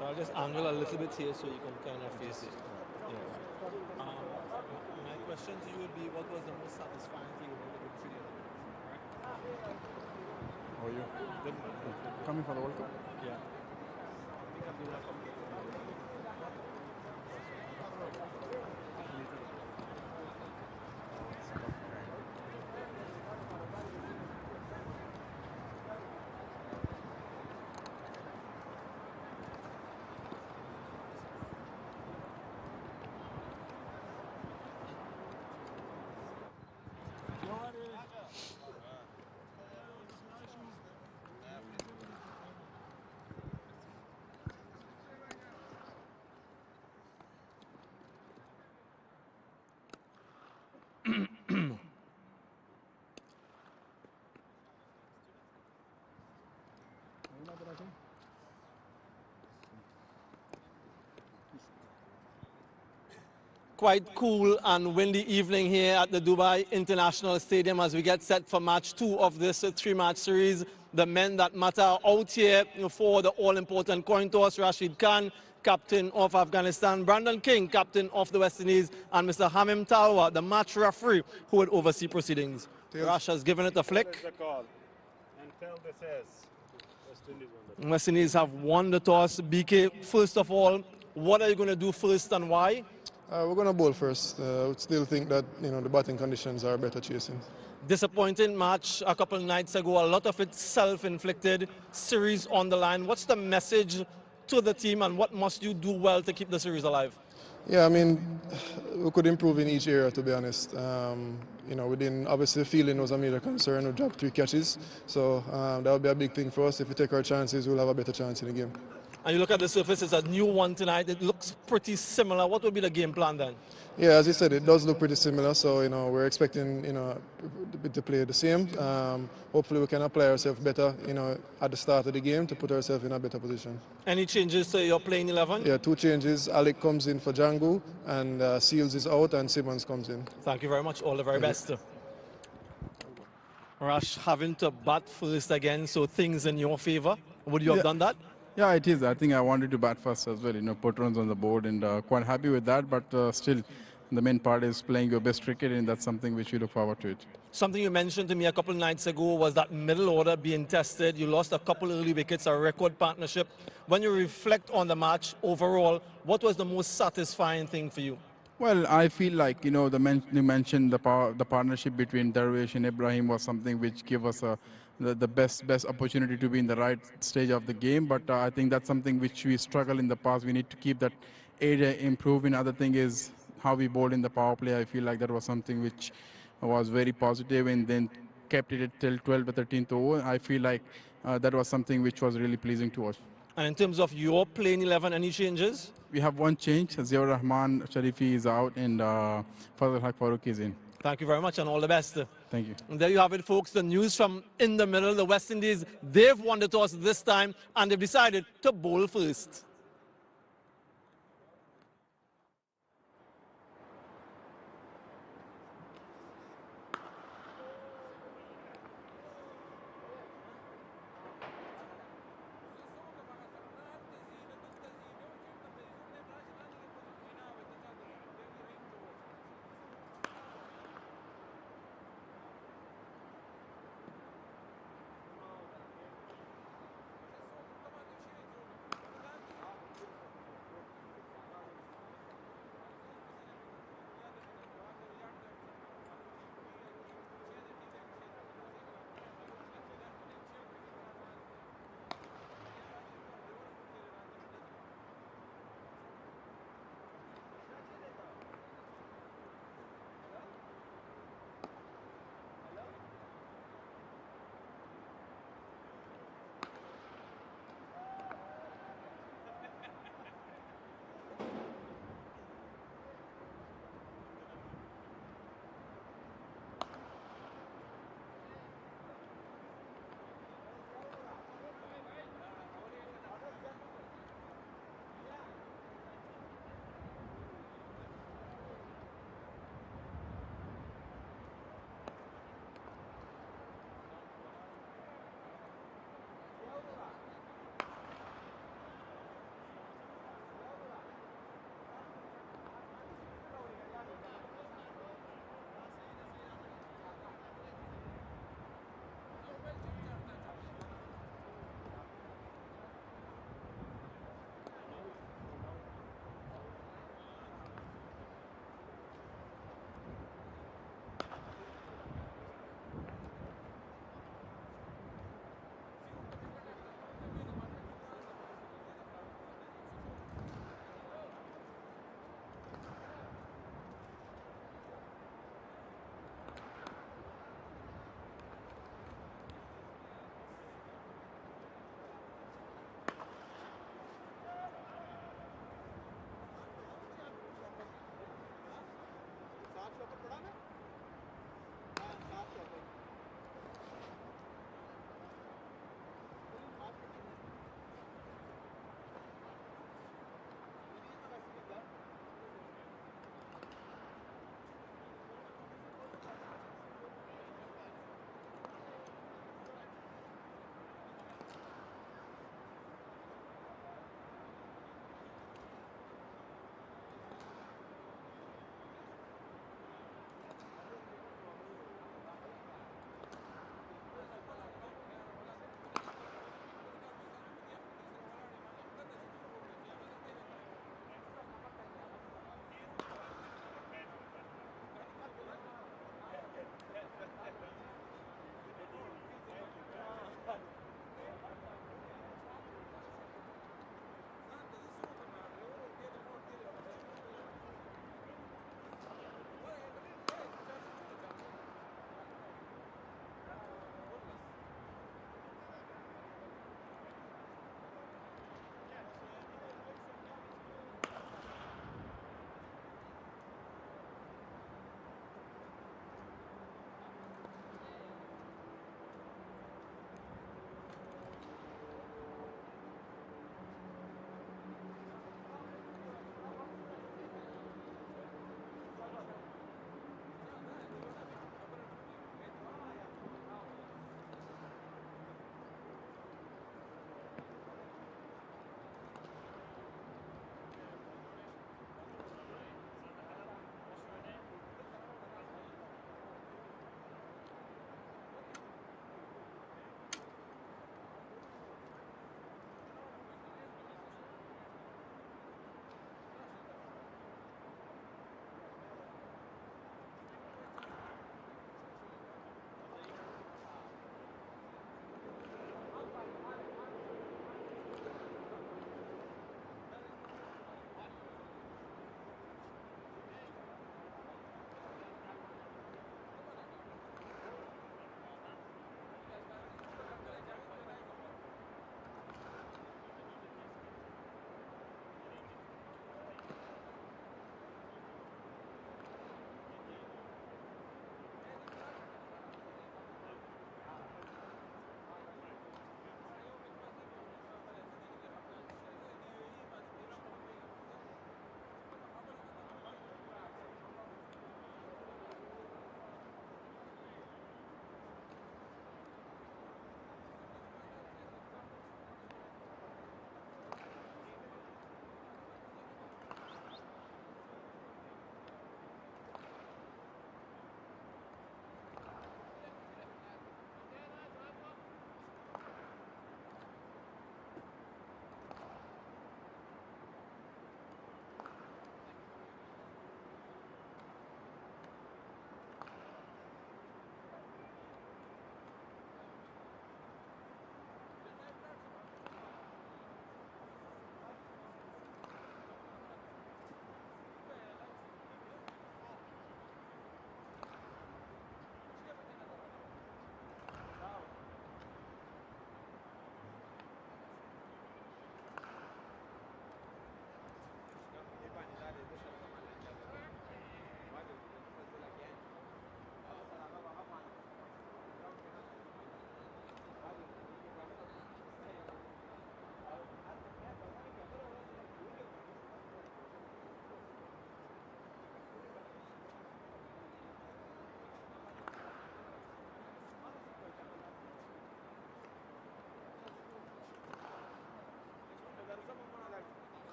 So I'll just angle a little bit here so you can kind of face it. Yeah. My question to you would be, what was the most satisfying thing about the victory? How are you? Good man. Coming for the World Cup? Yeah. I think I'll do that for me. Quite cool and windy evening here at the Dubai International Stadium as we get set for match 2 of this 3-match series. The men that matter out here for the all-important coin toss: Rashid Khan, captain of Afghanistan; Brandon King, captain of the West Indies; and Mr. Hamim Talwa, the match referee who would oversee proceedings. Rash has given it a flick. West Indies have won the toss. BK, first of all, what are you going to do first and why? We're going to bowl first. I would still think that the batting conditions are better chasing. Disappointing match a couple nights ago. A lot of it self-inflicted. Series on the line. What's the message to the team, and what must you do well to keep the series alive? Yeah, I mean, we could improve in each area, to be honest. Within, obviously, fielding was a major concern. We dropped 3 catches, so that would be a big thing for us. If we take our chances, we'll have a better chance in the game. And you look at the surface, it's a new one tonight. It looks pretty similar. What would be the game plan then? Yeah, as you said, it does look pretty similar. So we're expecting to play the same. Hopefully, we can apply ourselves better at the start of the game to put ourselves in a better position. Any changes to your playing 11? Yeah, 2 changes. Alec comes in for Django, and Seals is out, and Simmons comes in. Thank you very much. All the very best. Rash having to bat first again, so things in your favor. Would you have done that? Yeah, it is. I think I wanted to bat first as well, put runs on the board, and quite happy with that. But still, the main part is playing your best cricket, and that's something which we look forward to it. Something you mentioned to me a couple of nights ago was that middle order being tested. You lost a couple early wickets, a record partnership. When you reflect on the match overall, what was the most satisfying thing for you? Well, I feel like, you mentioned the partnership between Darvish and Ibrahim was something which gave us the best opportunity to be in the right stage of the game. But I think that's something which we struggle in the past. We need to keep that area improving. Other thing is how we bowled in the power play. I feel like that was something which was very positive, and then kept it till 12th or 13th over. I feel like that was something which was really pleasing to watch. And in terms of your playing 11, any changes? We have one change. Ziaur Rahman Sharifi is out, and Fazal Haq Farooq is in. Thank you very much, and all the best. Thank you. And there you have it, folks. The news from in the middle. The West Indies, they've won the toss this time, and they've decided to bowl first.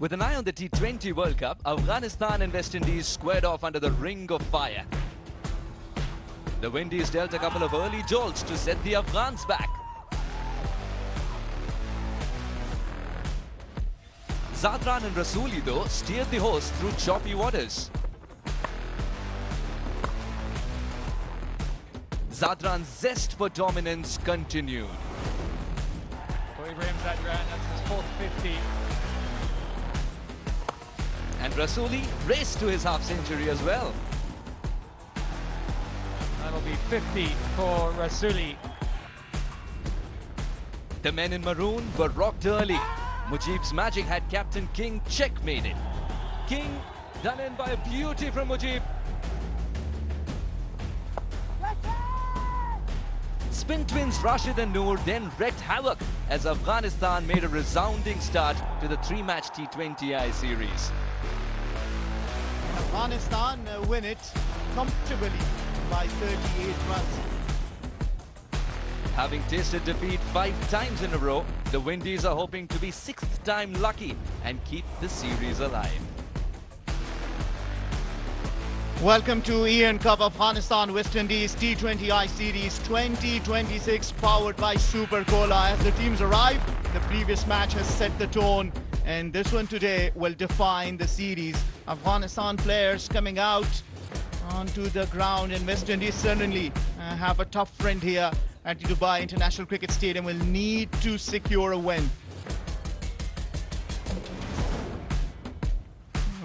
With an eye on the T20 World Cup, Afghanistan and West Indies squared off under the ring of fire. The Windies dealt a couple of early jolts to set the Afghans back. Zadran and Rasuli, though, steered the hosts through choppy waters. Zadran's zest for dominance continued. For Ibrahim Zadran, that's his fourth 50. And Rasuli raced to his half-century as well. That'll be 50 for Rasuli. The men in maroon were rocked early. Mujib's magic had Captain King checkmated. King done in by a beauty from Mujib. Spin twins Rashid and Noor then wreaked havoc as Afghanistan made a resounding start to the three-match T20I series. Afghanistan win it comfortably by 38 runs. Having tasted defeat 5 times in a row, the Windies are hoping to be 6th time lucky and keep the series alive. Welcome to Ian Cup Afghanistan West Indies T20I Series 2026, powered by Super Cola. As the teams arrive, the previous match has set the tone, and this one today will define the series. Afghanistan players coming out onto the ground, and West Indies certainly have a tough friend here at the Dubai International Cricket Stadium. Will need to secure a win.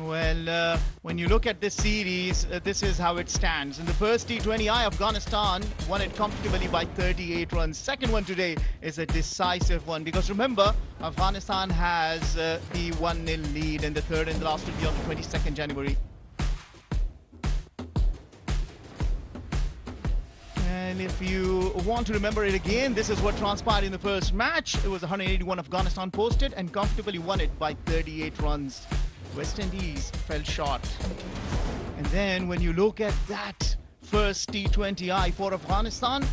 Well, when you look at this series, this is how it stands. In the first T20I, Afghanistan won it comfortably by 38 runs. Second one today is a decisive one, because remember, Afghanistan has the 1-0 lead, and the third and the last will be on the 22nd January. And if you want to remember it again, this is what transpired in the first match. It was 181 Afghanistan posted and comfortably won it by 38 runs. West Indies fell short. And then when you look at that first T20I for Afghanistan,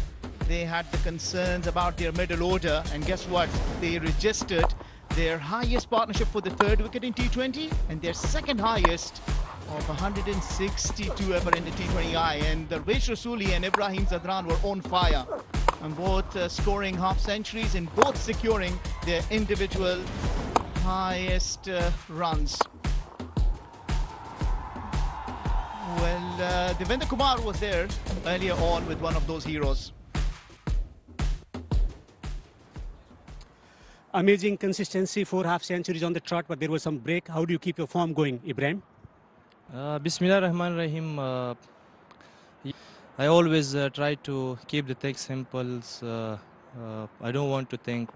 they had the concerns about their middle order, and guess what? They registered their highest partnership for the third wicket in T20 and their second highest of 162 ever in the T20I. And Darvesh Rasuli and Ibrahim Zadran were on fire, and both scoring half centuries and both securing their individual highest runs. Well, Devendra Kumar was there earlier on with one of those heroes. Amazing consistency, 4 half centuries on the trot, but there was some break. How do you keep your form going, Ibrahim? Bismillah Rahman Rahim. I always try to keep the things simple. I don't want to think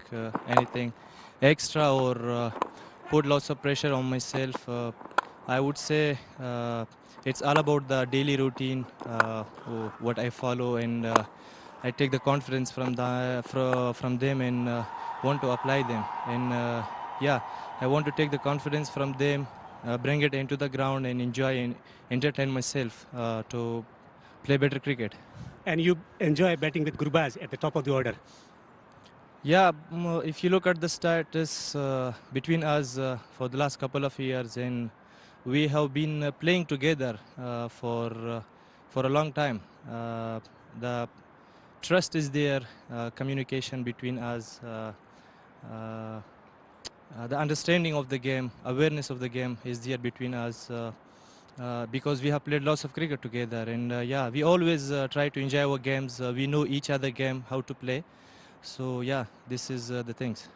anything extra or put lots of pressure on myself. I would say it's all about the daily routine, what I follow, and I take the confidence from them and want to apply them. And yeah, I want to take the confidence from them, bring it into the ground and enjoy and entertain myself to play better cricket. And you enjoy batting with Gurbaz at the top of the order. Yeah, if you look at the status between us for the last couple of years, and we have been playing together for a long time. The trust is there, communication between us, the understanding of the game, awareness of the game is there between us, because we have played lots of cricket together. And yeah, we always try to enjoy our games. We know each other game, how to play. So yeah, this is the things.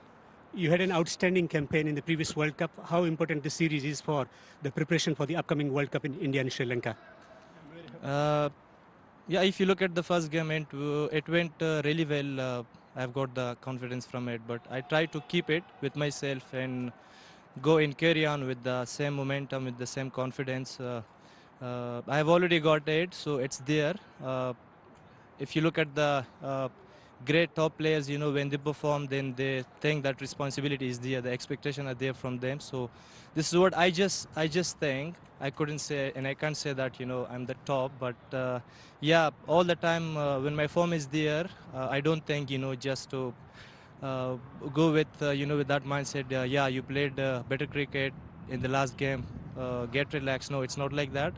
You had an outstanding campaign in the previous World Cup. How important this series is for the preparation for the upcoming World Cup in India and Sri Lanka? Yeah, if you look at the first game, it went really well. I've got the confidence from it, but I try to keep it with myself and go and carry on with the same momentum, with the same confidence. I have already got it, so it's there. If you look at the great top players, you know, when they perform, then they think that responsibility is there, the expectations are there from them. So this is what I just think. I couldn't say, and I can't say that, you know, I'm the top, but yeah, all the time when my form is there, I don't think, you know, just to go with, you know, with that mindset, yeah, you played better cricket, in the last game, get relaxed. No, it's not like that.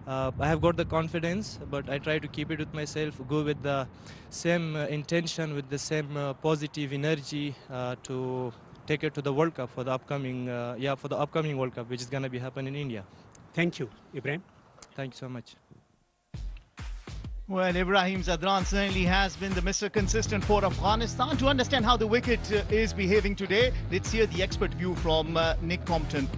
I have got the confidence, but I try to keep it with myself, go with the same intention, with the same positive energy to take it to the World Cup for the upcoming, for the upcoming World Cup, which is going to be happening in India. Thank you, Ibrahim. Thank you so much. Well, Ibrahim Zadran certainly has been the Mr. Consistent for Afghanistan. To understand how the wicket is behaving today, let's hear the expert view from Nick Compton.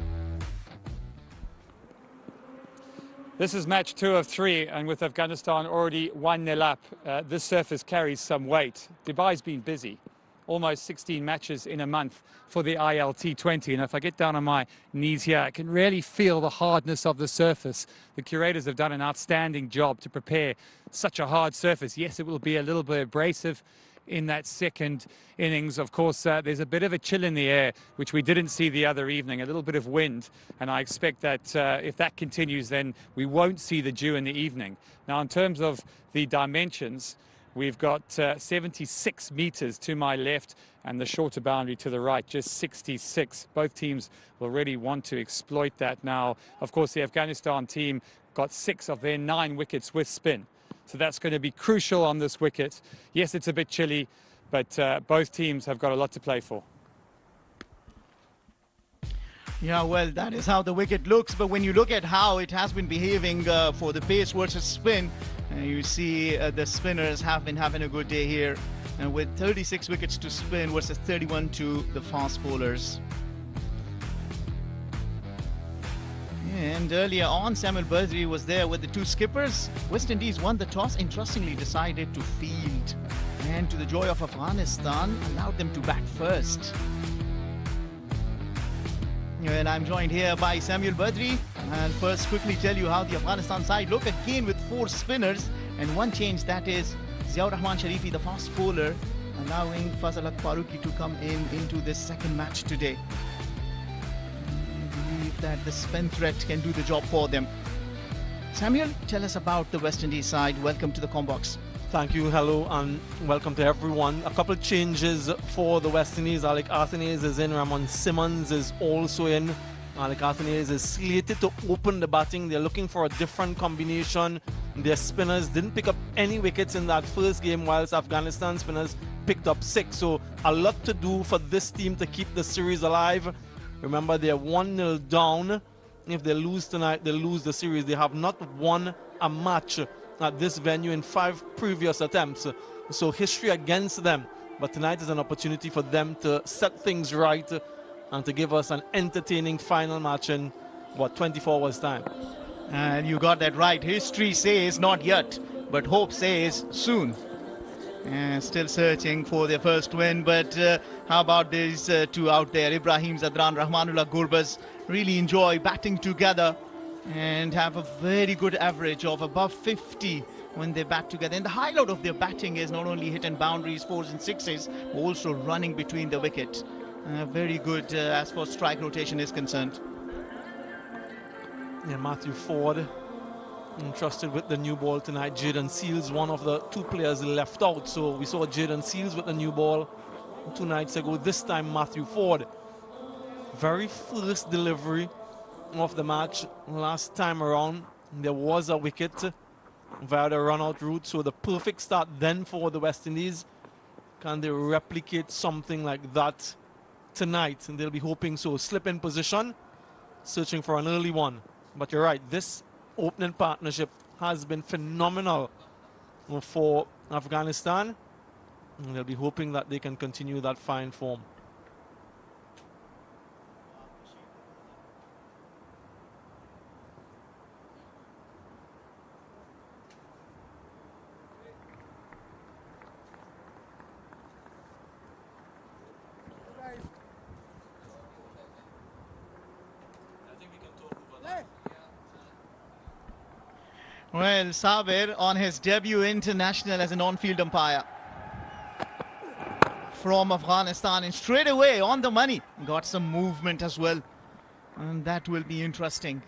This is match 2 of 3, and with Afghanistan already 1-0 up, this surface carries some weight. Dubai's been busy. Almost 16 matches in a month for the T20I, and if I get down on my knees here, I can really feel the hardness of the surface. The curators have done an outstanding job to prepare such a hard surface. Yes, it will be a little bit abrasive in that second innings. Of course, there's a bit of a chill in the air, which we didn't see the other evening, a little bit of wind, and I expect that if that continues, then we won't see the dew in the evening. Now, in terms of the dimensions, we've got 76 meters to my left and the shorter boundary to the right, just 66. Both teams will really want to exploit that now. Of course, the Afghanistan team got 6 of their 9 wickets with spin. So that's going to be crucial on this wicket. Yes, it's a bit chilly, but both teams have got a lot to play for. Yeah, well, that is how the wicket looks. But when you look at how it has been behaving for the pace versus spin, you see the spinners have been having a good day here. And with 36 wickets to spin versus 31 to the fast bowlers. And earlier on, Samuel Badri was there with the 2 skippers. West Indies won the toss, interestingly decided to field. And to the joy of Afghanistan, allowed them to bat first. And I'm joined here by Samuel Badri. And first, quickly tell you how the Afghanistan side look again with 4 spinners. And one change, that is Ziaur Rahman Sharifi, the fast bowler, allowing Fazalat Farooqi to come into this second match today. I believe that the spin threat can do the job for them. Samuel, tell us about the West Indies side. Welcome to the Combox. Thank you, hello, and welcome to everyone. A couple of changes for the West Indies. Alec Athanase is in, Ramon Simmons is also in. Alec Athanase is slated to open the batting. They're looking for a different combination. Their spinners didn't pick up any wickets in that first game, whilst Afghanistan spinners picked up 6. So a lot to do for this team to keep the series alive. Remember, they're 1-0 down. If they lose tonight, they lose the series. They have not won a match at this venue in 5 previous attempts. So history against them. But tonight is an opportunity for them to set things right and to give us an entertaining final match in, 24 hours time. And you got that right. History says not yet, but hope says soon. And still searching for their first win, but how about these 2 out there? Ibrahim Zadran, Rahmanullah Gurbaz really enjoy batting together and have a very good average of above 50 when they bat together. And the highlight of their batting is not only hitting boundaries, 4s and 6s, but also running between the wicket. Very good as far as strike rotation is concerned. Yeah, Matthew Ford entrusted with the new ball tonight. Jayden Seals, one of the 2 players left out. So we saw Jayden Seals with the new ball 2 nights ago. This time Matthew Ford. Very first delivery of the match. Last time around there was a wicket via the run-out route. So the perfect start then for the West Indies. Can they replicate something like that tonight? And they'll be hoping so. Slip in position, searching for an early one. But you're right, this opening partnership has been phenomenal for Afghanistan. And they'll be hoping that they can continue that fine form. Well, Sabir on his debut international as an on-field umpire from Afghanistan, and straight away on the money, got some movement as well, and that will be interesting.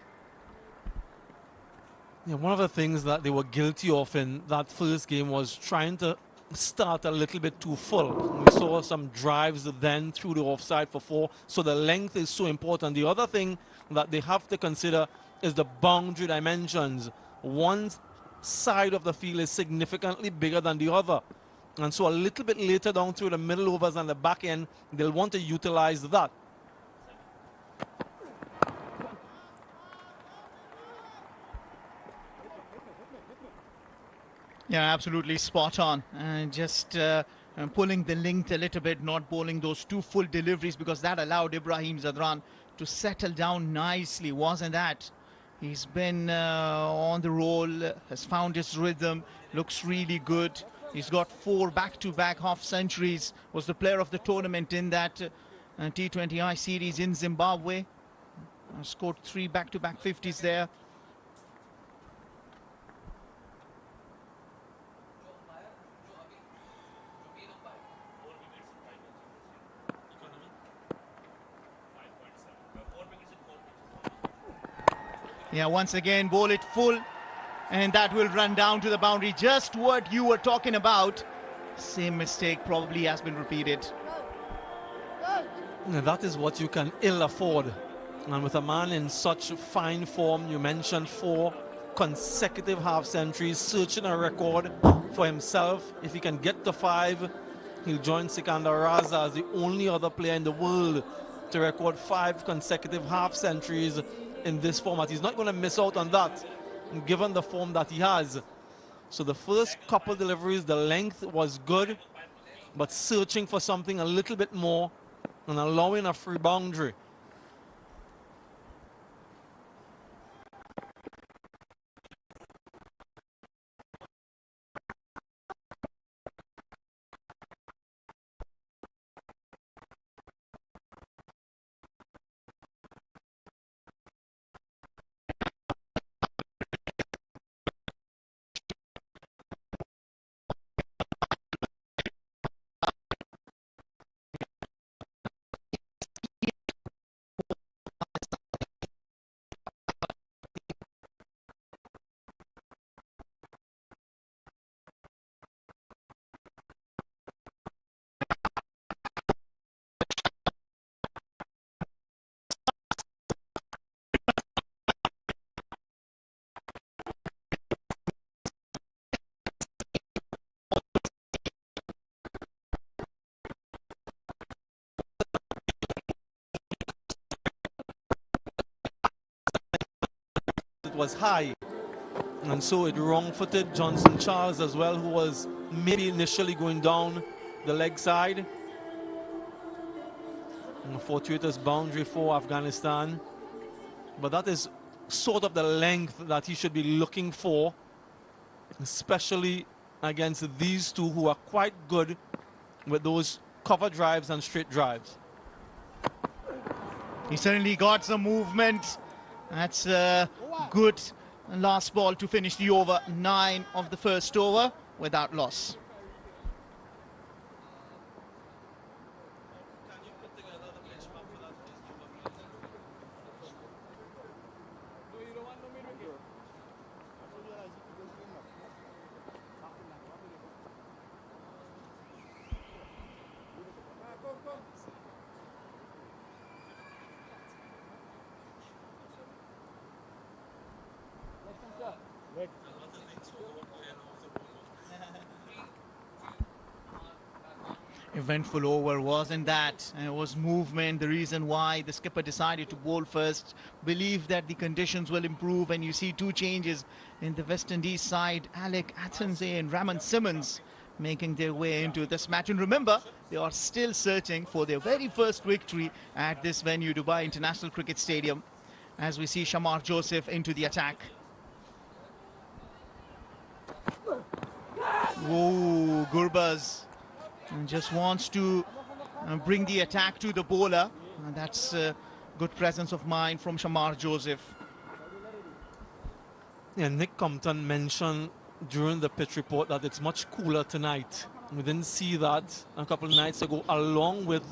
Yeah, one of the things that they were guilty of in that first game was trying to start a little bit too full. We saw some drives then through the offside for 4, so the length is so important. The other thing that they have to consider is the boundary dimensions. One side of the field is significantly bigger than the other, and so a little bit later down through the middle overs and the back end, they'll want to utilize that. Yeah, absolutely spot on. And just pulling the length a little bit, not bowling those 2 full deliveries, because that allowed Ibrahim Zadran to settle down nicely, wasn't that? He's been on the roll, has found his rhythm, looks really good. He's got 4 back-to-back half centuries, was the player of the tournament in that T20I series in Zimbabwe. Scored 3 back-to-back 50s there. Yeah, once again, bowl it full, and that will run down to the boundary. Just what you were talking about. Same mistake probably has been repeated. And that is what you can ill afford. And with a man in such fine form, you mentioned 4 consecutive half centuries, searching a record for himself. If he can get to 5, he'll join Sikandar Raza as the only other player in the world to record 5 consecutive half centuries in this format. He's not going to miss out on that, given the form that he has. So the first couple deliveries, the length was good, but searching for something a little bit more and allowing a free boundary. It was high, and so it wrong-footed Johnson Charles as well, who was maybe initially going down the leg side. And a fortuitous boundary for Afghanistan, but that is sort of the length that he should be looking for, especially against these 2 who are quite good with those cover drives and straight drives. He certainly got some movement. That's a good last ball to finish the over. 9 of the first over without loss. Eventful over, wasn't that? And it was movement, the reason why the skipper decided to bowl first. Believe that the conditions will improve, and you see 2 changes in the West Indies side. Alec Athensay and Raman Simmons making their way into this match. And remember, they are still searching for their very first victory at this venue, Dubai International Cricket Stadium, as we see Shamar Joseph into the attack. Whoa, Gurbaz just wants to bring the attack to the bowler. That's good presence of mind from Shamar Joseph. Yeah, Nick Compton mentioned during the pitch report that it's much cooler tonight. We didn't see that a couple of nights ago, along with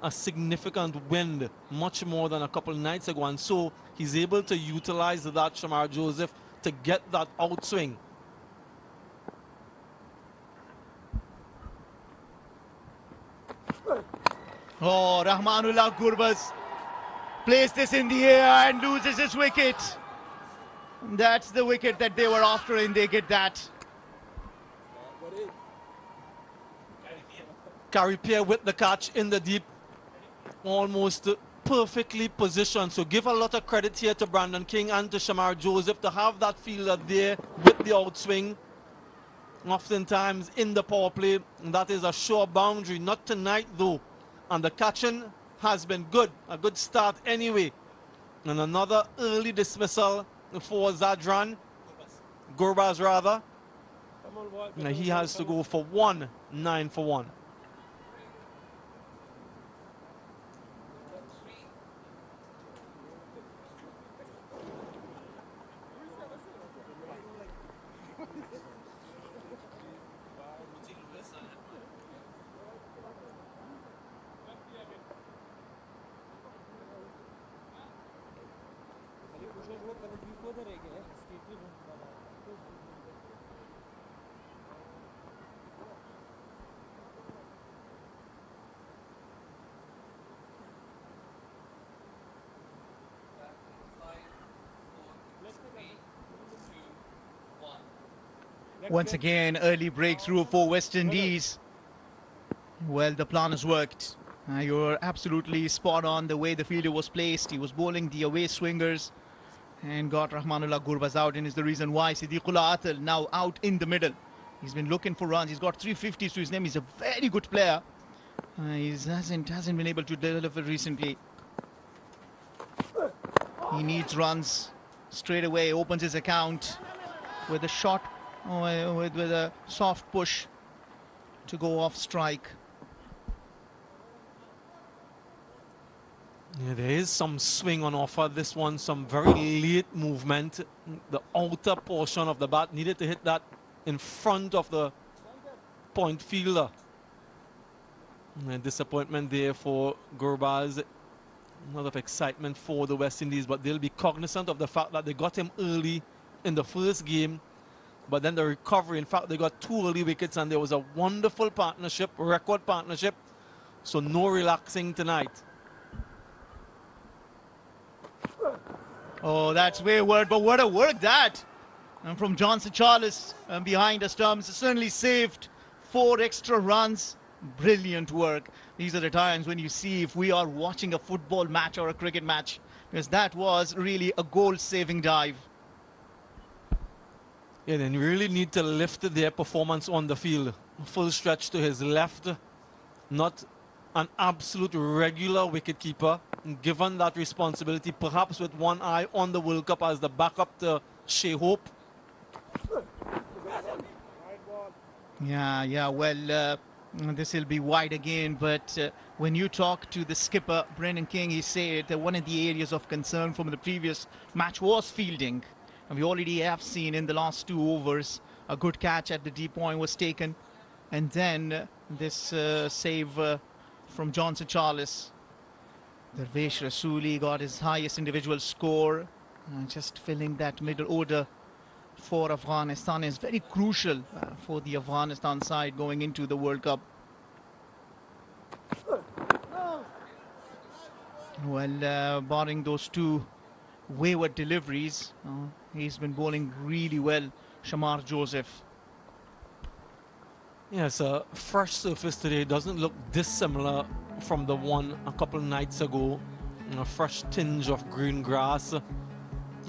a significant wind, much more than a couple of nights ago. And so he's able to utilize that, Shamar Joseph, to get that outswing. Oh, Rahmanullah Gurbaz plays this in the air and loses his wicket. That's the wicket that they were after, and they get that. Carripier with the catch in the deep, almost perfectly positioned. So give a lot of credit here to Brandon King and to Shamar Joseph to have that fielder there with the outswing. Oftentimes in the power play, that is a sure boundary. Not tonight though. And the catching has been good. A good start anyway. And another early dismissal for Zadran. Gurbaz rather. Now he has to go for 9 for 1. Once again, early breakthrough for West Indies. Well, the plan has worked. You're absolutely spot on the way the fielder was placed. He was bowling the away swingers and got Rahmanullah Gurbaz out, and is the reason why Siddiqullah Atal now out in the middle. He's been looking for runs. He's got 350s to his name. He's a very good player. He hasn't been able to deliver recently. He needs runs straight away. Opens his account with a shot, with a soft push to go off strike. Yeah, there is some swing on offer. This one, some very late movement. The outer portion of the bat needed to hit that in front of the point fielder. And disappointment there for Gurbaz. A lot of excitement for the West Indies, but they'll be cognizant of the fact that they got him early in the first game. But then the recovery, in fact, they got 2 early wickets and there was a wonderful partnership, record partnership. So no relaxing tonight. Oh, that's wayward, but what a work that! And from Johnson Charles behind the stumps, certainly saved 4 extra runs. Brilliant work. These are the times when you see if we are watching a football match or a cricket match, because that was really a goal-saving dive. Yeah, they really need to lift their performance on the field. Full stretch to his left, not an absolute regular wicketkeeper. Given that responsibility, perhaps with one eye on the World Cup as the backup to Shea Hope. Yeah, well, this will be wide again, but when you talk to the skipper, Brendan King, he said that one of the areas of concern from the previous match was fielding. And we already have seen in the last 2 overs, a good catch at the deep point was taken. And then this save from Johnson Charles. Darvesh Rasuli got his highest individual score. Just filling that middle order for Afghanistan is very crucial for the Afghanistan side going into the World Cup. Well, barring those 2 wayward deliveries, he's been bowling really well, Shamar Joseph. Yes, a fresh surface today doesn't look dissimilar from the one a couple of nights ago. A fresh tinge of green grass, a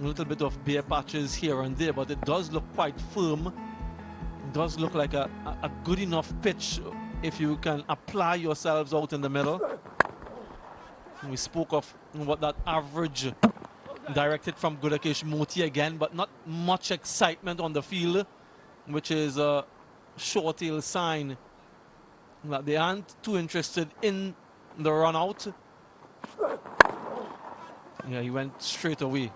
little bit of bare patches here and there, but it does look quite firm. It does look like a good enough pitch if you can apply yourselves out in the middle. We spoke of what that average directed from Gudakesh Moti again, but not much excitement on the field, which is a short-tail sign that they aren't too interested in the run out. Yeah, he went straight away.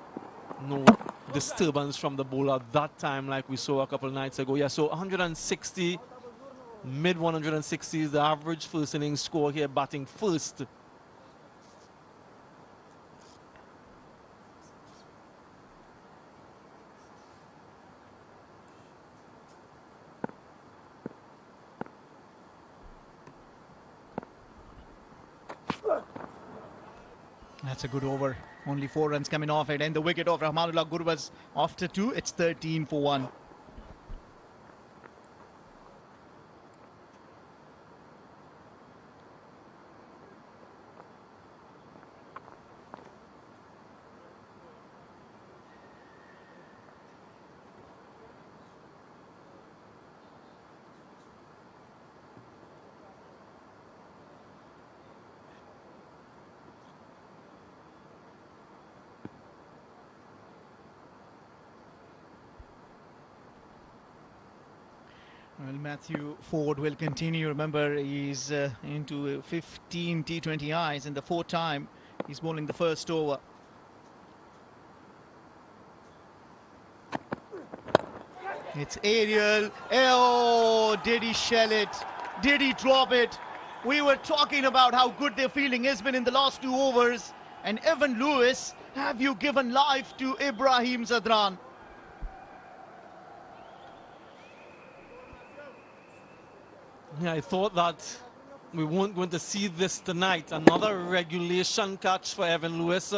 No disturbance from the bowler that time like we saw a couple of nights ago. Yeah, so 160, mid 160 is the average first innings score here, batting first. That's a good over. Only 4 runs coming off it. And the wicket of Rahmanullah Gurbaz after 2. It's 13 for 1. Well, Matthew Ford will continue. Remember, he's into 15 T20Is, and the 4th time he's bowling the first over. It's aerial. Oh, did he shell it? Did he drop it? We were talking about how good their fielding has been in the last 2 overs. And Evan Lewis, have you given life to Ibrahim Zadran? Yeah, I thought that we weren't going to see this tonight. Another regulation catch for Evan Lewis,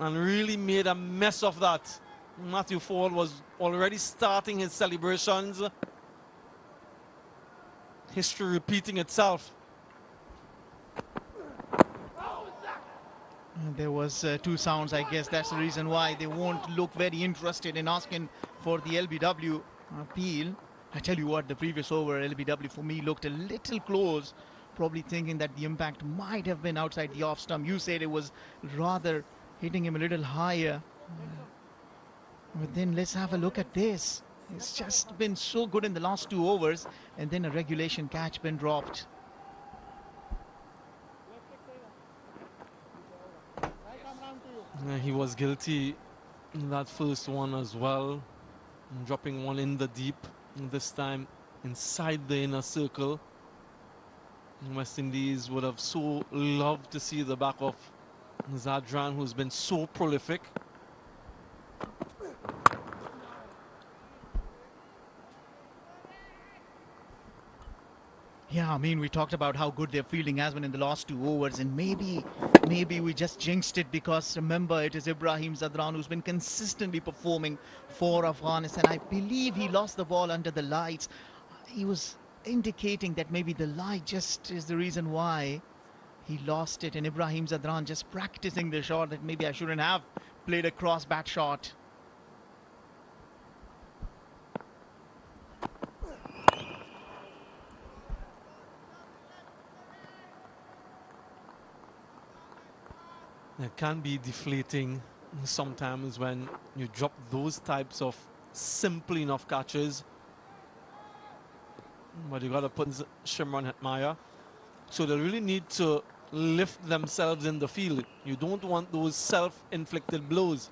and really made a mess of that. Matthew Ford was already starting his celebrations. History repeating itself. There was 2 sounds. I guess that's the reason why they won't look very interested in asking for the LBW appeal. I tell you what, the previous over LBW for me looked a little close, probably thinking that the impact might have been outside the off stump. You said it was rather hitting him a little higher. But then let's have a look at this. It's just been so good in the last 2 overs, and then a regulation catch been dropped. Yeah, he was guilty in that first one as well, dropping one in the deep, this time inside the inner circle. West Indies would have so loved to see the back of Zadran, who's been so prolific. Yeah, I mean, we talked about how good their fielding has been in the last 2 overs, and maybe we just jinxed it, because remember, it is Ibrahim Zadran who's been consistently performing for Afghanistan. I believe he lost the ball under the lights. He was indicating that maybe the light just is the reason why he lost it, and Ibrahim Zadran just practicing the shot that maybe I shouldn't have played a cross bat shot. It can be deflating sometimes when you drop those types of simple enough catches. But you got to put Shimron Hetmyer. So they really need to lift themselves in the field. You don't want those self-inflicted blows.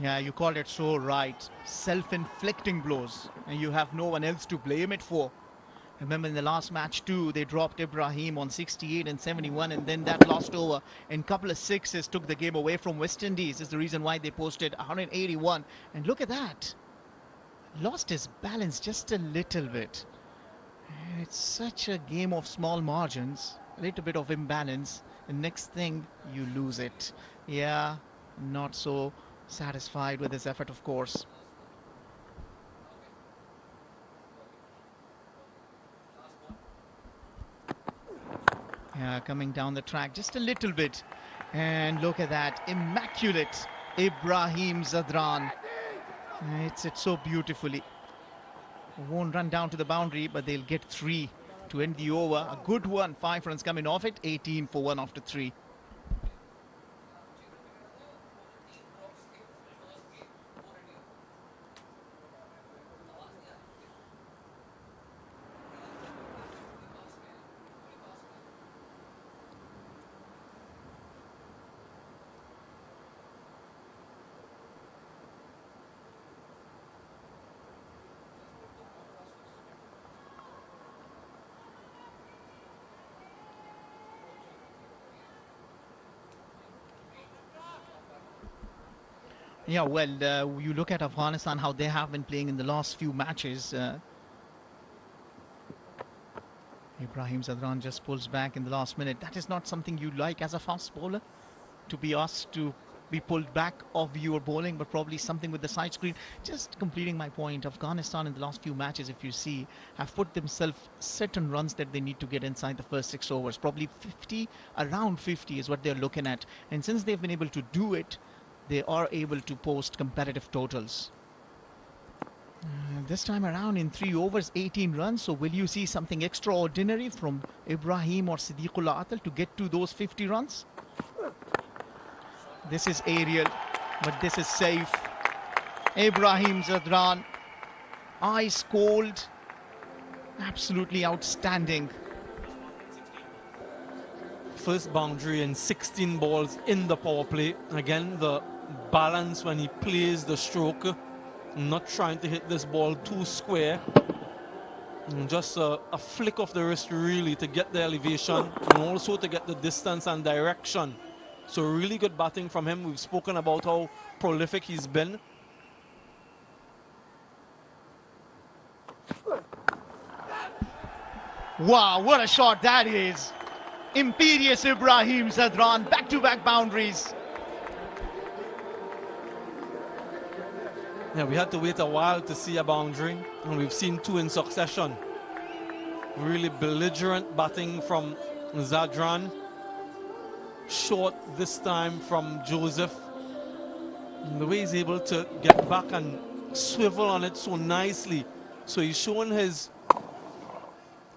Yeah, you called it so right. Self-inflicting blows, and you have no one else to blame it for. Remember, in the last match too, they dropped Ibrahim on 68 and 71, and then that last over and couple of sixes took the game away from West Indies. Is the reason why they posted 181. And look at that. Lost his balance just a little bit. It's such a game of small margins, a little bit of imbalance. The next thing, you lose it. Yeah, not so satisfied with his effort, of course. Yeah, coming down the track just a little bit. And look at that, immaculate Ibrahim Zadran. It's so beautifully. Won't run down to the boundary, but they'll get 3 to end the over. A good one, 5 runs coming off it, 18 for 1 after 3. Yeah, well, you look at Afghanistan, how they have been playing in the last few matches. Ibrahim Zadran just pulls back in the last minute. That is not something you like as a fast bowler, to be asked to be pulled back of your bowling, but probably something with the side screen. Just completing my point, Afghanistan in the last few matches, if you see, have put themselves certain runs that they need to get inside the first 6 overs. Probably 50, around 50 is what they're looking at. And since they've been able to do it, they are able to post competitive totals. This time around in 3 overs, 18 runs. So will you see something extraordinary from Ibrahim or Siddiqullah Atal to get to those 50 runs? This is aerial, but this is safe. Ibrahim Zadran, ice cold, absolutely outstanding. First boundary in 16 balls in the power play. Again, the balance when he plays the stroke, not trying to hit this ball too square. Just a flick of the wrist really to get the elevation and also to get the distance and direction. So really good batting from him. We've spoken about how prolific he's been. Wow, what a shot that is. Imperious Ibrahim Zadran, back-to-back boundaries. Yeah, we had to wait a while to see a boundary, and we've seen 2 in succession. Really belligerent batting from Zadran. Short this time from Joseph. And the way he's able to get back and swivel on it so nicely. So he's showing his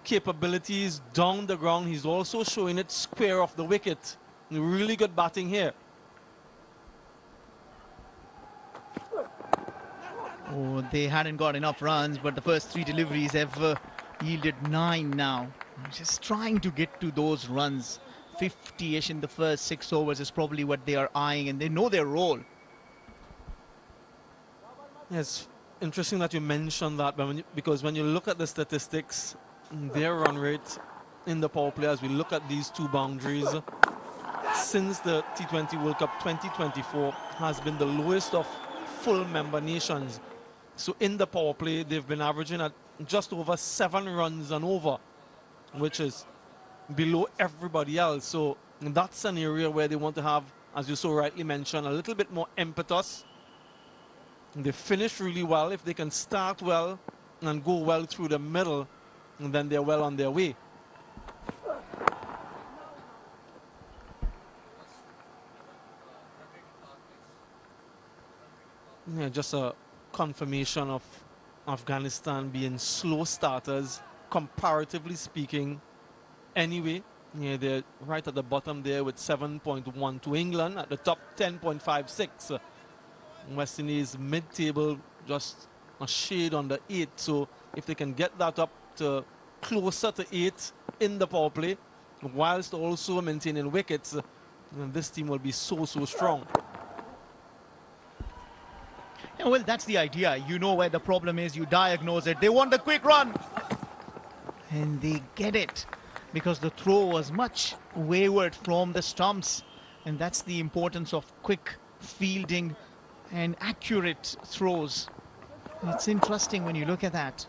capabilities down the ground. He's also showing it square off the wicket. Really good batting here. Oh, they hadn't got enough runs, but the first 3 deliveries have yielded 9 now. Just trying to get to those runs. 50-ish in the first 6 overs is probably what they are eyeing, and they know their role. It's interesting that you mentioned that, because when you look at the statistics, their run rate in the power play, as we look at these 2 boundaries, since the T20 World Cup 2024 has been the lowest of full member nations. So in the power play, they've been averaging at just over 7 runs and over, which is below everybody else. So that's an area where they want to have, as you so rightly mentioned, a little bit more impetus. They finish really well. If they can start well and go well through the middle, and then they're well on their way. Yeah, just a confirmation of Afghanistan being slow starters, comparatively speaking. Anyway, yeah, they're right at the bottom there with 7.1 to England. At the top, 10.56. West Indies mid-table, just a shade under 8. So if they can get that up to closer to 8 in the power play, whilst also maintaining wickets, this team will be so strong. Yeah, well, that's the idea. You know where the problem is, you diagnose it. They want the quick run. And they get it, because the throw was much wayward from the stumps. And that's the importance of quick fielding and accurate throws. It's interesting when you look at that.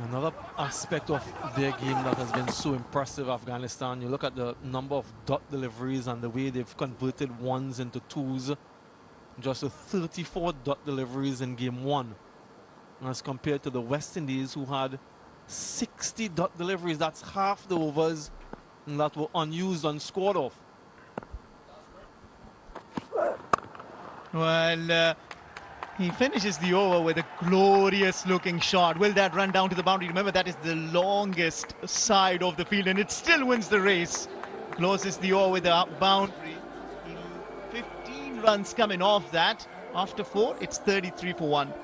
Another aspect of their game that has been so impressive, Afghanistan, you look at the number of dot deliveries and the way they've converted 1s into 2s. Just 34 dot deliveries in game 1. As compared to the West Indies, who had 60 dot deliveries. That's half the overs that were unused, unscored off. Well, he finishes the over with a glorious looking shot. Will that run down to the boundary? Remember, that is the longest side of the field, and it still wins the race. Closes the over with a boundary. 15 runs coming off that. After 4, it's 33 for 1.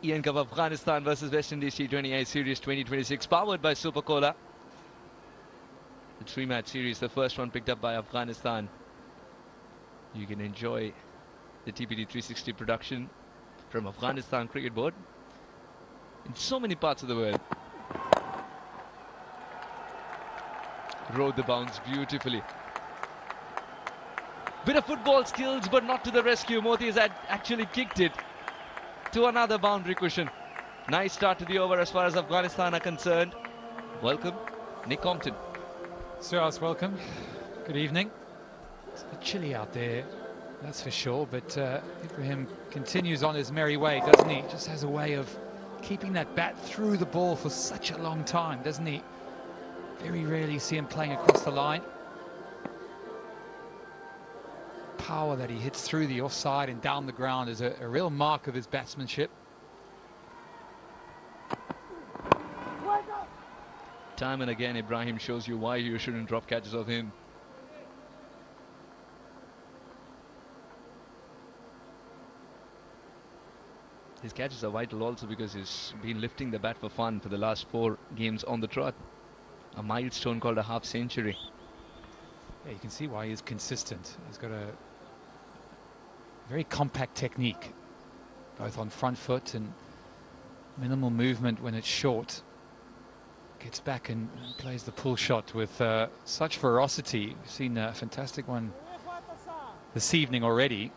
Ian Cup Afghanistan versus West Indies T20I Series 2026, powered by Super Cola. The three-match series, the first one picked up by Afghanistan. You can enjoy the TPD 360 production from Afghanistan Cricket Board in so many parts of the world. Rode the bounce beautifully. Bit of football skills, but not to the rescue. Moti has actually kicked it to another boundary cushion. Nice start to the over as far as Afghanistan are concerned. Welcome, Nick Compton. Suras, welcome. Good evening. It's a bit chilly out there, that's for sure, but Ibrahim continues on his merry way, doesn't he? Just has a way of keeping that bat through the ball for such a long time, doesn't he? Very rarely see him playing across the line. Power that he hits through the offside and down the ground is a real mark of his batsmanship. Time and again, Ibrahim shows you why you shouldn't drop catches of him. His catches are vital also because he's been lifting the bat for fun for the last 4 games on the trot. A milestone called a half century. Yeah, you can see why he's consistent. He's got a very compact technique, both on front foot and minimal movement when it's short. Gets back and plays the pull shot with such ferocity. We've seen a fantastic one this evening already.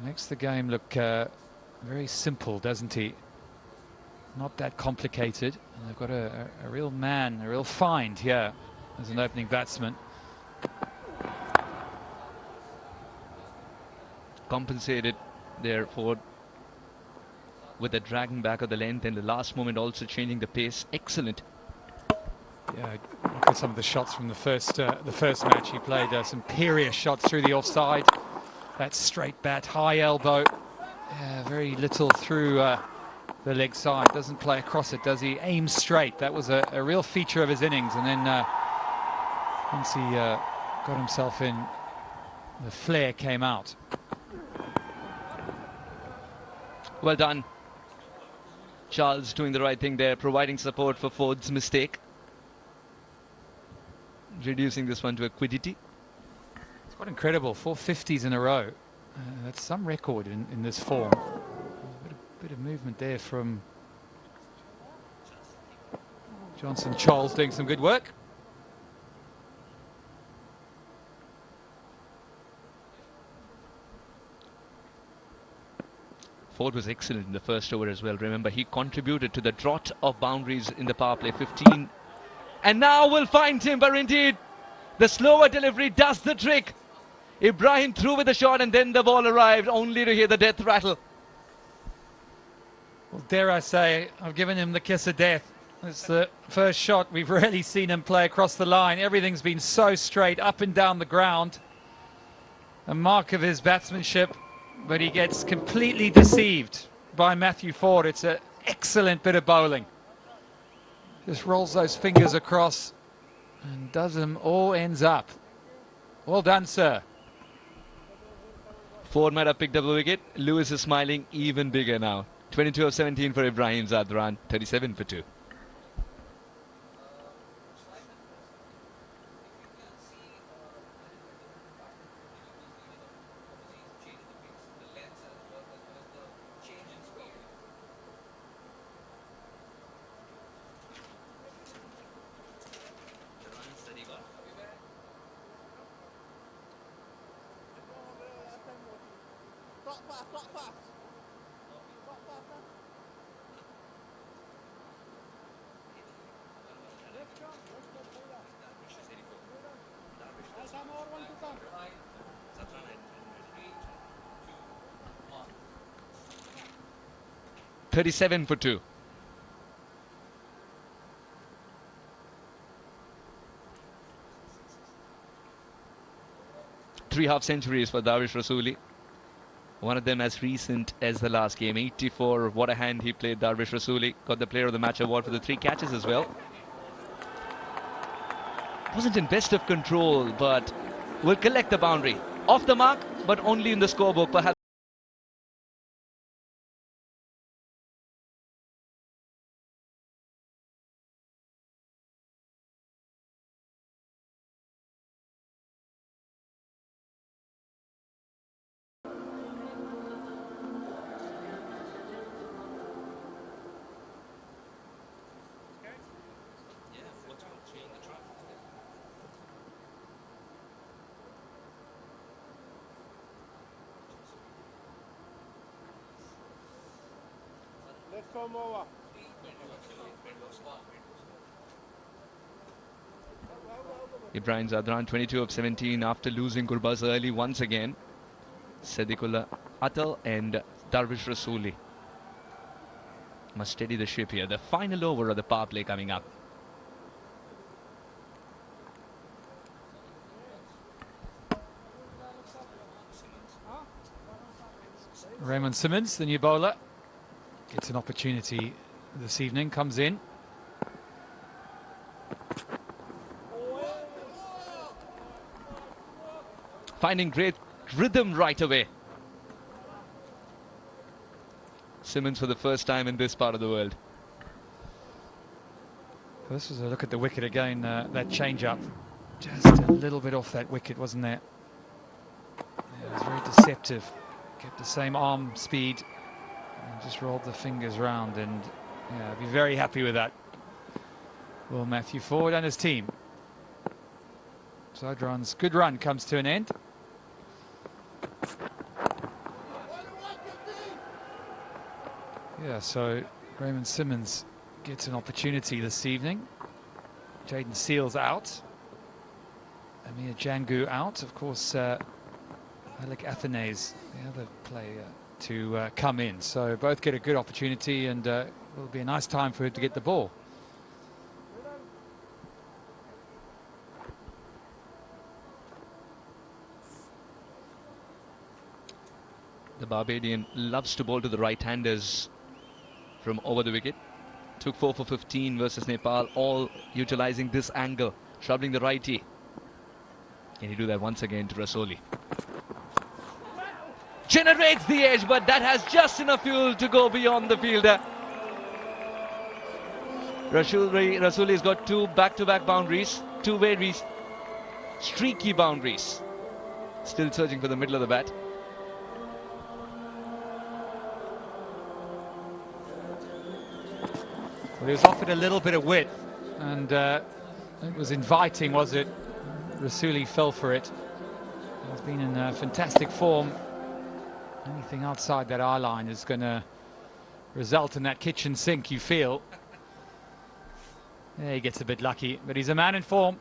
Makes the game look very simple, doesn't he? Not that complicated. And they've got a real man, a real find here as an opening batsman. Compensated there for with the dragging back of the length and the last moment also changing the pace. Excellent. Yeah, look at some of the shots from the first match. He played some imperious shots through the offside. That straight bat, high elbow. Yeah, very little through the leg side. Doesn't play across it, does he? Aims straight. That was a real feature of his innings. And then once he got himself in, the flare came out. Well done. Charles doing the right thing there, providing support for Ford's mistake. Reducing this one to a quiddity. It's quite incredible, 4 50s in a row. That's some record in this form. A bit of movement there from Johnson. Charles doing some good work. Ford was excellent in the first over as well. Remember, he contributed to the drought of boundaries in the power play. 15. And now we'll find him, but indeed, the slower delivery does the trick. Ibrahim threw with the shot and then the ball arrived, only to hear the death rattle. Well, dare I say, I've given him the kiss of death. It's the first shot we've rarely seen him play across the line. Everything's been so straight, up and down the ground. A mark of his batsmanship. But he gets completely deceived by Matthew Ford. It's an excellent bit of bowling. Just rolls those fingers across and does them all ends up. Well done, sir. Ford might have picked up a wicket. Lewis is smiling even bigger now. 22 of 17 for Ibrahim Zadran, 37 for 2. .37 for 2. Three half centuries for Darvish Rasuli. One of them as recent as the last game. 84. What a hand he played, Darvish Rasuli. Got the Player of the Match award for the 3 catches as well. Wasn't in best of control, but will collect the boundary. Off the mark, but only in the scorebook. Perhaps Ibrahim Zadran, 22 of 17 after losing Gurbaz early once again. Sadiqullah Atal and Darvish Rasooli must steady the ship here. The final over of the power play coming up. Raymond Simmons, the new bowler, gets an opportunity this evening, comes in. Finding great rhythm right away. Simmons for the first time in this part of the world. This was a look at the wicket again, that change-up. Just a little bit off that wicket, wasn't there? Yeah, it was very deceptive. Kept the same arm speed and just rolled the fingers round, and yeah, I'd be very happy with that. Well, Matthew Ford and his team. Zadran's good run comes to an end. Yeah, so Raymond Simmons gets an opportunity this evening. Jaden Seals out. Amir Jangu out. Of course, Alec Athanase, the other player, to come in. So both get a good opportunity, and it'll be a nice time for him to get the ball. The Barbadian loves to bowl to the right-handers from over the wicket. Took 4 for 15 versus Nepal, all utilizing this angle, troubling the righty. Can he do that once again to Rasooli? Generates the edge, but that has just enough fuel to go beyond the fielder. Rasooli's got 2 back-to-back boundaries, 2 very streaky boundaries. Still searching for the middle of the bat. Well, he was offered a little bit of width, and it was inviting, was it? Rasooli fell for it. He's been in fantastic form. Anything outside that eye line is going to result in that kitchen sink, you feel. Yeah, he gets a bit lucky, but he's a man in form.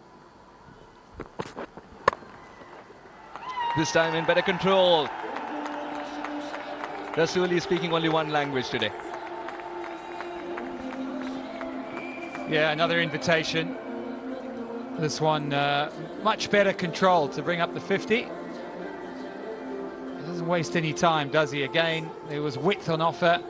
This time in better control. Rasooli is speaking only one language today. Yeah, another invitation. This one much better control to bring up the 50. He doesn't waste any time, does he? Again, there was width on offer,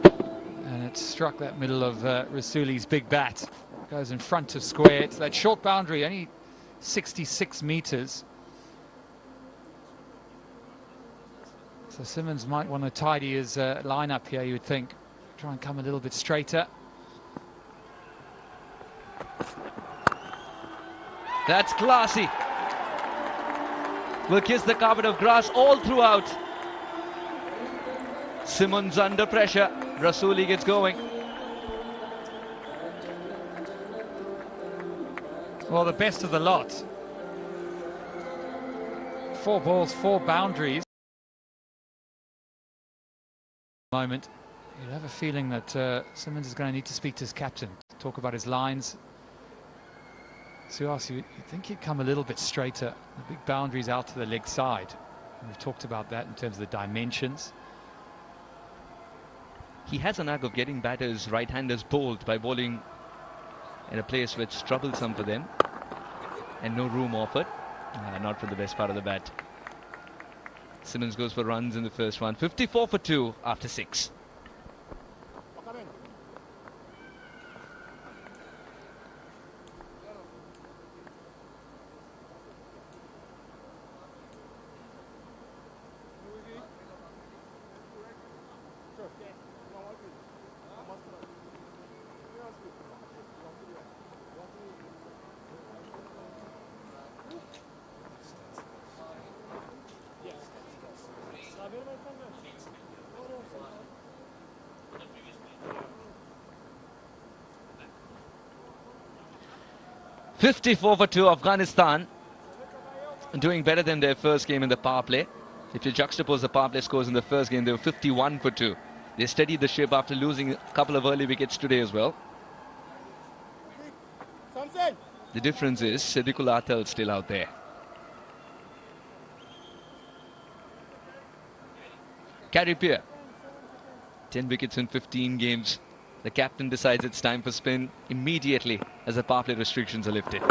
and it struck that middle of Rasooli's big bat. Goes in front of square. It's that short boundary, only 66 meters. So Simmons might want to tidy his lineup here, you would think. Try and come a little bit straighter. That's classy. Will kiss the carpet of grass all throughout. Simmons under pressure. Rasooli gets going. Well, the best of the lot. 4 balls, 4 boundaries. Moment, you'd have a feeling that Simmons is going to need to speak to his captain, talk about his lines. Suhas, you think he'd come a little bit straighter. The big boundaries out to the leg side. And we've talked about that in terms of the dimensions. He has a knack of getting batters, right-handers bowled by bowling in a place which is troublesome for them. And no room offered. Not for the best part of the bat. Simmons goes for runs in the first one. 54 for 2 after 6. .54 for 2, Afghanistan doing better than their first game in the power play. If you juxtapose the power play scores in the first game, they were 51 for 2. They steadied the ship after losing a couple of early wickets today as well. The difference is Siddiqul Atal still out there. Gary Peer, 10 wickets in 15 games. The captain decides it's time for spin immediately as the power play restrictions are lifted.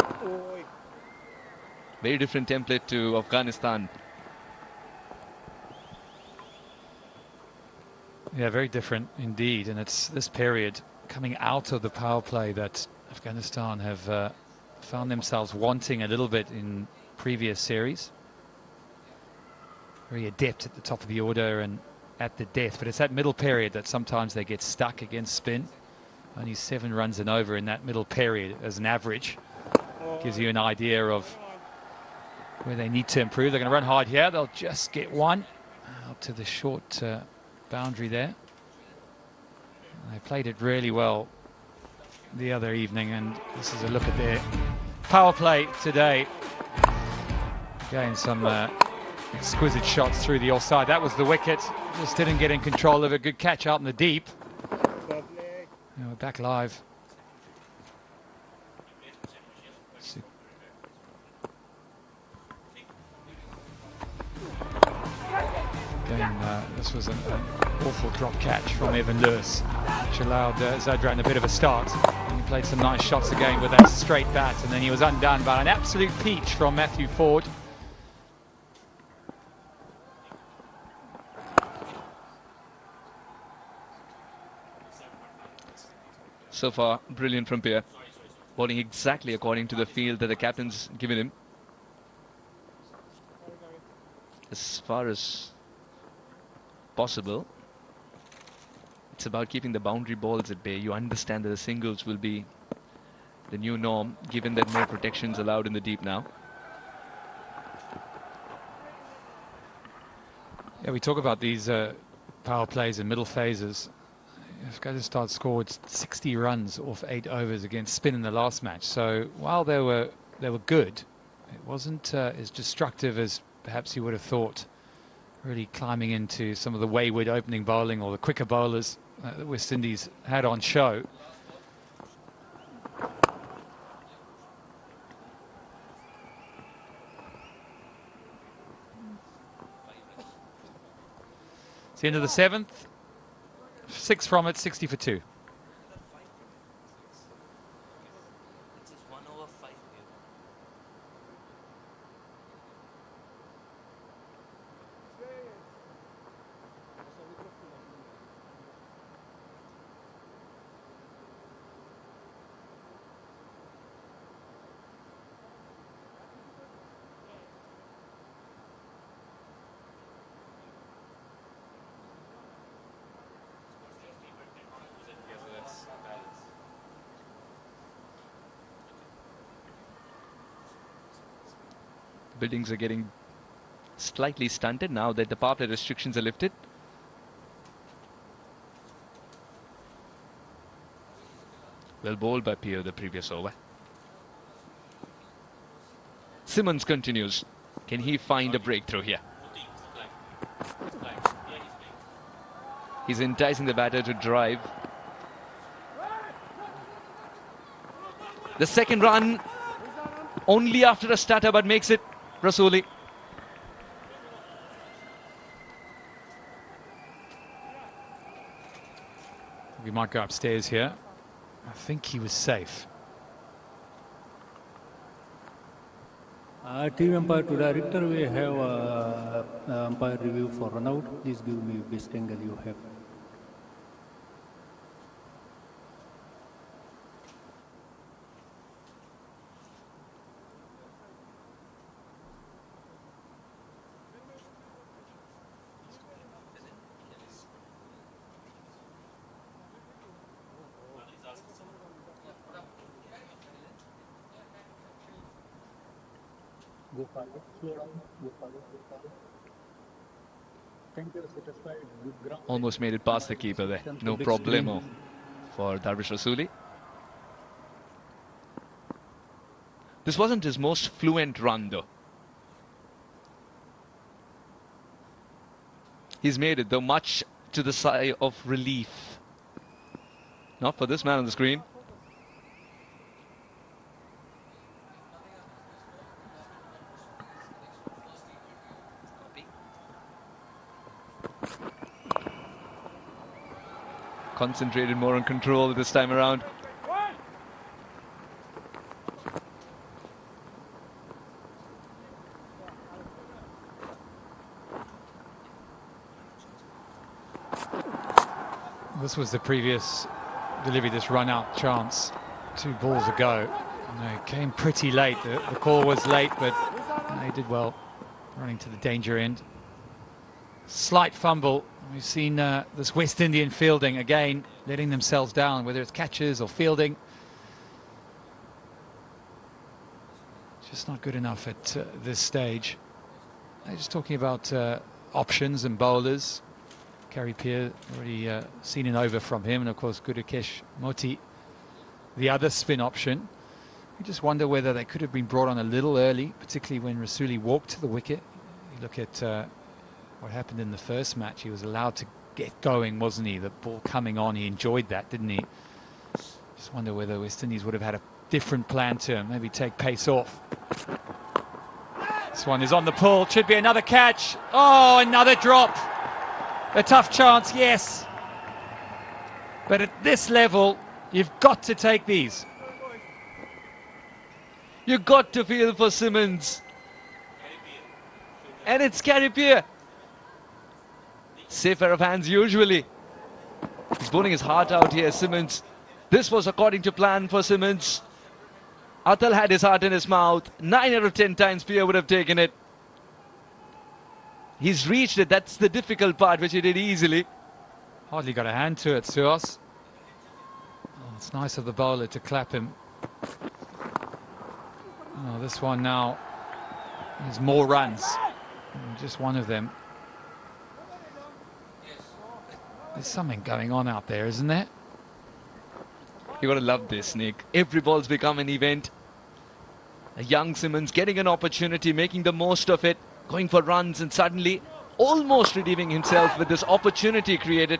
Very different template to Afghanistan. Yeah, very different indeed. And it's this period coming out of the power play that Afghanistan have found themselves wanting a little bit in previous series. Very adept at the top of the order and at the death, but it's that middle period that sometimes they get stuck against spin. Only 7 runs and over in that middle period as an average. Gives you an idea of where they need to improve. They're going to run hard here. They'll just get one out to the short boundary there. They played it really well the other evening, and this is a look at their power play today. Again, some exquisite shots through the offside. That was the wicket. Just didn't get in control of it. Good catch out in the deep. We're back live. Again, this was an awful drop catch from Evan Lewis, which allowed Zadran a bit of a start. And he played some nice shots again with that straight bat, and then he was undone by an absolute peach from Matthew Ford. So far, brilliant from Peer. Bowling exactly according to the field that the captain's given him. As far as possible, it's about keeping the boundary balls at bay. You understand that the singles will be the new norm, given that more protections allowed in the deep now. Yeah, we talk about these power plays and middle phases. Afghanistan scored 60 runs off 8 overs against spin in the last match. So while they were good, it wasn't as destructive as perhaps you would have thought. Really climbing into some of the wayward opening bowling or the quicker bowlers that West Indies had on show. It's the end of the 7th. 6 from it, 60 for 2. Buildings are getting slightly stunted now that the power play restrictions are lifted. Well bowled by Peer the previous over. Simmons continues. Can he find a breakthrough here? He's enticing the batter to drive. The second run only after a stutter, but makes it Rasuli. We might go upstairs here. I think he was safe. Team umpire to director, we have umpire review for run out. Please give me best angle you have. Go forward, slow down, go forward, go forward. Thank you, satisfied. Good ground. Almost made it past the keeper there. No problemo for Darvish Rasuli. This wasn't his most fluent run though. He's made it though much to the sigh of relief. Not for this man on the screen. Concentrated more on control this time around. This was the previous delivery, this run-out chance 2 balls ago. And they came pretty late. The call was late, but they did well running to the danger end. Slight fumble. We've seen this West Indian fielding again letting themselves down, whether it's catches or fielding. Just not good enough at this stage. They're just talking about options and bowlers. Kerry Peer, already seen an over from him, and of course Gurukesh Moti, the other spin option. You just wonder whether they could have been brought on a little early, particularly when Rasuli walked to the wicket. You look at what happened in the first match. He was allowed to get going, wasn't he? The ball coming on, he enjoyed that, didn't he? Just wonder whether West Indies would have had a different plan to him, maybe take pace off. This one is on the pull, should be another catch. Oh, another drop. A tough chance, yes. But at this level, you've got to take these. You've got to feel for Simmons. And it's Kerry Peer. Safe pair of hands usually. He's bowling his heart out here, Simmons. This was according to plan for Simmons. Atal had his heart in his mouth. 9 out of 10 times Peer would have taken it. He's reached it. That's the difficult part, which he did easily. Hardly got a hand to it, Suhas. Oh, it's nice of the bowler to clap him. Oh, this one now is more runs. Just one of them. There's something going on out there, isn't there? You gotta love this, Nick. Every ball's become an event. A young Simmons getting an opportunity, making the most of it, going for runs, and suddenly almost redeeming himself with this opportunity created.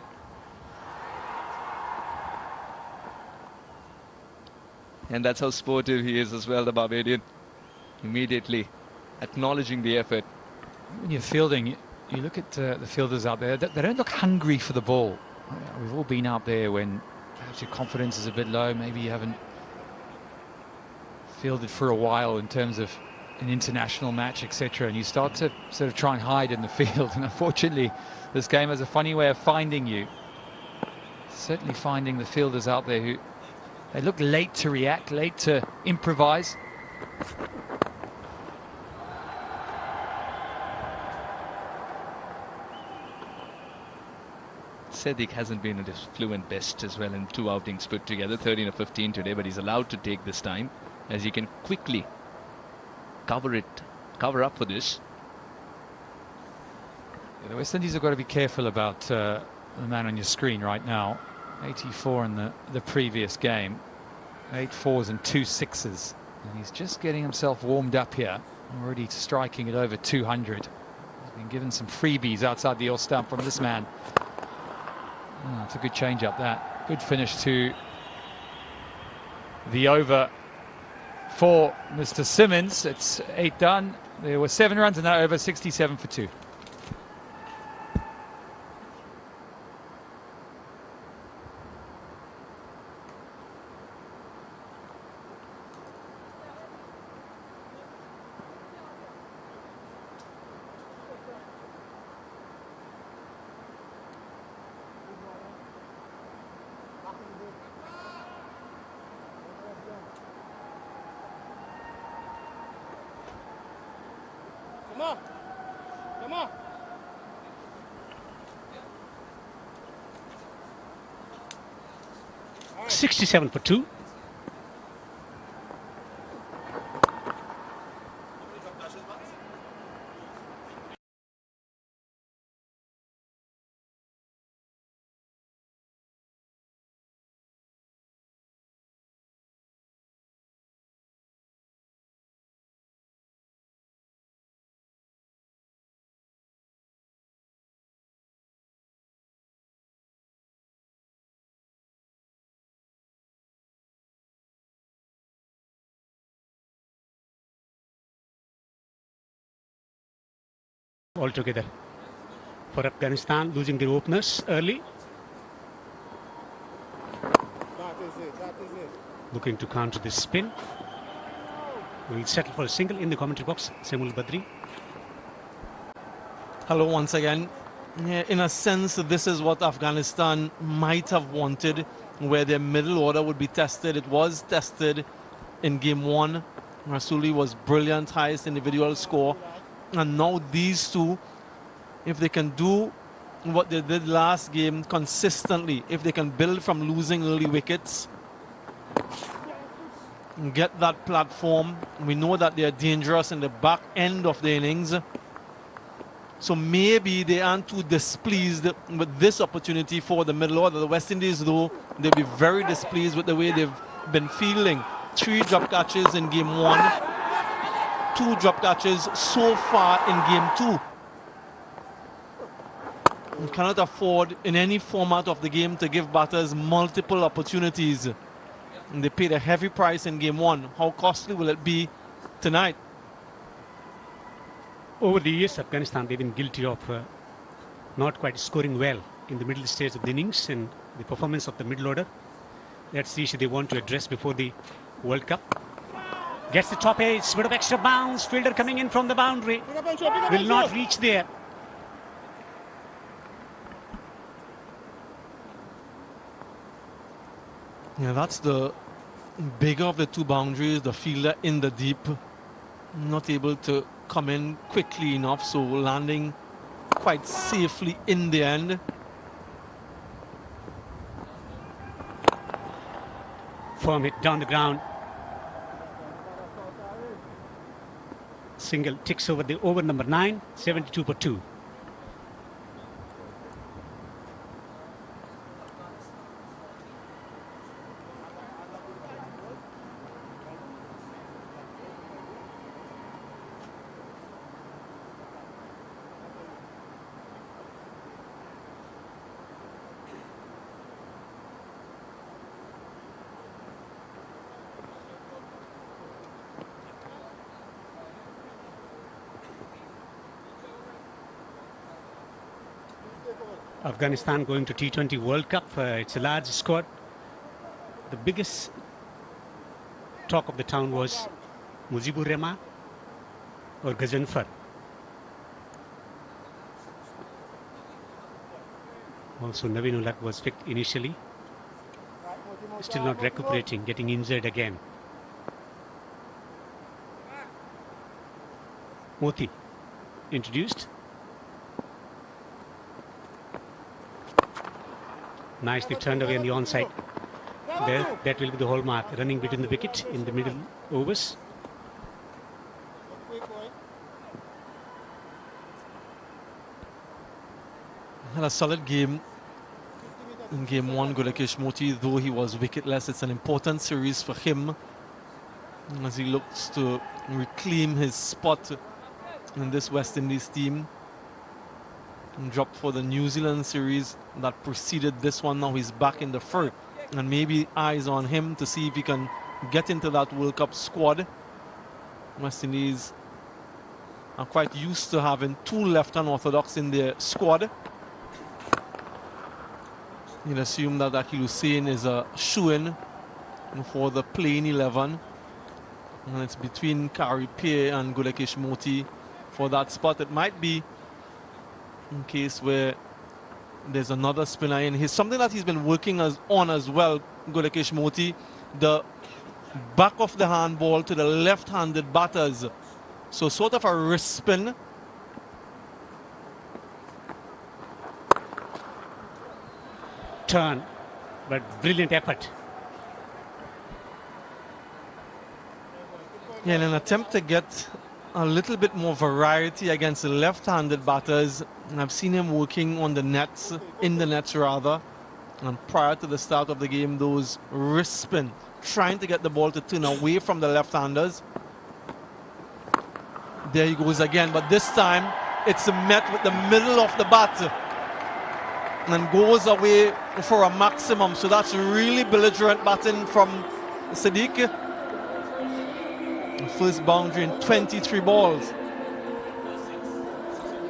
And that's how sportive he is as well, the Barbadian. Immediately acknowledging the effort. When you're fielding, you look at the fielders out there, they don't look hungry for the ball. We've all been out there when perhaps your confidence is a bit low, maybe you haven't fielded for a while in terms of an international match, etc., and you start to sort of try and hide in the field. And unfortunately, this game has a funny way of finding you. Certainly finding the fielders out there who they look late to react, late to improvise. Sadiq hasn't been at his fluent best as well in 2 outings put together, 13 or 15 today, but he's allowed to take this time as he can quickly cover up for this. Yeah, the West Indies have got to be careful about the man on your screen right now. 84 in the previous game, 8 4s and 2 6s, and he's just getting himself warmed up here, already striking at over 200. He's been given some freebies outside the off stump from this man. Oh, it's a good change up, that good finish to the over for Mr. Simmons. It's 8 done. There were 7 runs in that over, 67 for 2. Come on. 67 for 2. altogether for Afghanistan, losing their openers early. That is it. Looking to counter this spin. We'll settle for a single in the commentary box. Semul Badri. Hello once again. Yeah, in a sense, this is what Afghanistan might have wanted, where their middle order would be tested. It was tested in game 1. Rasuli was brilliant, highest individual score. And now these two, if they can do what they did last game consistently, if they can build from losing early wickets, get that platform, we know that they're dangerous in the back end of the innings. So maybe they aren't too displeased with this opportunity for the middle order. The West Indies, though, they'll be very displeased with the way they've been fielding. 3 drop catches in game 1, 2 drop catches so far in game 2. You cannot afford in any format of the game to give batters multiple opportunities. And they paid a heavy price in game 1. How costly will it be tonight? Over the years, Afghanistan, they've been guilty of not quite scoring well in the middle stage of the innings, and the performance of the middle order. That's the issue they want to address before the World Cup. Gets the top edge, bit of extra bounce, fielder coming in from the boundary. Will not reach there. Yeah, that's the bigger of the 2 boundaries, the fielder in the deep, not able to come in quickly enough, so landing quite safely in the end. Firm hit down the ground. Single ticks over the over number 9, 72 for 2. Afghanistan going to T20 World Cup. It's a large squad. The biggest talk of the town was Mujibur Rahman or Ghaznfar. Also Naveen Ulaq was picked initially. Still not recuperating, getting injured again. Moti introduced. Nicely turned away on the onside. There, that will be the hallmark. Running between the wicket in the middle overs. Had a solid game in game 1. Gulakesh Moti, though he was wicketless, it's an important series for him as he looks to reclaim his spot in this West Indies team. And dropped for the New Zealand series that preceded this one. Now he's back in the fray, and maybe eyes on him to see if he can get into that World Cup squad. West Indies are quite used to having 2 left unorthodox in their squad. You'd assume that Akil Hussain is a shoo-in for the playing 11, and it's between Kari Pierre and Gulakesh Moti for that spot. It might be in case where there's another spinner in. He's something that he's been working on as well, Gulakesh Moti, the back of the handball to the left-handed batters. So sort of a wrist spin. Turn, but brilliant effort. Yeah, in an attempt to get a little bit more variety against the left-handed batters, and I've seen him working on the nets, in the nets rather, and prior to the start of the game, those wrist spin, trying to get the ball to turn away from the left-handers. There he goes again, but this time it's met with the middle of the bat and goes away for a maximum. So that's really belligerent batting from Sadiq. First boundary in 23 balls.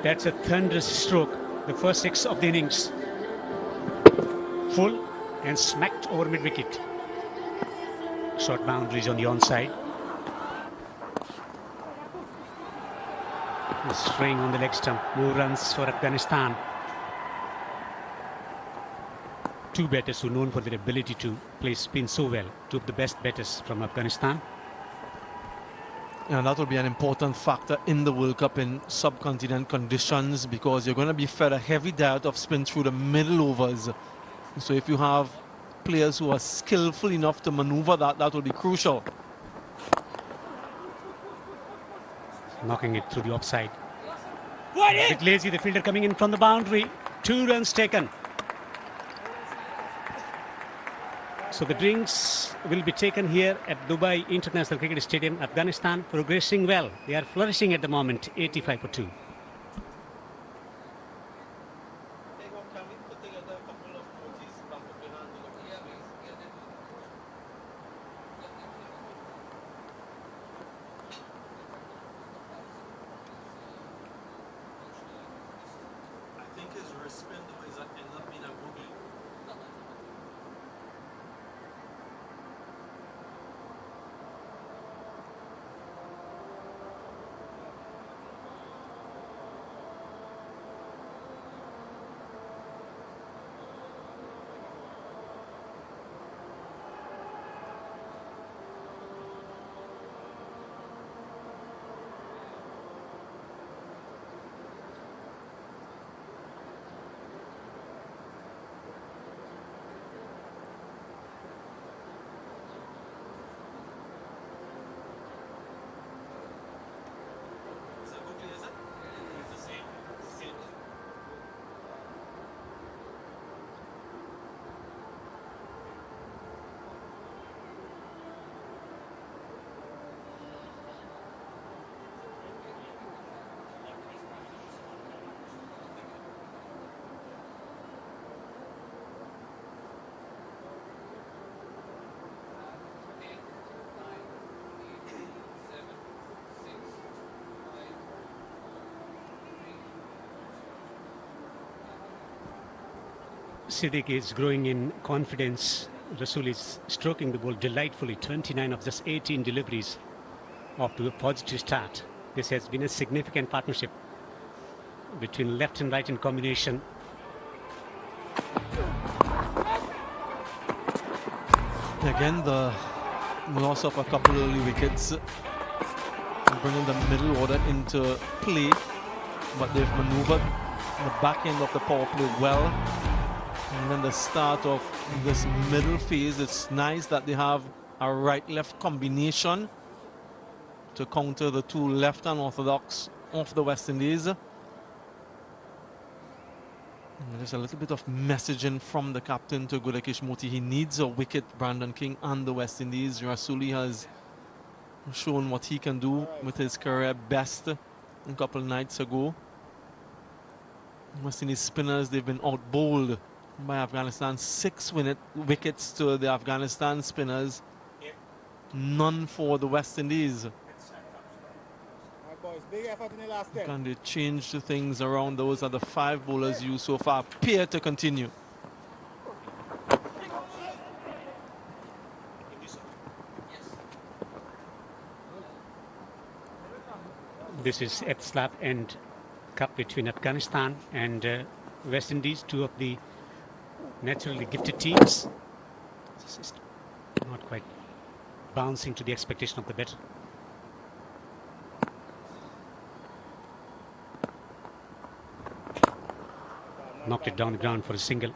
That's a thunderous stroke. The first 6 of the innings. Full and smacked over mid-wicket. Short boundaries on the onside. String on the leg stump. More runs for Afghanistan. 2 batters who are known for their ability to play spin so well. 2 of the best batters from Afghanistan. And that will be an important factor in the World Cup in subcontinent conditions, because you're going to be fed a heavy diet of spin through the middle overs. So if you have players who are skillful enough to maneuver that, that will be crucial. Knocking it through the offside. A bit lazy, the fielder coming in from the boundary. 2 runs taken. So the drinks will be taken here at Dubai International Cricket Stadium. Afghanistan progressing well. They are flourishing at the moment, 85 for 2. Siddiq is growing in confidence. Rasool is stroking the ball delightfully. 29 of just 18 deliveries, off to a positive start. This has been a significant partnership between left and right in combination. Again, the loss of a couple early wickets, bringing the middle order into play, but they've maneuvered the back end of the power play well. And then the start of this middle phase, it's nice that they have a right-left combination to counter the 2 left and orthodox of the West Indies. And there's a little bit of messaging from the captain to Gudakesh Moti. He needs a wicket, Brandon King and the West Indies. Rasuli has shown what he can do with his career best a couple nights ago. West Indies spinners, they've been out-bowled by Afghanistan. 6 wickets to the Afghanistan spinners, none for the West Indies. Can they change the things around? Those are the 5 bowlers used so far, appear to continue. This is at slap end cup between Afghanistan and West Indies, 2 of the naturally gifted teams. This is not quite bouncing to the expectation of the batter. Knocked it down the ground for a single.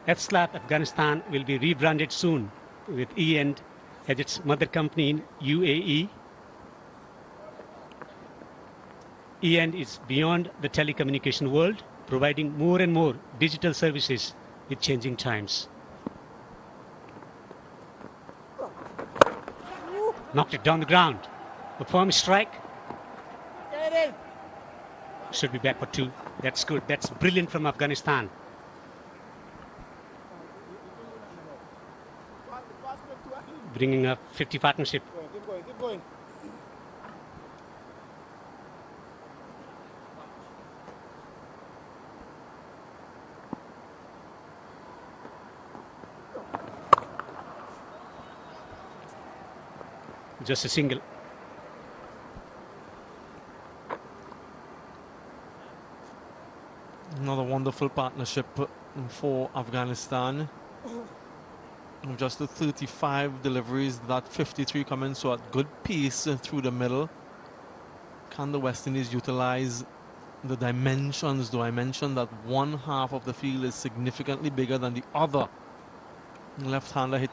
At slap, Afghanistan will be rebranded soon, with E-End as its mother company in UAE. E-End is beyond the telecommunication world, providing more and more digital services with changing times. Knocked it down the ground. A firm strike. Should be back for 2. That's good. That's brilliant from Afghanistan. Bringing a 50 partnership. Just a single. Another wonderful partnership for Afghanistan. Just the 35 deliveries, that 53 coming, so at good pace through the middle. Can the West Indies utilize the dimensions, though? I mentioned that one half of the field is significantly bigger than the other. Left-hander hit.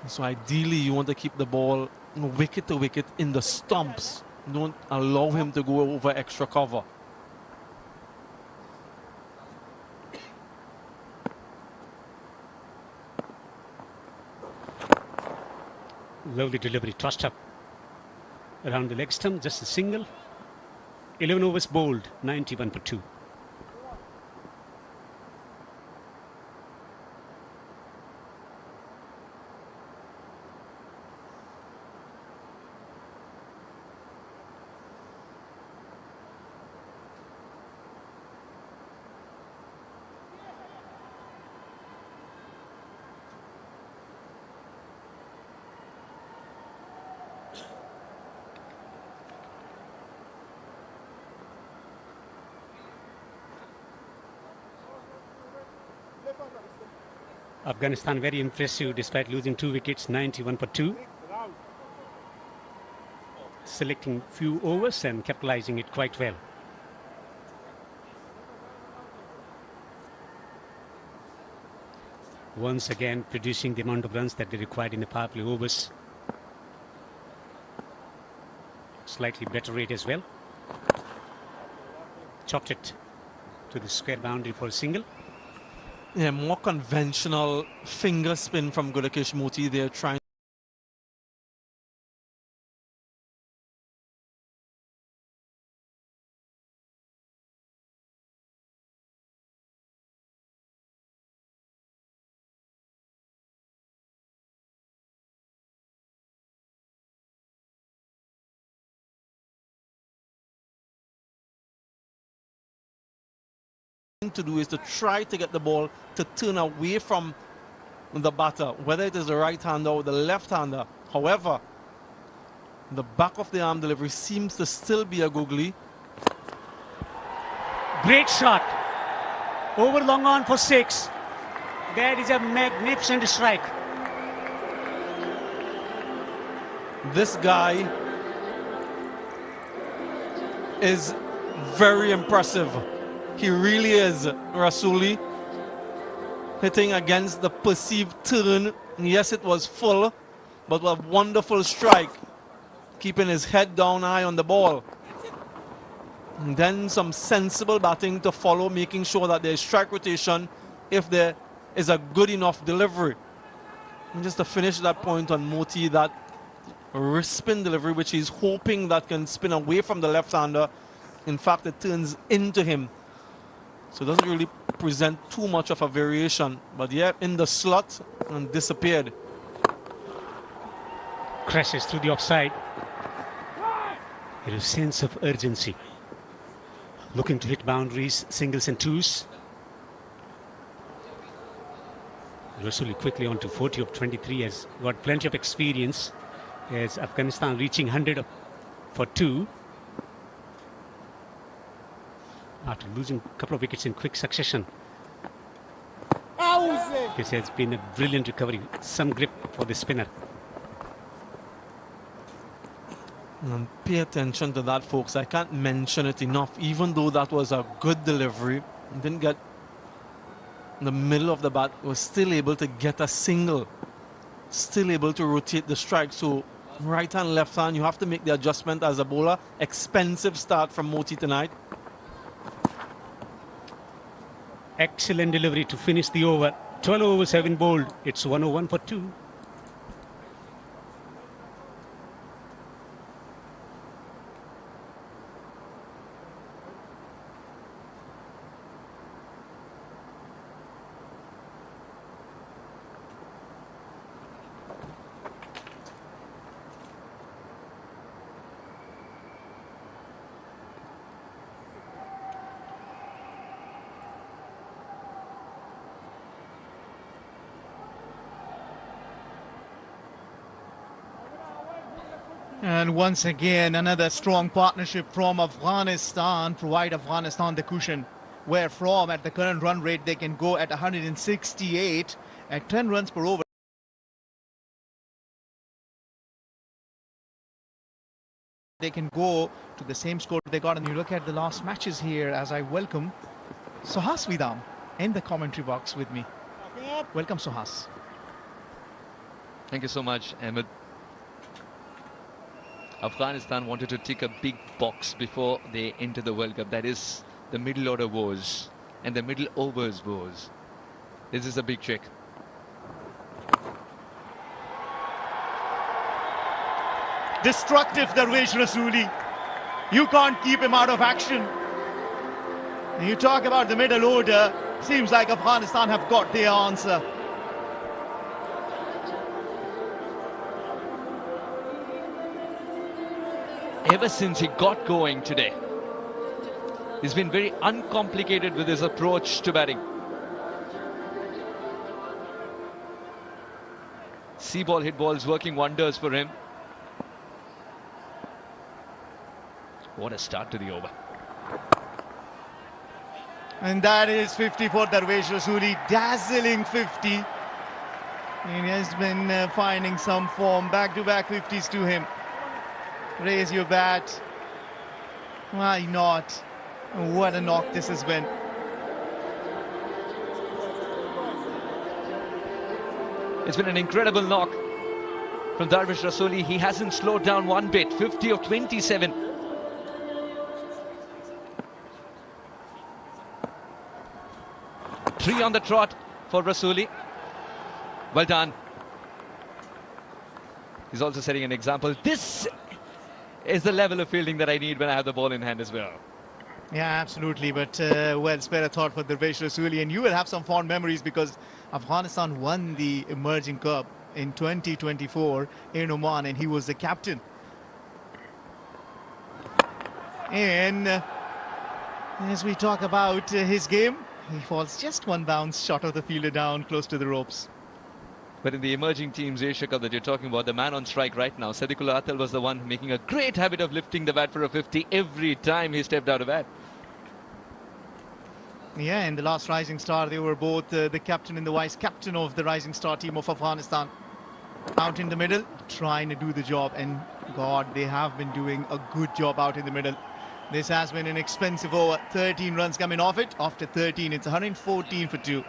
So ideally you want to keep the ball wicket to wicket in the stumps. Don't allow him to go over extra cover. Lovely delivery, tossed up around the leg stump, just a single. 11 overs bowled, 91 for 2. Afghanistan very impressive despite losing 2 wickets, 91 for 2. Selecting few overs and capitalizing it quite well. Once again producing the amount of runs that they required in the power play overs. Slightly better rate as well. Chopped it to the square boundary for a single. Yeah, more conventional finger spin from Gudakesh Moti. They're trying to do is to try to get the ball to turn away from the batter, whether it is the right hander or the left hander. However, the back of the arm delivery seems to still be a googly. Great shot. Over long on for 6. That is a magnificent strike. This guy is very impressive. He really is, Rasuli. Hitting against the perceived turn. Yes, it was full, but a wonderful strike. Keeping his head down high on the ball. And then some sensible batting to follow, making sure that there is strike rotation if there is a good enough delivery. And just to finish that point on Moti, that wrist spin delivery, which he's hoping that can spin away from the left-hander. In fact, it turns into him. So it doesn't really present too much of a variation. But yeah, in the slot and disappeared. Crashes through the offside. There is a sense of urgency. Looking to hit boundaries, singles and twos. Rasuli quickly on to 40 of 23, has got plenty of experience as Afghanistan reaching 100 for 2. After losing a couple of wickets in quick succession. This has been a brilliant recovery. Some grip for the spinner. And pay attention to that, folks. I can't mention it enough. Even though that was a good delivery, didn't get in the middle of the bat, was still able to get a single. Still able to rotate the strike. So right hand, left hand, you have to make the adjustment as a bowler. Expensive start from Moti tonight. Excellent delivery to finish the over. 12 overs have been bowled. It's 101 for 2. And once again, another strong partnership from Afghanistan, provide Afghanistan the cushion, where from at the current run rate they can go at 168 at 10 runs per over. They can go to the same score they got. And you look at the last matches here as I welcome Suhas Vidam in the commentary box with me. Welcome, Suhas. Thank you so much, Ahmed. Afghanistan wanted to tick a big box before they enter the World Cup. That is the middle order woes and the middle overs woes. This is a big trick. Destructive Darvesh Rasuli. You can't keep him out of action. And you talk about the middle order. Seems like Afghanistan have got their answer. Ever since he got going today, he's been very uncomplicated with his approach to batting. See ball, hit balls working wonders for him. What a start to the over. And that is 50 for Darvesh Rasuli. Dazzling 50. And he has been finding some form. Back-to-back 50s to him. Raise your bat. Why not? What a knock this has been. It's been an incredible knock from Darvesh Rasuli. He hasn't slowed down one bit. 50 of 27. Three on the trot for Rasuli. Well done. He's also setting an example. This is the level of fielding that I need when I have the ball in hand as well. Yeah, absolutely. But well, spare a thought for Darvesh Rasuli. And you will have some fond memories because Afghanistan won the Emerging Cup in 2024 in Oman, and he was the captain. And as we talk about his game, he falls just one bounce short of the fielder down close to the ropes. But in the emerging teams Asia Cup that you're talking about, the man on strike right now, Sadiqullah Atal, was the one making a great habit of lifting the bat for a 50 every time he stepped out of bat. Yeah, in the last Rising Star, they were both the captain and the vice captain of the Rising Star team of Afghanistan. Out in the middle, trying to do the job. And God, they have been doing a good job out in the middle. This has been an expensive over. 13 runs coming off it. After 13, it's 114 for 2.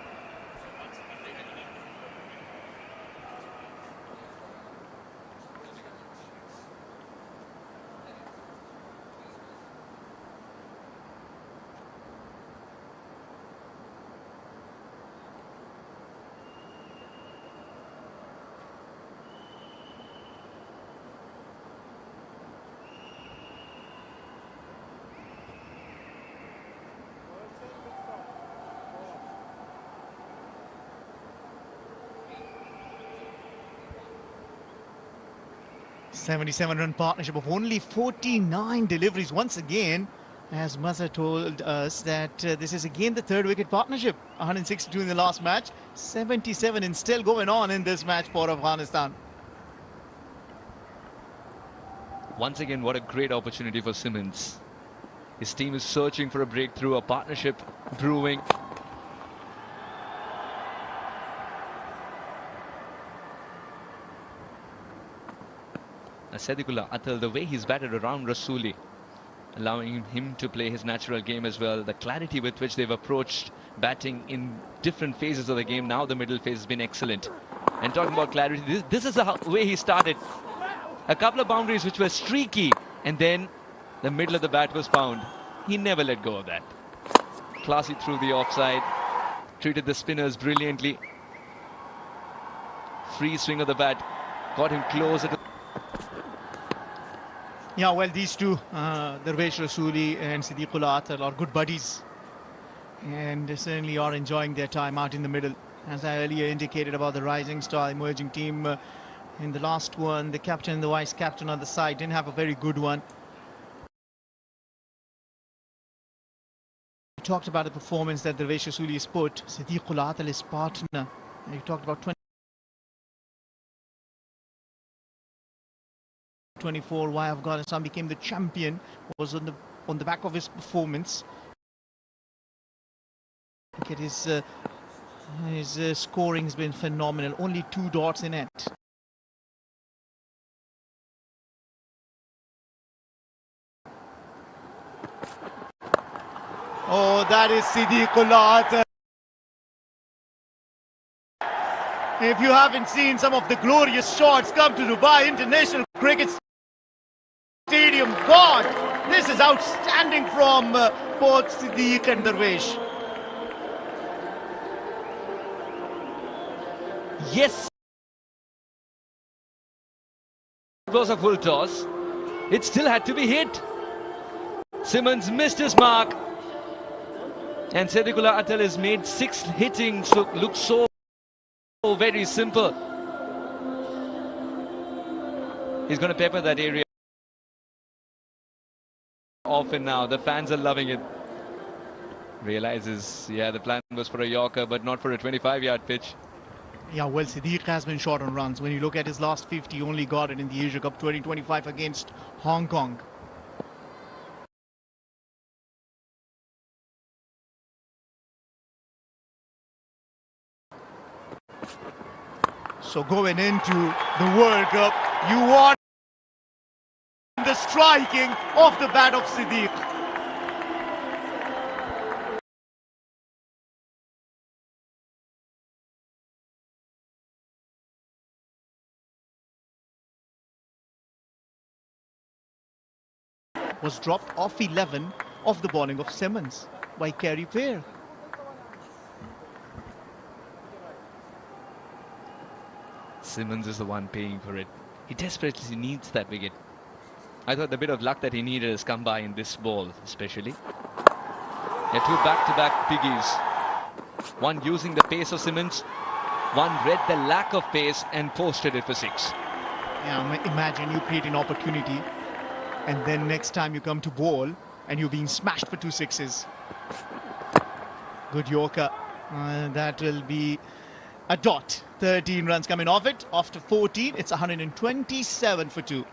.77-run partnership of only 49 deliveries. Once again, as Mazhar told us, that this is again the third wicket partnership. 162 in the last match, 77 and still going on in this match for Afghanistan. Once again, what a great opportunity for Simmons. His team is searching for a breakthrough, a partnership brewing. Sadiqullah Atal, the way he's batted around Rasuli, allowing him to play his natural game as well. The clarity with which they've approached batting in different phases of the game. Now the middle phase has been excellent. And talking about clarity, this is the way he started. A couple of boundaries which were streaky, and then the middle of the bat was found. He never let go of that. Classy through the offside, treated the spinners brilliantly. Free swing of the bat, got him closer to. Yeah, well, these two, Darvesh Rasuli and Sadiqullah Atal, are good buddies. And they certainly are enjoying their time out in the middle. As I earlier indicated about the Rising Star emerging team, in the last one, the captain and the vice captain on the side didn't have a very good one. We talked about the performance that Darvesh Rasuli has put. Sadiqullah Atal, his partner. You talked about 20. 24, why Afghanistan became the champion was on the back of his performance. Look at his scoring has been phenomenal. Only 2 dots in it. Oh, that is Siddiqullah. If you haven't seen some of the glorious shots come to Dubai International Cricket Stadium, God, this is outstanding from both Siddiq and Darwish. Yes. It was a full toss. It still had to be hit. Simmons missed his mark. And Siddiqullah Atal has made 6 hittings look so very simple. He's going to pepper that area often now. The fans are loving it. Realizes, yeah, the plan was for a Yorker, but not for a 25-yard pitch. Yeah, well, Siddiq has been short on runs. When you look at his last 50, he only got it in the Asia Cup 2025 against Hong Kong. So going into the World Cup, you want the striking off the bat of Siddiq. Was dropped off 11 off the bowling of Simmons by Kerry Fair. Simmons is the one paying for it. He desperately needs that wicket. I thought the bit of luck that he needed has come by in this ball, especially. Yeah, 2 back-to-back biggies. One using the pace of Simmons. One read the lack of pace and posted it for 6. Yeah, imagine you create an opportunity and then next time you come to bowl and you're being smashed for 2 sixes. Good Yorker. That will be a dot. 13 runs coming off it. After 14, it's 127 for 2.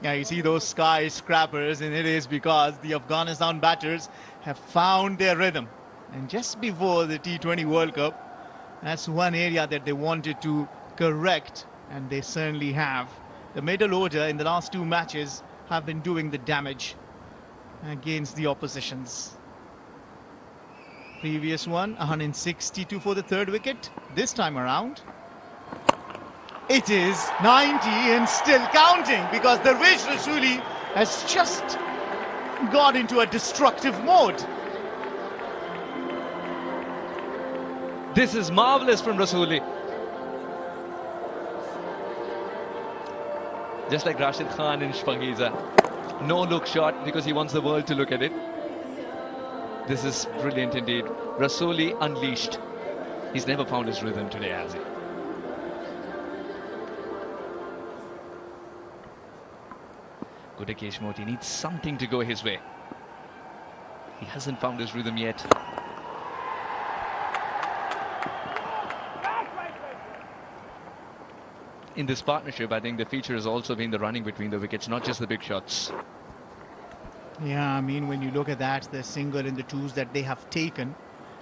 Yeah, you see those skyscrapers, and it is because the Afghanistan batters have found their rhythm. And just before the T20 World Cup, that's one area that they wanted to correct, and they certainly have. The middle order in the last 2 matches have been doing the damage against the oppositions. Previous one, 162 for the 3rd wicket. This time around, it is 90 and still counting, because Darwish Rasuli has just got into a destructive mode. This is marvelous from Rasuli. Just like Rashid Khan in Shpangiza. No look shot because he wants the world to look at it. This is brilliant indeed. Rasuli unleashed. He's never found his rhythm today, has he? Good Akesh Moti needs something to go his way. He hasn't found his rhythm yet. In this partnership, I think the feature has also been the running between the wickets, not just the big shots. Yeah, I mean, when you look at that, the single and the 2s that they have taken,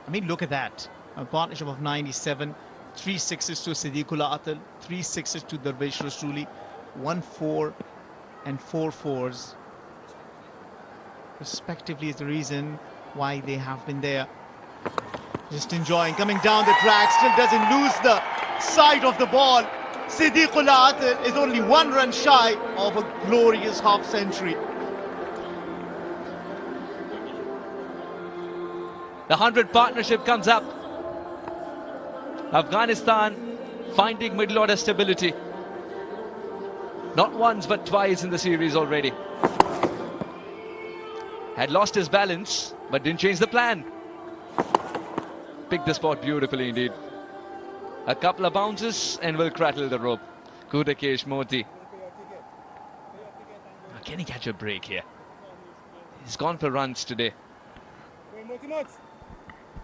I mean, look at that. A partnership of 97, 3 sixes to Siddiqullah Atal, 3 sixes to Darwish Rasuli, 1 4 and 4 4s respectively is the reason why they have been there. Just enjoying, coming down the track, still doesn't lose the sight of the ball. Siddiqullah Atal is only 1 run shy of a glorious half century. The 100 partnership comes up. Afghanistan finding middle order stability. Not once but twice in the series already. Had lost his balance but didn't change the plan. Picked the spot beautifully indeed. A couple of bounces and will crattle the rope. Kudakesh Moti. Can he catch a break here? He's gone for runs today.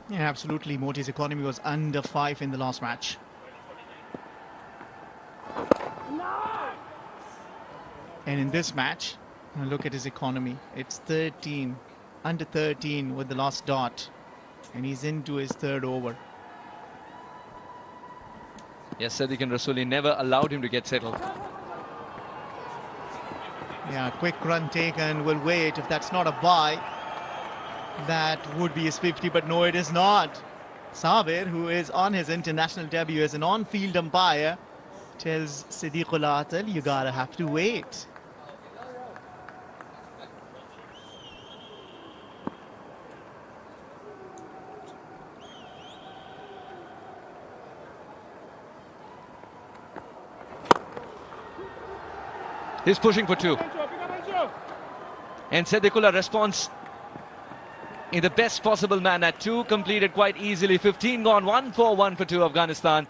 Yeah, absolutely. Moti's economy was under 5 in the last match. And in this match, look at his economy. It's 13, under 13 with the last dot. And he's into his third over. Yes, Sadiq and Rasuli never allowed him to get settled. Yeah, quick run taken, will wait. If that's not a bye, that would be his 50, but no, it is not. Sabir, who is on his international debut as an on-field umpire, tells Siddiqul Atal, you gotta have to wait. He's pushing for 2. And Siddiqullah responds in the best possible manner. 2 completed quite easily. 15 gone. 1 for 1 for 2 Afghanistan.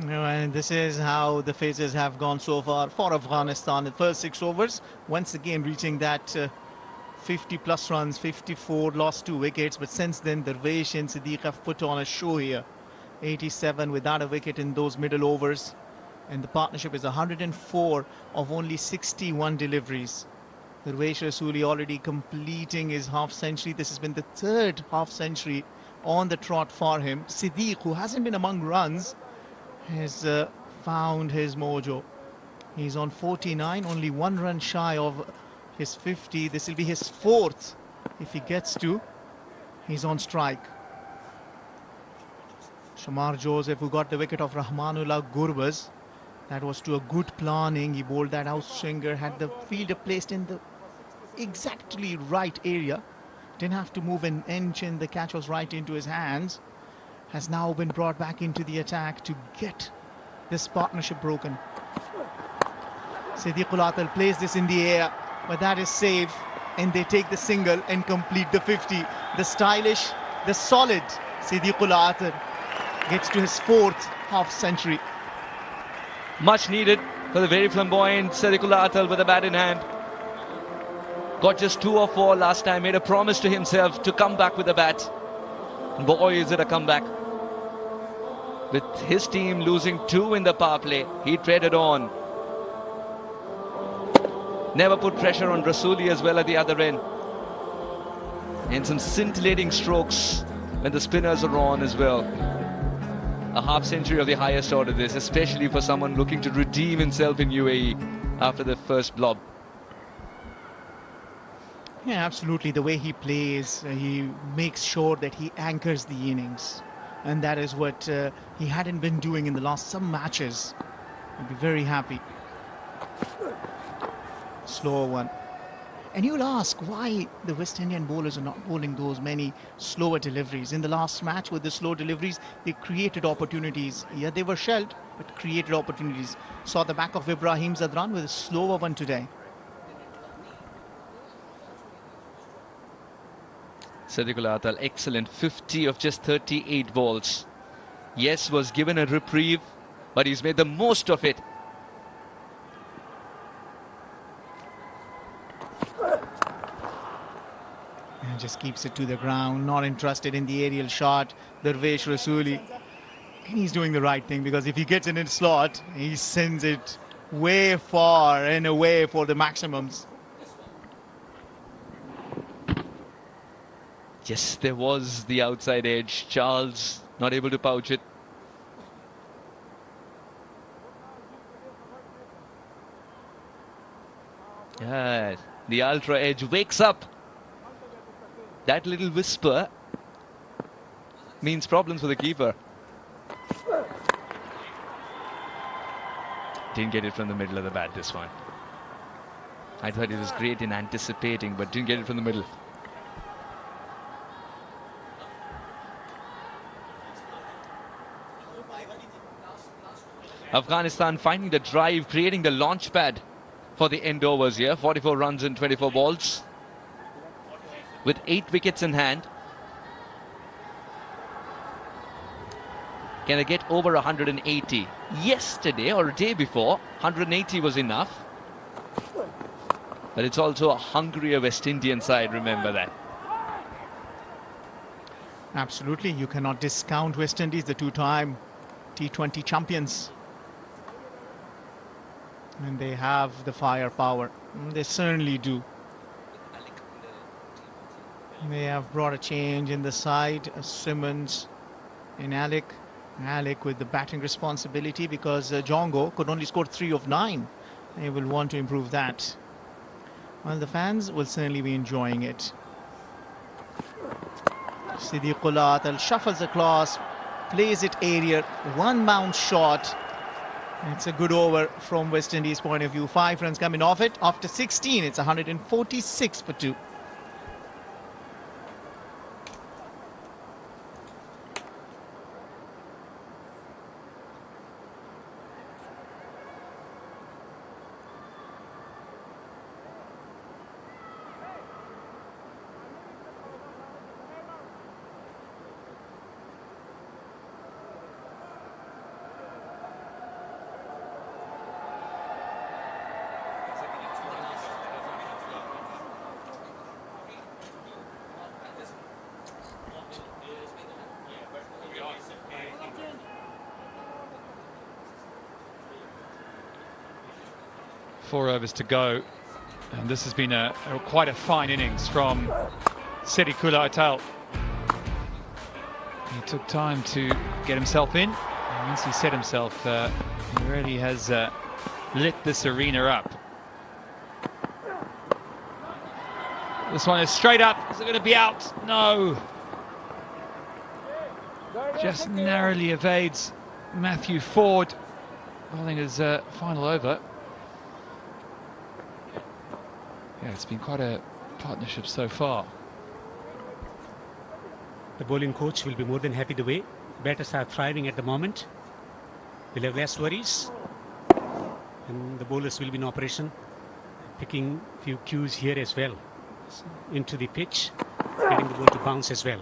And this is how the phases have gone so far for Afghanistan. The first 6 overs, once again reaching that 50 plus runs, 54, lost 2 wickets. But since then, Darvesh and Siddiq have put on a show here. 87 without a wicket in those middle overs. And the partnership is 104 of only 61 deliveries. Darvesh Rasuli already completing his half century. This has been the 3rd half century on the trot for him. Siddiq, who hasn't been among runs, has found his mojo. He's on 49, only 1 run shy of his 50. This will be his 4th if he gets to. He's on strike. Shamar Joseph, who got the wicket of Rahmanullah Gurbaz. That was to a good planning. He bowled that out swinger, had the fielder placed in the exactly right area. Didn't have to move an inch and the catch was right into his hands. Has now been brought back into the attack to get this partnership broken. Siddiqul Atal plays this in the air, but that is safe, and they take the single and complete the 50. The stylish, the solid Siddiqul Atal gets to his 4th half century. Much needed for the very flamboyant Siddiqul Atal with a bat in hand. Got just 2 or 4 last time, made a promise to himself to come back with a bat. And boy, is it a comeback. With his team losing 2 in the power play, he treaded on. Never put pressure on Rasuli as well at the other end. And some scintillating strokes when the spinners are on as well. A half century of the highest order this, especially for someone looking to redeem himself in UAE after the first blob. Yeah, absolutely. The way he plays, he makes sure that he anchors the innings. And that is what he hadn't been doing in the last some matches. I'd be very happy. Slower one. And you'll ask why the West Indian bowlers are not bowling those many slower deliveries. In the last match with the slow deliveries, they created opportunities. Yeah, they were shelled, but created opportunities. Saw the back of Ibrahim Zadran with a slower one today. Siddiqul Atal, excellent. 50 of just 38 balls. Yes, was given a reprieve, but he's made the most of it. And just keeps it to the ground, not interested in the aerial shot. Darvesh Rasuli, and he's doing the right thing, because if he gets in his slot, he sends it way far and away for the maximums. Yes, there was the outside edge. Charles not able to pouch it. Yes, the ultra edge wakes up. That little whisper means problems for the keeper. Didn't get it from the middle of the bat, this one. I thought it was great in anticipating, but didn't get it from the middle. Afghanistan finding the drive, creating the launch pad for the end overs here. 44 runs in 24 balls. With 8 wickets in hand. Can they get over 180? Yesterday or a day before, 180 was enough. But it's also a hungrier West Indian side, remember that. Absolutely, you cannot discount West Indies, the two-time T20 champions. And they have the firepower. They certainly do. They have brought a change in the side. Simmons and Alec with the batting responsibility, because Jongo could only score 3 of 9. They will want to improve that. Well, the fans will certainly be enjoying it. Siddiqullah shuffles across, plays it area, 1 bounce shot. It's a good over from West Indies' point of view. 5 runs coming off it. After 16, it's 146 for 2. Four overs to go, and this has been quite a fine innings from Siddiqullah. He took time to get himself in, and once he set himself, he really has lit this arena up. This one is straight up. Is it going to be out? No. Just narrowly evades Matthew Ford. Bowling his final over. Yeah, it's been quite a partnership so far. The bowling coach will be more than happy the way batters are thriving at the moment. We'll have less worries, and the bowlers will be in operation, picking a few cues here as well. Into the pitch, getting the ball to bounce as well.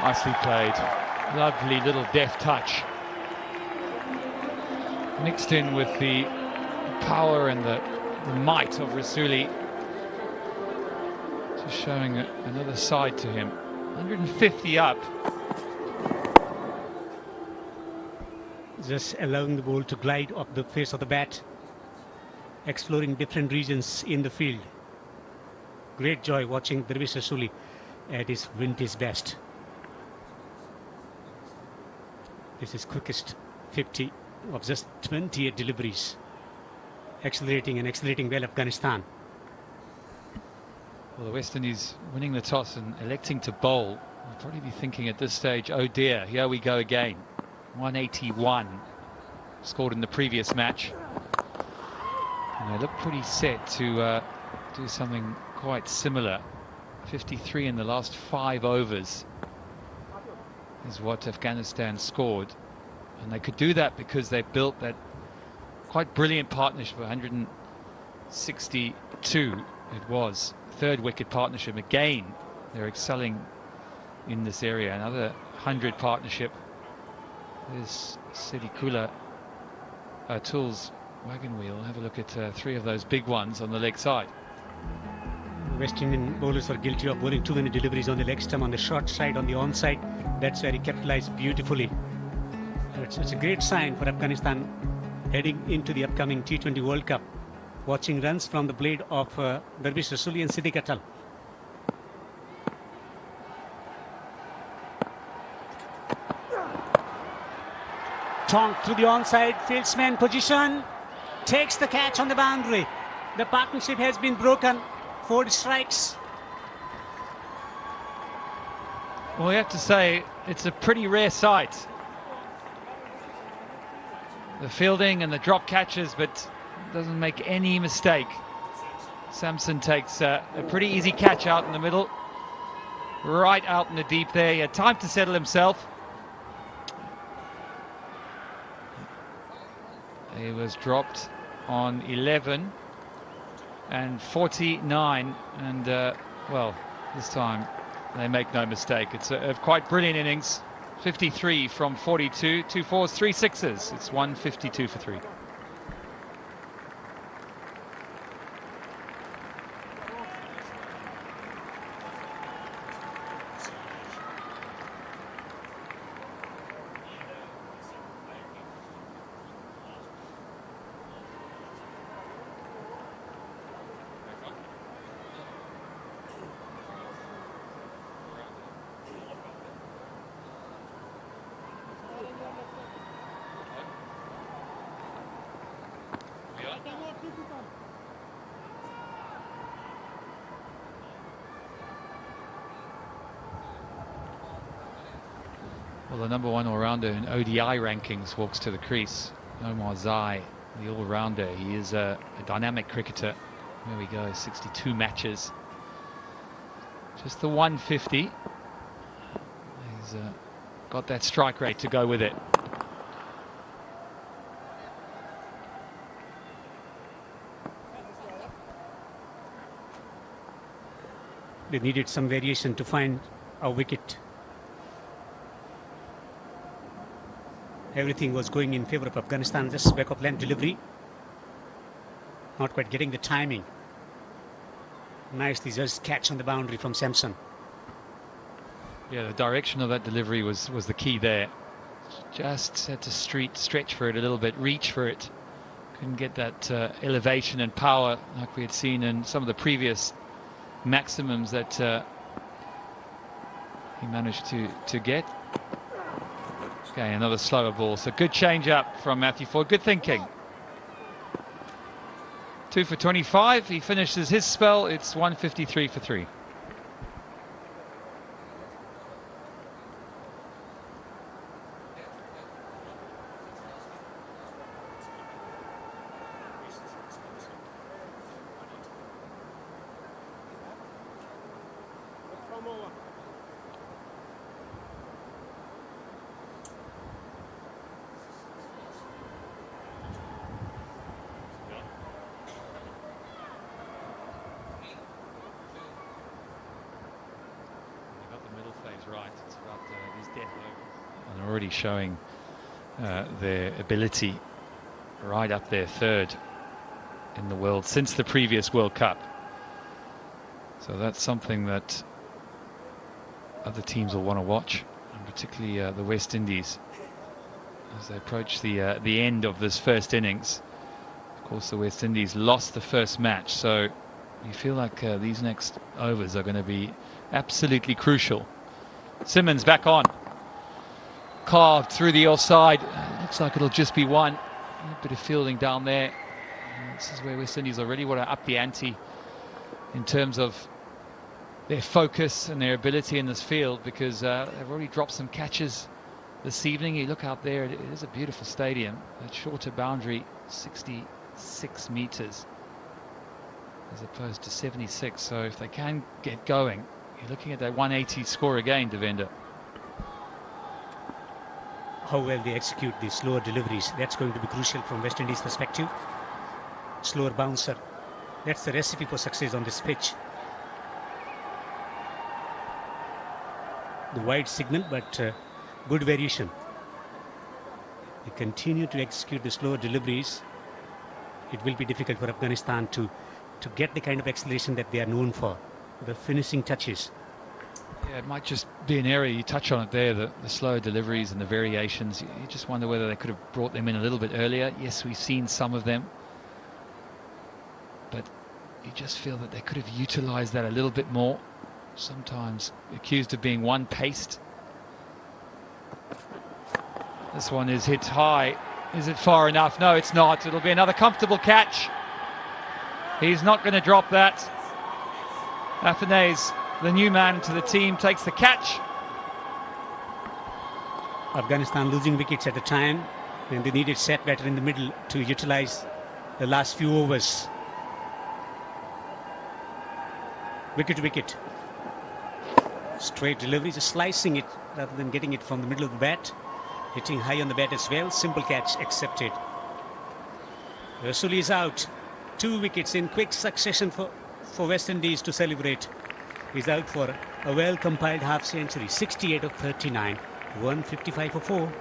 Nicely played. Lovely little deft touch. Mixed in with the power and the might of Rasuli. Just showing another side to him. 150 up. Just allowing the ball to glide up the face of the bat. Exploring different regions in the field. Great joy watching Dervish Rasuli at his vintage best. This is quickest 50 of just 28 deliveries. Accelerating well, Afghanistan. Well, the West Indies winning the toss and electing to bowl. Will probably be thinking at this stage, oh dear, here we go again. 181 scored in the previous match. And they look pretty set to do something quite similar. 53 in the last 5 overs. Is what Afghanistan scored, and they could do that because they built that quite brilliant partnership. 162 it was, 3rd wicket partnership. Again, they're excelling in this area. Another 100 partnership. There's Siddiqullah Tool's wagon wheel. Have a look at 3 of those big ones on the leg side. West Indian bowlers are guilty of bowling too many deliveries on the leg stump, on the short side, on the onside. That's where he capitalized beautifully. It's a great sign for Afghanistan heading into the upcoming T20 World Cup. Watching runs from the blade of Darvish Rasuli and Siddiq Atal. Tonk through the onside, fieldsman position, takes the catch on the boundary. The partnership has been broken. 4 strikes. Well, we have to say it's a pretty rare sight. The fielding and the drop catches, but doesn't make any mistake. Samson takes a pretty easy catch out in the middle, right out in the deep there. He had time to settle himself. He was dropped on 11 and 49, and well, this time they make no mistake. It's a quite brilliant innings. 53 from 42, 2 fours, 3 sixes. It's 152 for 3. Well, the #1 all-rounder in ODI rankings walks to the crease. Omar Zai, the all-rounder. He is a dynamic cricketer. There we go, 62 matches. Just the 150. He's got that strike rate to go with it. They needed some variation to find a wicket. Everything was going in favor of Afghanistan. Just back of length delivery. Not quite getting the timing. Nicely just catch on the boundary from Samson. Yeah, the direction of that delivery was the key there. Just had to stretch for it a little bit, reach for it. Couldn't get that elevation and power like we had seen in some of the previous maximums that he managed to get. Okay, another slower ball. So good change up from Matthew Ford. Good thinking. 2 for 25. He finishes his spell. It's 153 for 3. Showing their ability right up there, third in the world since the previous World Cup. So that's something that other teams will want to watch, and particularly the West Indies as they approach the end of this first innings. Of course, the West Indies lost the first match, so you feel like these next overs are going to be absolutely crucial. Simmons back on. Carved through the offside. Looks like it'll just be one. A bit of fielding down there. And this is where West Indies already want to up the ante in terms of their focus and their ability in this field, because they've already dropped some catches this evening. You look out there, it is a beautiful stadium. A shorter boundary, 66 meters as opposed to 76. So if they can get going, you're looking at that 180 score again, Devender. How well they execute the slower deliveries, that's going to be crucial from West Indies perspective. Slower bouncer, that's the recipe for success on this pitch. The wide signal, but good variation. They continue to execute the slower deliveries. It will be difficult for Afghanistan to get the kind of acceleration that they are known for, the finishing touches. Yeah, it might just be an area, you touch on it there, the slow deliveries and the variations. You just wonder whether they could have brought them in a little bit earlier. Yes, we've seen some of them. but you just feel that they could have utilised that a little bit more. Sometimes accused of being one-paced. This one is hit high. Is it far enough? No, it's not. It'll be another comfortable catch. He's not going to drop that. Athanaze, the new man to the team, takes the catch. Afghanistan losing wickets at the time when they needed set better in the middle to utilize the last few overs. Wicket to wicket. Straight delivery, just slicing it rather than getting it from the middle of the bat. Hitting high on the bat as well. Simple catch accepted. Rasuli is out. 2 wickets in quick succession for West Indies to celebrate. He's out for a well-compiled half-century. 68 of 39. 155 for 4.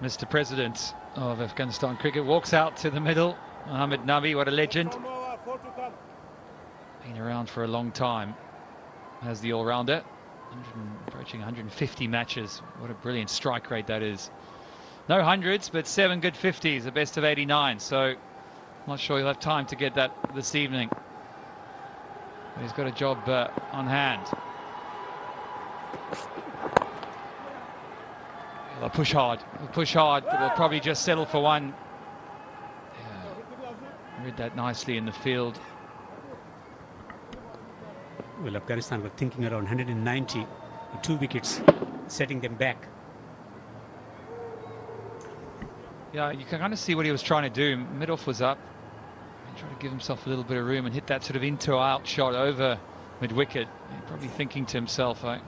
Mr. President of Afghanistan cricket walks out to the middle. Mohammed Nabi, what a legend. Been around for a long time as the all-rounder. Approaching 150 matches. What a brilliant strike rate that is. No hundreds, but 7 good 50s, a best of 89. So I'm not sure he'll have time to get that this evening. But he's got a job on hand. They'll push hard. They'll push hard, but they'll probably just settle for one. Yeah. Read that nicely in the field. Well, Afghanistan were thinking around 190. 2 wickets, setting them back. Yeah, you can kind of see what he was trying to do. Mid-off was up. He tried to give himself a little bit of room and hit that sort of into-out shot over mid-wicket. He's probably thinking to himself, I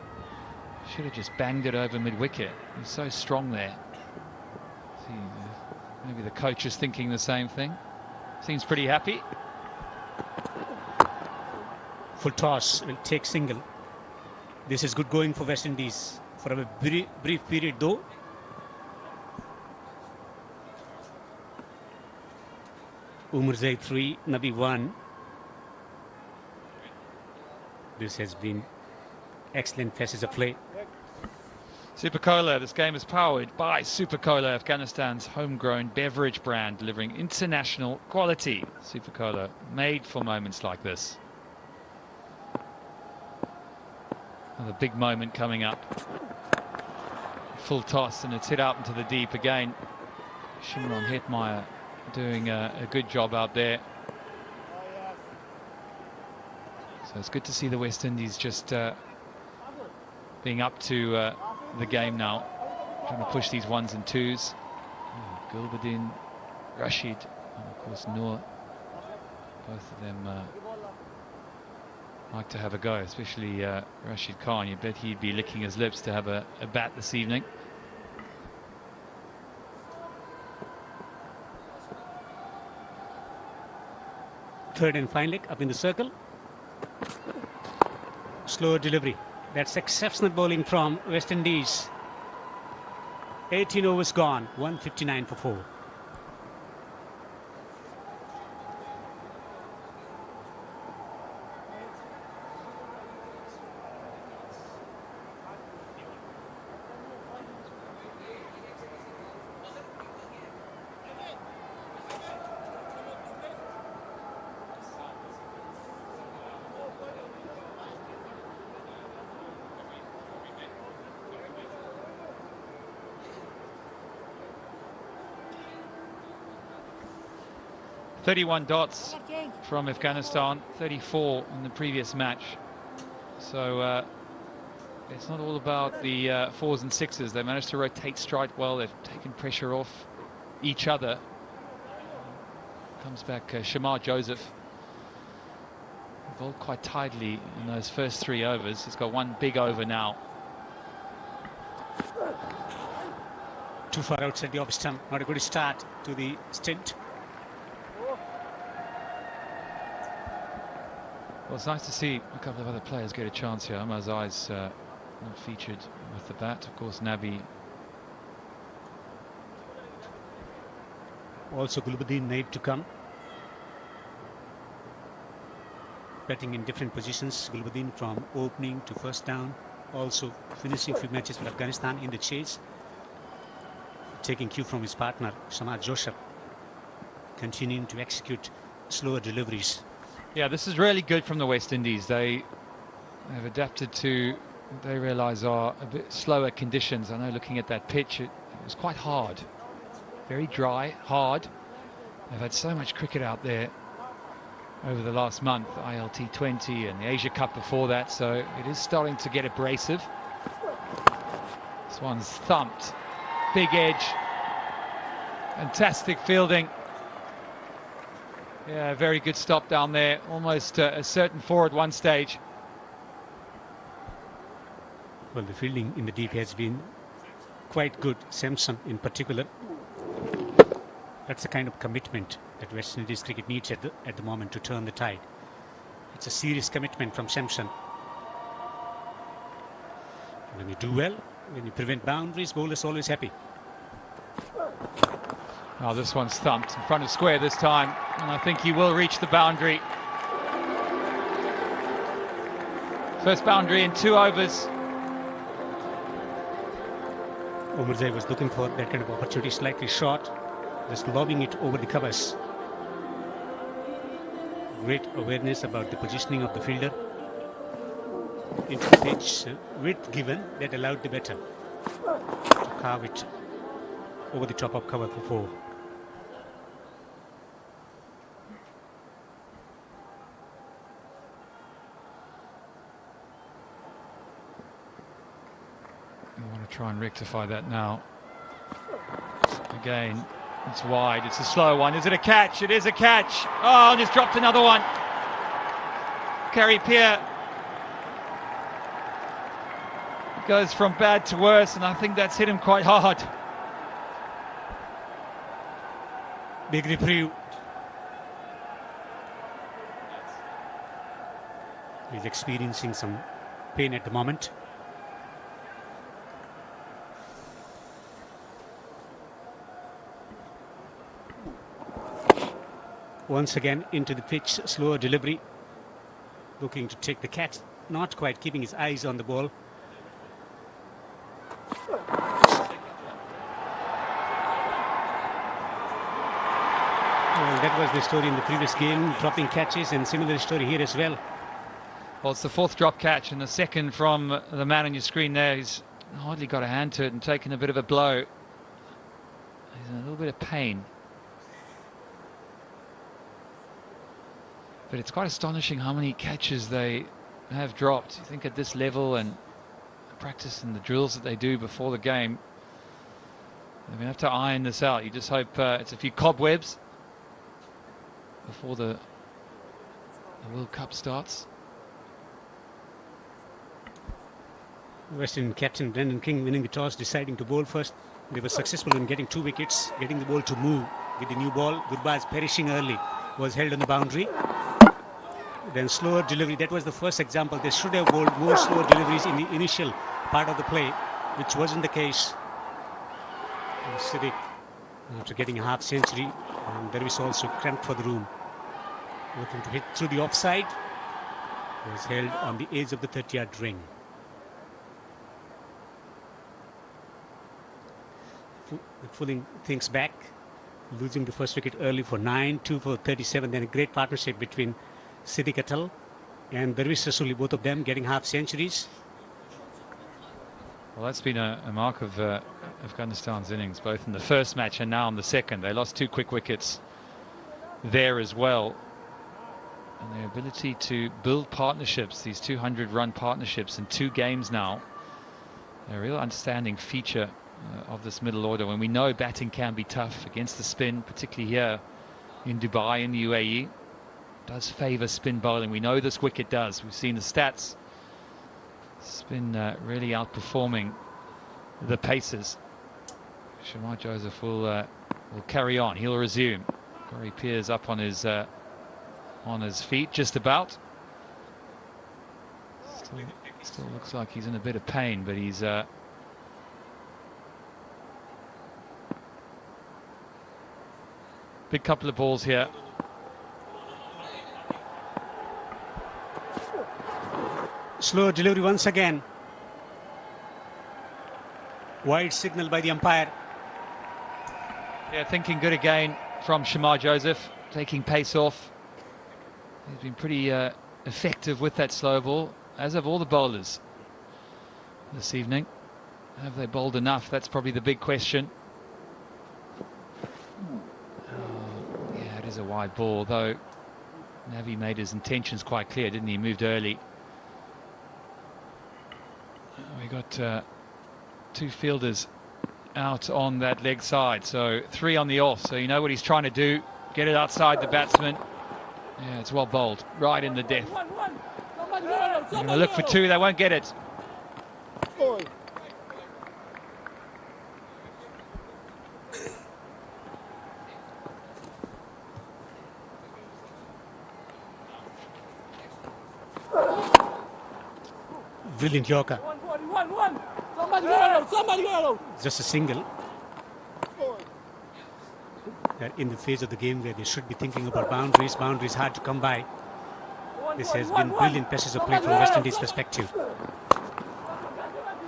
should have just banged it over mid-wicket. He's so strong there. See, maybe the coach is thinking the same thing. Seems pretty happy. Full toss will take single. This is good going for West Indies for a brief period though. Umar Zaid 3, Nabi 1. This has been excellent passage of play. Super Cola, this game is powered by Super Cola, Afghanistan's homegrown beverage brand, delivering international quality. Super Cola, made for moments like this. Another big moment coming up. Full toss, and it's hit out into the deep again. Shimron Hetmeyer doing a good job out there. So it's good to see the West Indies just being up to the game now, trying to push these 1s and 2s. Gulbuddin, Rashid, and of course Noor. Both of them like to have a go, especially Rashid Khan. You bet he'd be licking his lips to have a bat this evening. Third and fine leg up in the circle. Slower delivery. That's exceptional bowling from West Indies. 18 overs gone, 159 for 4. .31 dots from Afghanistan, 34 in the previous match. So it's not all about the 4s and 6s. They managed to rotate strike well. They've taken pressure off each other. Comes back Shamar Joseph. bowled quite tidily in those first 3 overs. He's got one big over now. Too far outside the off stump. Not a good start to the stint. Well, it's nice to see a couple of other players get a chance here. Mazai's not featured with the bat. Of course, Nabi. Also, Gulbuddin need to come. Batting in different positions. Gulbuddin from opening to first down. Also finishing few matches with Afghanistan in the chase. Taking cue from his partner, Samad Joseph. Continuing to execute slower deliveries. Yeah, this is really good from the West Indies. They have adapted to what they realise are a bit slower conditions. I know looking at that pitch, it was quite hard. Very dry, hard. They've had so much cricket out there over the last month, T20 and the Asia Cup before that, so it is starting to get abrasive. This one's thumped. Big edge. Fantastic fielding. Yeah, very good stop down there. Almost a certain four at one stage. Well, the fielding in the deep has been quite good. Samson in particular. That's the kind of commitment that West Indies cricket needs at the moment to turn the tide. It's a serious commitment from Samson. When you do well, when you prevent boundaries, bowler's always happy. Oh, this one's thumped in front of square this time, and I think he will reach the boundary. First boundary in 2 overs. Omarzai was looking for that kind of opportunity, slightly short, just lobbing it over the covers. Great awareness about the positioning of the fielder. Into the pitch, width given, that allowed the batter to carve it over the top of cover for 4. I want to try and rectify that now. Again, it's wide. It's a slow one. Is it a catch? It is a catch. Oh, just dropped another one. Kerry Peer goes from bad to worse, and I think that's hit him quite hard. Big reprieve. He's experiencing some pain at the moment. Once again into the pitch, slower delivery. Looking to take the catch, not quite keeping his eyes on the ball. Well, that was the story in the previous game, dropping catches, and similar story here as well. Well, it's the 4th drop catch and the 2nd from the man on your screen there. He's hardly got a hand to it and taken a bit of a blow. He's in a little bit of pain. But it's quite astonishing how many catches they have dropped. You think at this level and practice and the drills that they do before the game, they're going to have to iron this out. You just hope it's a few cobwebs before the World Cup starts. West Indian captain Brendan King winning the toss, deciding to bowl first. They were successful in getting 2 wickets, getting the ball to move with the new ball. Gurbaz perishing early, was held on the boundary. Then slower delivery. That was the first example. They should have bowled more slower deliveries in the initial part of the play, which wasn't the case. And Siddiq, after getting a half century, and Dervish also cramped for the room. Looking to hit through the offside. Was held on the edge of the 30-yard ring. Fulling things back, losing the first wicket early for 9, 2 for 37. Then a great partnership between Siddiq Atal and Dervish Rasuli, both of them getting half centuries. Well, that's been a mark of Afghanistan's innings, both in the first match and now in the second. They lost 2 quick wickets there as well. And their ability to build partnerships, these 200-run partnerships in 2 games now, a real understanding feature of this middle order, when we know batting can be tough against the spin, particularly here in Dubai in the UAE. does favour spin bowling. We know this wicket does. We've seen the stats. Spin really outperforming the paces. Shamar Joseph will carry on. He'll resume. Corey Peers up on his feet, just about. Still looks like he's in a bit of pain, but he's big couple of balls here. Slow delivery once again. Wide signal by the umpire. Yeah, thinking good again from Shamar Joseph, taking pace off. He's been pretty effective with that slow ball, as have all the bowlers this evening. Have they bowled enough? That's probably the big question. Yeah, it is a wide ball, though Navi made his intentions quite clear, didn't he? He moved early. We got two fielders out on that leg side, so 3 on the off, so you know what he's trying to do, get it outside the batsman. Yeah, it's well bowled, right in the death. They're going to look for 2, they won't get it. Brilliant Yorker. Just a single. They're in the phase of the game where they should be thinking about boundaries. Boundaries hard to come by. This has been brilliant passes of play from West Indies perspective.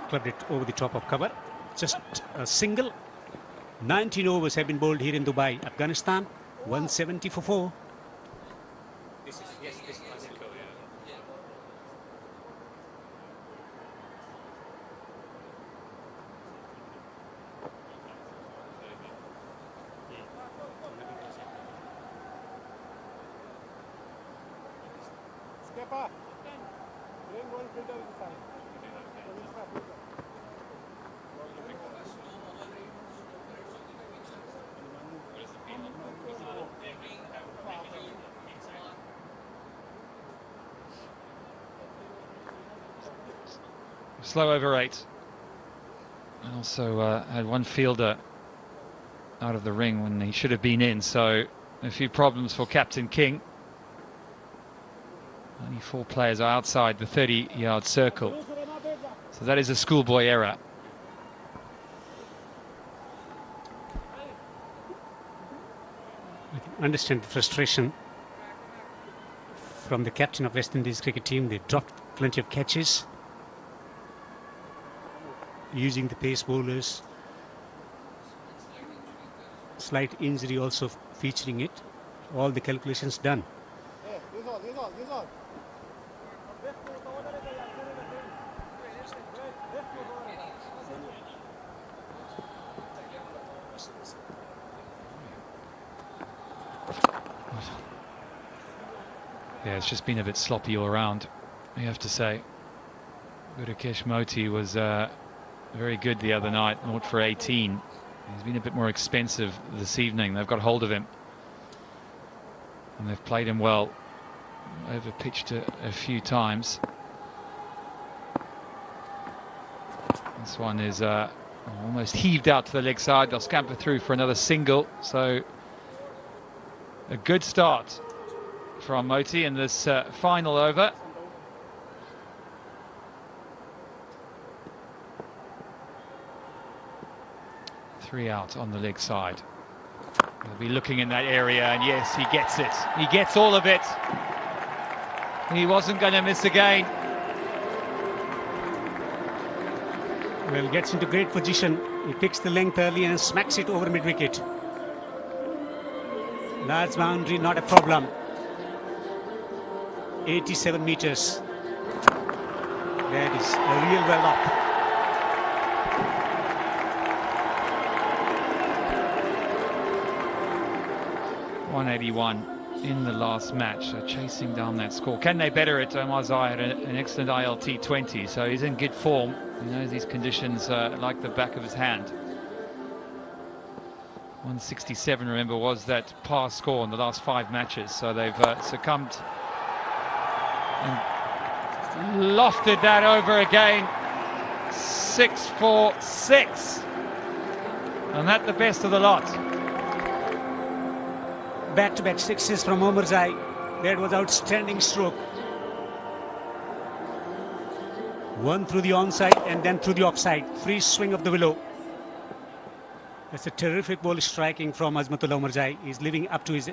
Clubbed it over the top of cover. Just a single. 19 overs have been bowled here in Dubai. Afghanistan 170 for 4. Slow over 8. And also had one fielder out of the ring when he should have been in, so a few problems for Captain King. Only 4 players are outside the 30-yard circle, so that is a schoolboy error. I can understand the frustration from the captain of West Indies cricket team. They dropped plenty of catches, using the pace bowlers. Slight injury also featuring it. All the calculations done. Yeah, it's just been a bit sloppy all around, you have to say. Gurukesh Moti was very good the other night, 0 for 18. He's been a bit more expensive this evening. They've got hold of him, and they've played him well. Over pitched a few times. This one is almost heaved out to the leg side. They'll scamper through for another single. So a good start from Moti in this final over. Three out on the leg side. He'll be looking in that area, and yes, he gets it. He gets all of it. He wasn't going to miss again. Well, gets into great position. He picks the length early and smacks it over mid-wicket. Large boundary, not a problem. 87 meters. That is a real well up. .181 in the last match, so chasing down that score. Can they better it? Omar Zai had an excellent ILT 20, so he's in good form. He knows these conditions like the back of his hand. 167, remember, was that par score in the last 5 matches, so they've succumbed and lofted that over again. 6-4-6, and that the best of the lot. Back-to-back sixes from Omarzai. That was outstanding stroke. One through the onside and then through the offside. Free swing of the willow. That's a terrific ball striking from Azmatullah Omarzai. He's living up to his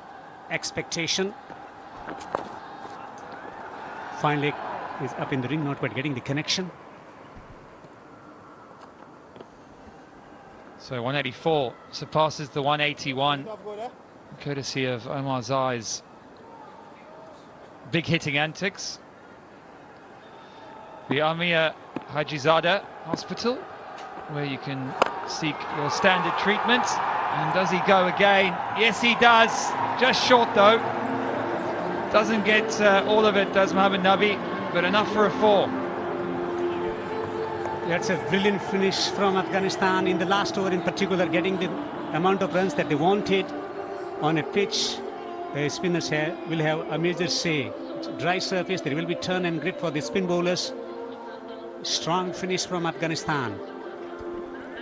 expectation. Finally, he's up in the ring, not quite getting the connection. So 184 surpasses the 181, courtesy of Omarzai's big hitting antics. The Amir Hajizada Hospital, where you can seek your standard treatment. And does he go again? Yes, he does. Just short though. Doesn't get all of it, does Mohammad Nabi, but enough for a 4. That's a brilliant finish from Afghanistan in the last over, in particular, getting the amount of runs that they wanted on a pitch. Spinners will have a major say. It's a dry surface, there will be turn and grit for the spin bowlers. Strong finish from Afghanistan.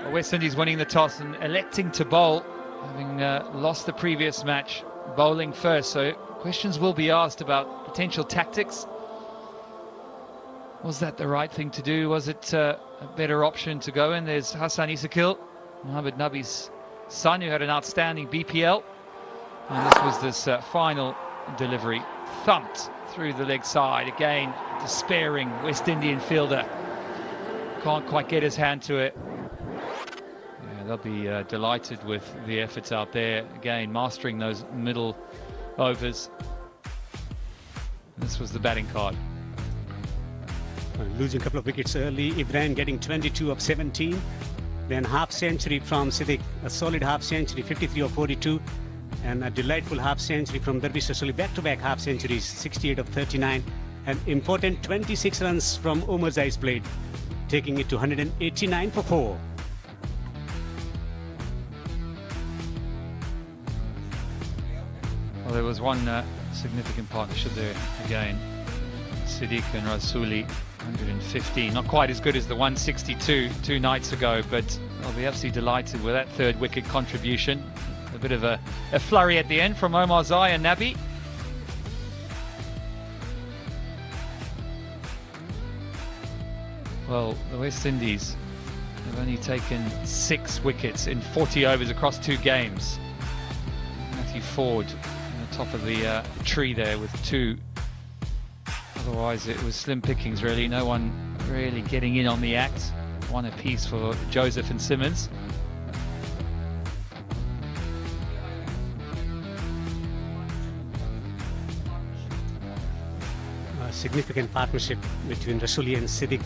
Well, West Indies winning the toss and electing to bowl, having lost the previous match, bowling first. So questions will be asked about potential tactics. Was that the right thing to do? Was it a better option to go in? There's Hassan Isakil, Mohammad Nabi's son, who had an outstanding BPL. And this was this final delivery. Thumped through the leg side. Again, despairing West Indian fielder. Can't quite get his hand to it. Yeah, they'll be delighted with the efforts out there. Again, mastering those middle overs. This was the batting card. Losing a couple of wickets early. Ibrahim getting 22 of 17. Then half century from Siddiq, a solid half century, 53 of 42. And a delightful half century from Darvish Rasuli. Back-to-back half centuries, 68 of 39. And important 26 runs from Omarzai's blade, taking it to 189 for 4. Well, there was one significant partnership there again. Siddiq and Rasuli, 115. Not quite as good as the 162 2 nights ago, but I'll be absolutely delighted with that 3rd wicket contribution. A bit of a flurry at the end from Omarzai and Nabi. Well, the West Indies have only taken 6 wickets in 40 overs across 2 games. Matthew Ford on the top of the tree there with 2. Otherwise it was slim pickings really, no one really getting in on the act. 1 apiece for Joseph and Simmons. A significant partnership between Rasuli and Siddiq,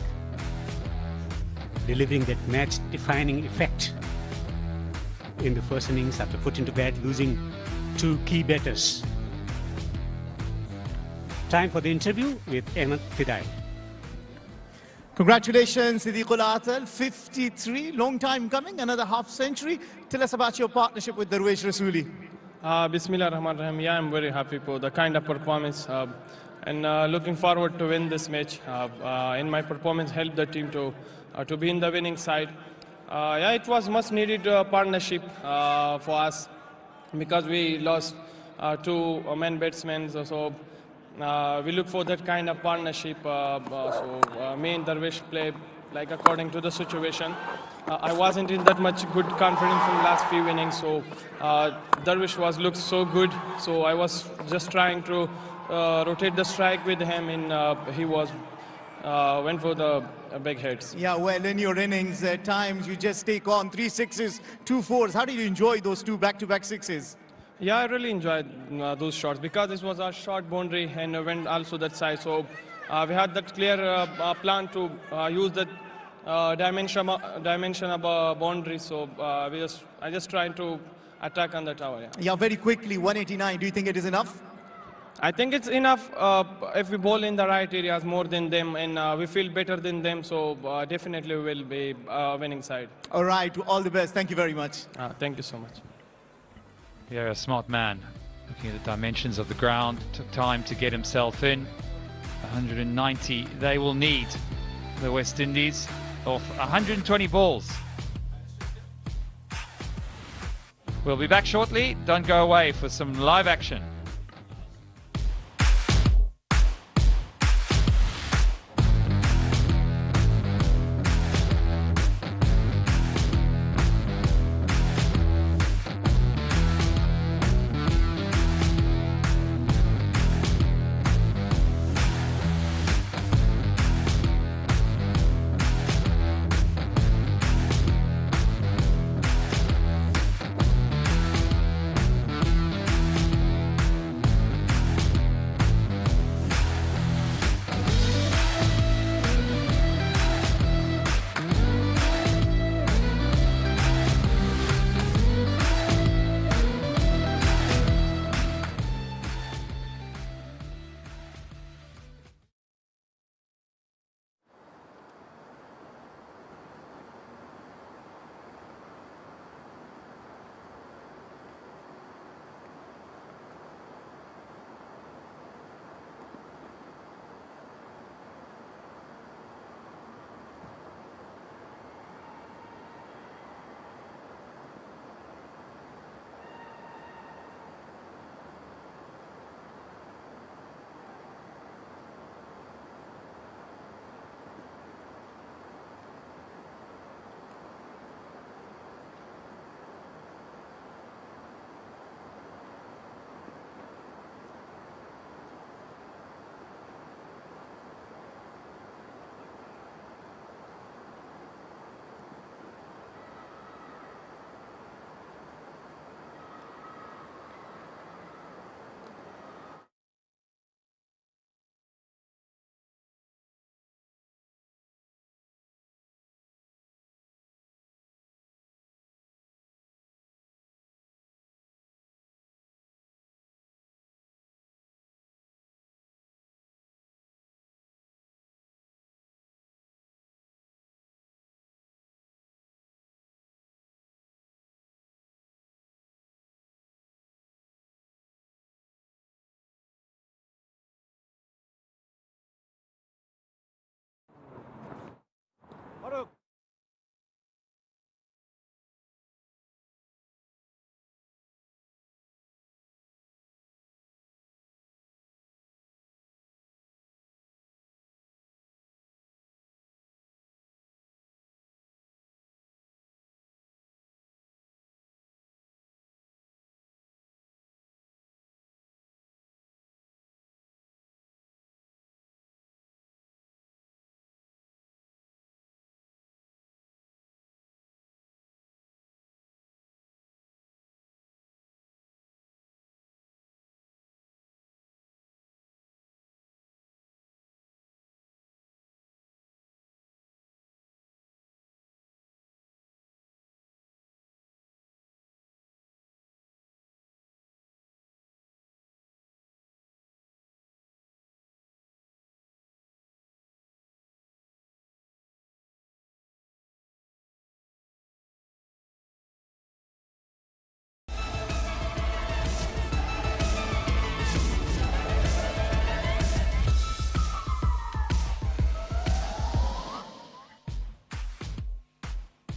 delivering that match-defining effect in the first innings after putting to bed, losing 2 key batters. Time for the interview with Ahmed Fidai. Congratulations, Siddiqul Atal, 53, long time coming, another half century. Tell us about your partnership with Darvish Rasuli. Bismillah ar-Rahman ar-Rahim. Yeah, I'm very happy for the kind of performance and looking forward to win this match. In my performance, help the team to be in the winning side. Yeah, it was much needed partnership for us because we lost 2 men batsmen. So we look for that kind of partnership. Me and Darvish play like according to the situation. I wasn't in that much good confidence in the last few innings, so Darvish looked so good. So I was just trying to rotate the strike with him, and he went for the big hits. Yeah, well, in your innings, at times you just take on 3 sixes, 2 fours. How did you enjoy those 2 back-to-back sixes? Yeah, I really enjoyed those shots because this was a short boundary and went also that side. So we had that clear plan to use that dimension of boundary. So I just tried to attack on the tower. Yeah. Yeah, very quickly, 189. Do you think it is enough? I think it's enough if we bowl in the right areas more than them, and we feel better than them. So definitely we will be winning side. All right, all the best. Thank you very much. Thank you so much. Yeah, a smart man. Looking at the dimensions of the ground, took time to get himself in. 190 they will need, the West Indies, off 120 balls. We'll be back shortly. Don't go away for some live action.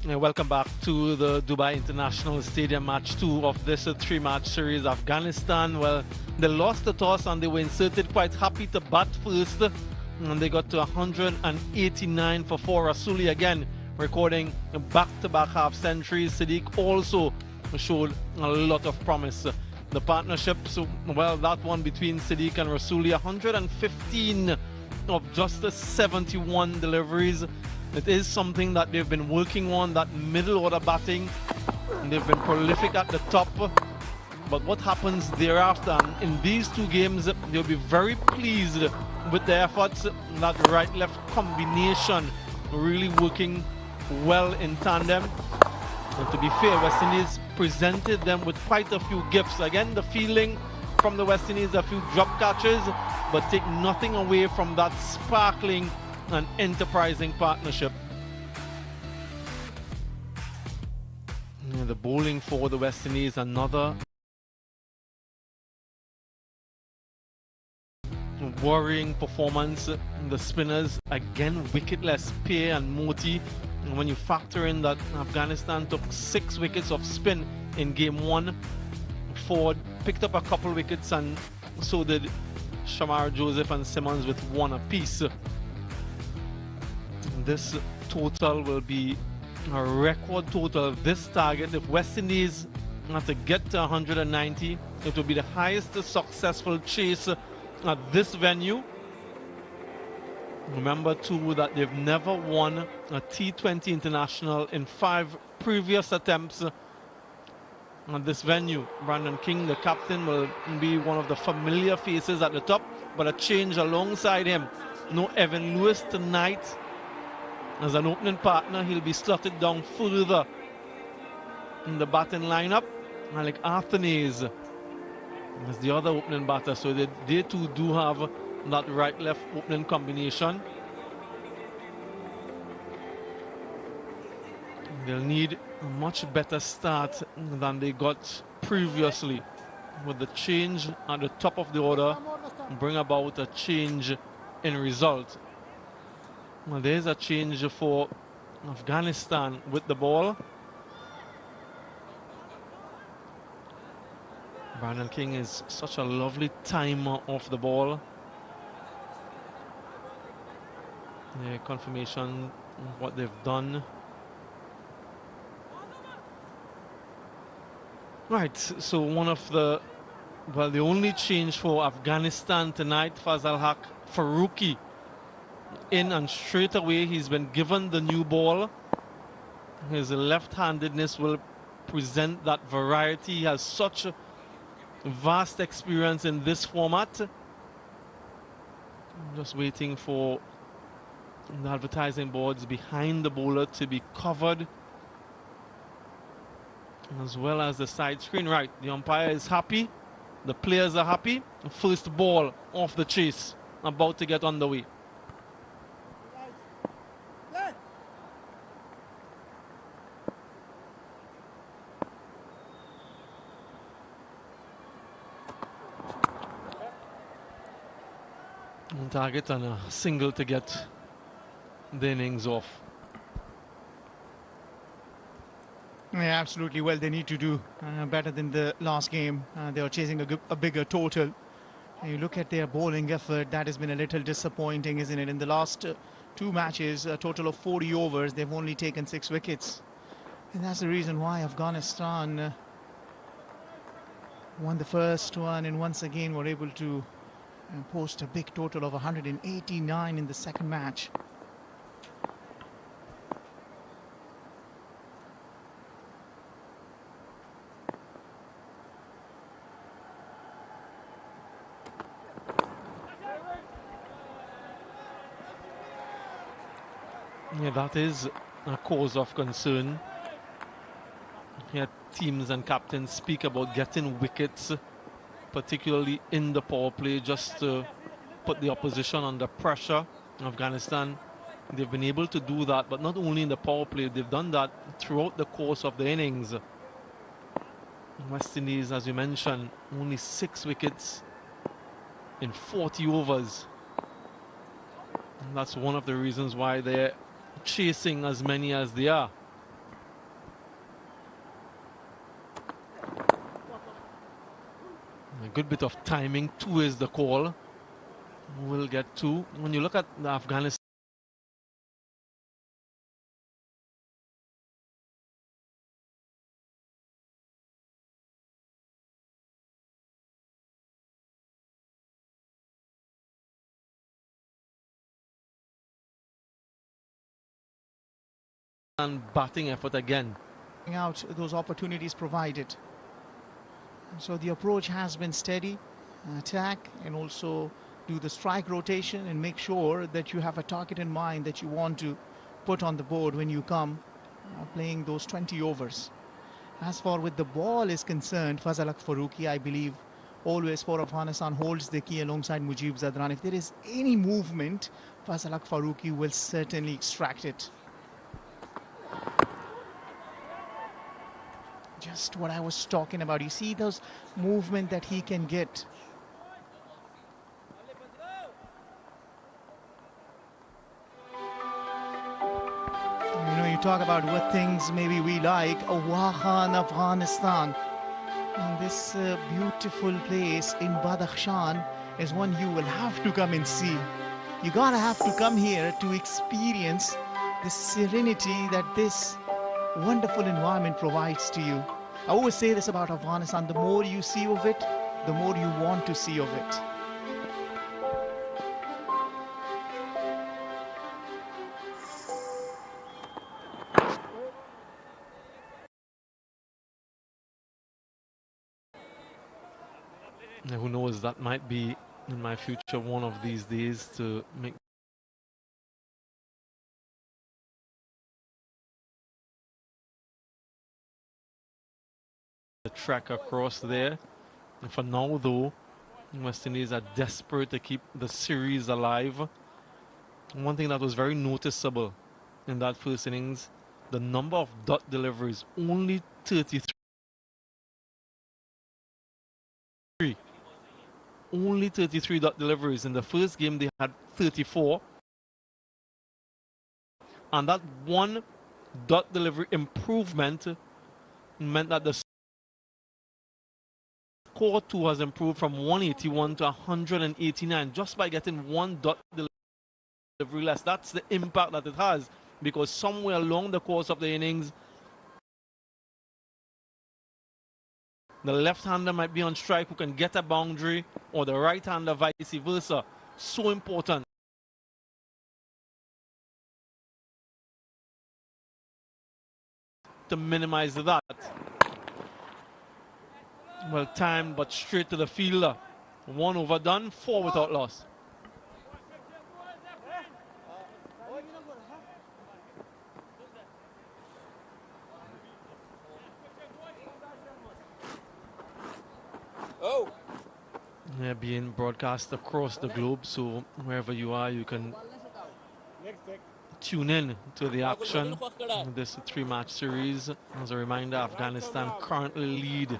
Welcome back to the Dubai International Stadium, match 2 of this 3-match series. Afghanistan, well, they lost the toss and they were inserted quite happy to bat first, and they got to 189 for 4. Rasuli again recording back-to-back half centuries. Siddique also showed a lot of promise. The partnership, so well, that one between Siddique and Rasuli, 115 of just 71 deliveries. It is something that they've been working on, that middle order batting. And they've been prolific at the top. But what happens thereafter? And in these 2 games, they'll be very pleased with their efforts. That right-left combination really working well in tandem. And to be fair, West Indies presented them with quite a few gifts. Again, the feeling from the West Indies, a few drop catches, but take nothing away from that sparkling and enterprising partnership. The bowling for the West Indies, another worrying performance. The spinners, again, wicketless, Peer and Moti. And when you factor in that Afghanistan took 6 wickets of spin in game 1, Ford picked up a couple wickets, and so did Shamar Joseph and Simmons with 1 apiece. This total will be a record total. This target, if West Indies have to get to 190, it will be the highest successful chase at this venue. Remember too that they've never won a T20 international in 5 previous attempts at this venue. Brandon King, the captain, will be one of the familiar faces at the top, but a change alongside him. No Evan Lewis tonight as an opening partner. He'll be slotted down further in the batting lineup. Alec Arthanes as the other opening batter, so they too do have that right-left opening combination. They'll need a much better start than they got previously. With the change at the top of the order, bring about a change in result. Well, there's a change for Afghanistan with the ball. Brandon King is such a lovely timer off the ball. Yeah, confirmation of what they've done. Right, so one of the, well, the only change for Afghanistan tonight, Fazal Haq Farooqi in, and straight away he's been given the new ball. His left-handedness will present that variety. He has such a vast experience in this format. I'm just waiting for the advertising boards behind the bowler to be covered, as well as the side screen. Right, the umpire is happy, the players are happy. First ball off the chase, about to get underway. On target and a single to get the innings off. Yeah, absolutely. Well, they need to do better than the last game. They are chasing a bigger total. And you look at their bowling effort, that has been a little disappointing, isn't it? In the last 2 matches, a total of 40 overs, they've only taken 6 wickets. And that's the reason why Afghanistan won the first one, and once again were able to post a big total of 189 in the second match. Yeah, that is a cause of concern. Here, teams and captains speak about getting wickets, particularly in the power play, just to put the opposition under pressure. Afghanistan, they've been able to do that, but not only in the power play, they've done that throughout the course of the innings. West Indies, as you mentioned, only 6 wickets in 40 overs. And that's one of the reasons why they're chasing as many as they are. A good bit of timing, 2 is the call. We'll get 2. When you look at the Afghanistan, and batting effort again. Out those opportunities provided. So the approach has been steady, attack, and also do the strike rotation and make sure that you have a target in mind that you want to put on the board when you come playing those 20 overs. As far with the ball is concerned, Fazal Haq Farooqi, I believe, always for Afghanistan holds the key alongside Mujib Zadran. If there is any movement, Fazal Haq Farooqi will certainly extract it. Just what I was talking about. You see those movement that he can get. You know, you talk about what things maybe we like. Wahan, Afghanistan. And this beautiful place in Badakhshan is one you will have to come and see. You gotta have to come here to experience the serenity that this wonderful environment provides to you. I always say this about Afghanistan: the more you see of it, the more you want to see of it. And who knows, that might be in my future one of these days to make the trek across there. And for now, though, West Indies are desperate to keep the series alive. One thing that was very noticeable in that first innings, the number of dot deliveries, only 33. Only 33 dot deliveries. In the first game, they had 34. And that one dot delivery improvement meant that the score too has improved from 181 to 189 just by getting one dot delivery less. That's the impact that it has, because somewhere along the course of the innings, the left-hander might be on strike who can get a boundary, or the right-hander vice versa. So important. To minimize that. Well timed, but straight to the fielder. One overdone, 4 without loss. Oh! Yeah, being broadcast across the globe, so wherever you are, you can tune in to the action in this 3-match series. As a reminder, Afghanistan currently lead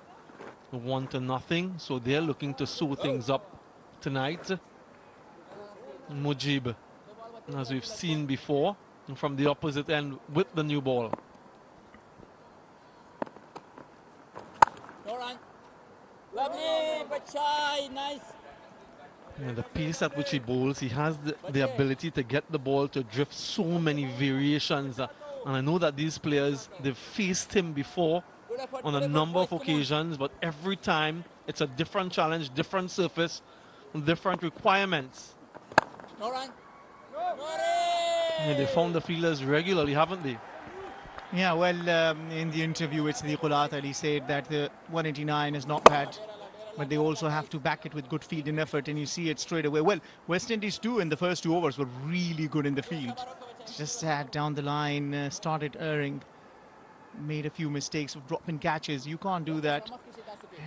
1-0, so they're looking to sew things up tonight. Mujib, as we've seen before, from the opposite end with the new ball. Lovely, Bachai, nice. And the pace at which he bowls, he has the ability to get the ball to drift so many variations. And I know that these players, they've faced him before on a number of occasions, but every time it's a different challenge, different surface, different requirements. No run. And they found the fielders regularly, haven't they? Yeah, well, in the interview with Sadiq Ali said that the 189 is not bad, but they also have to back it with good fielding effort, and you see it straight away. Well, West Indies too in the first 2 overs were really good in the field. Just down the line, started erring, made a few mistakes of dropping catches. You can't do that.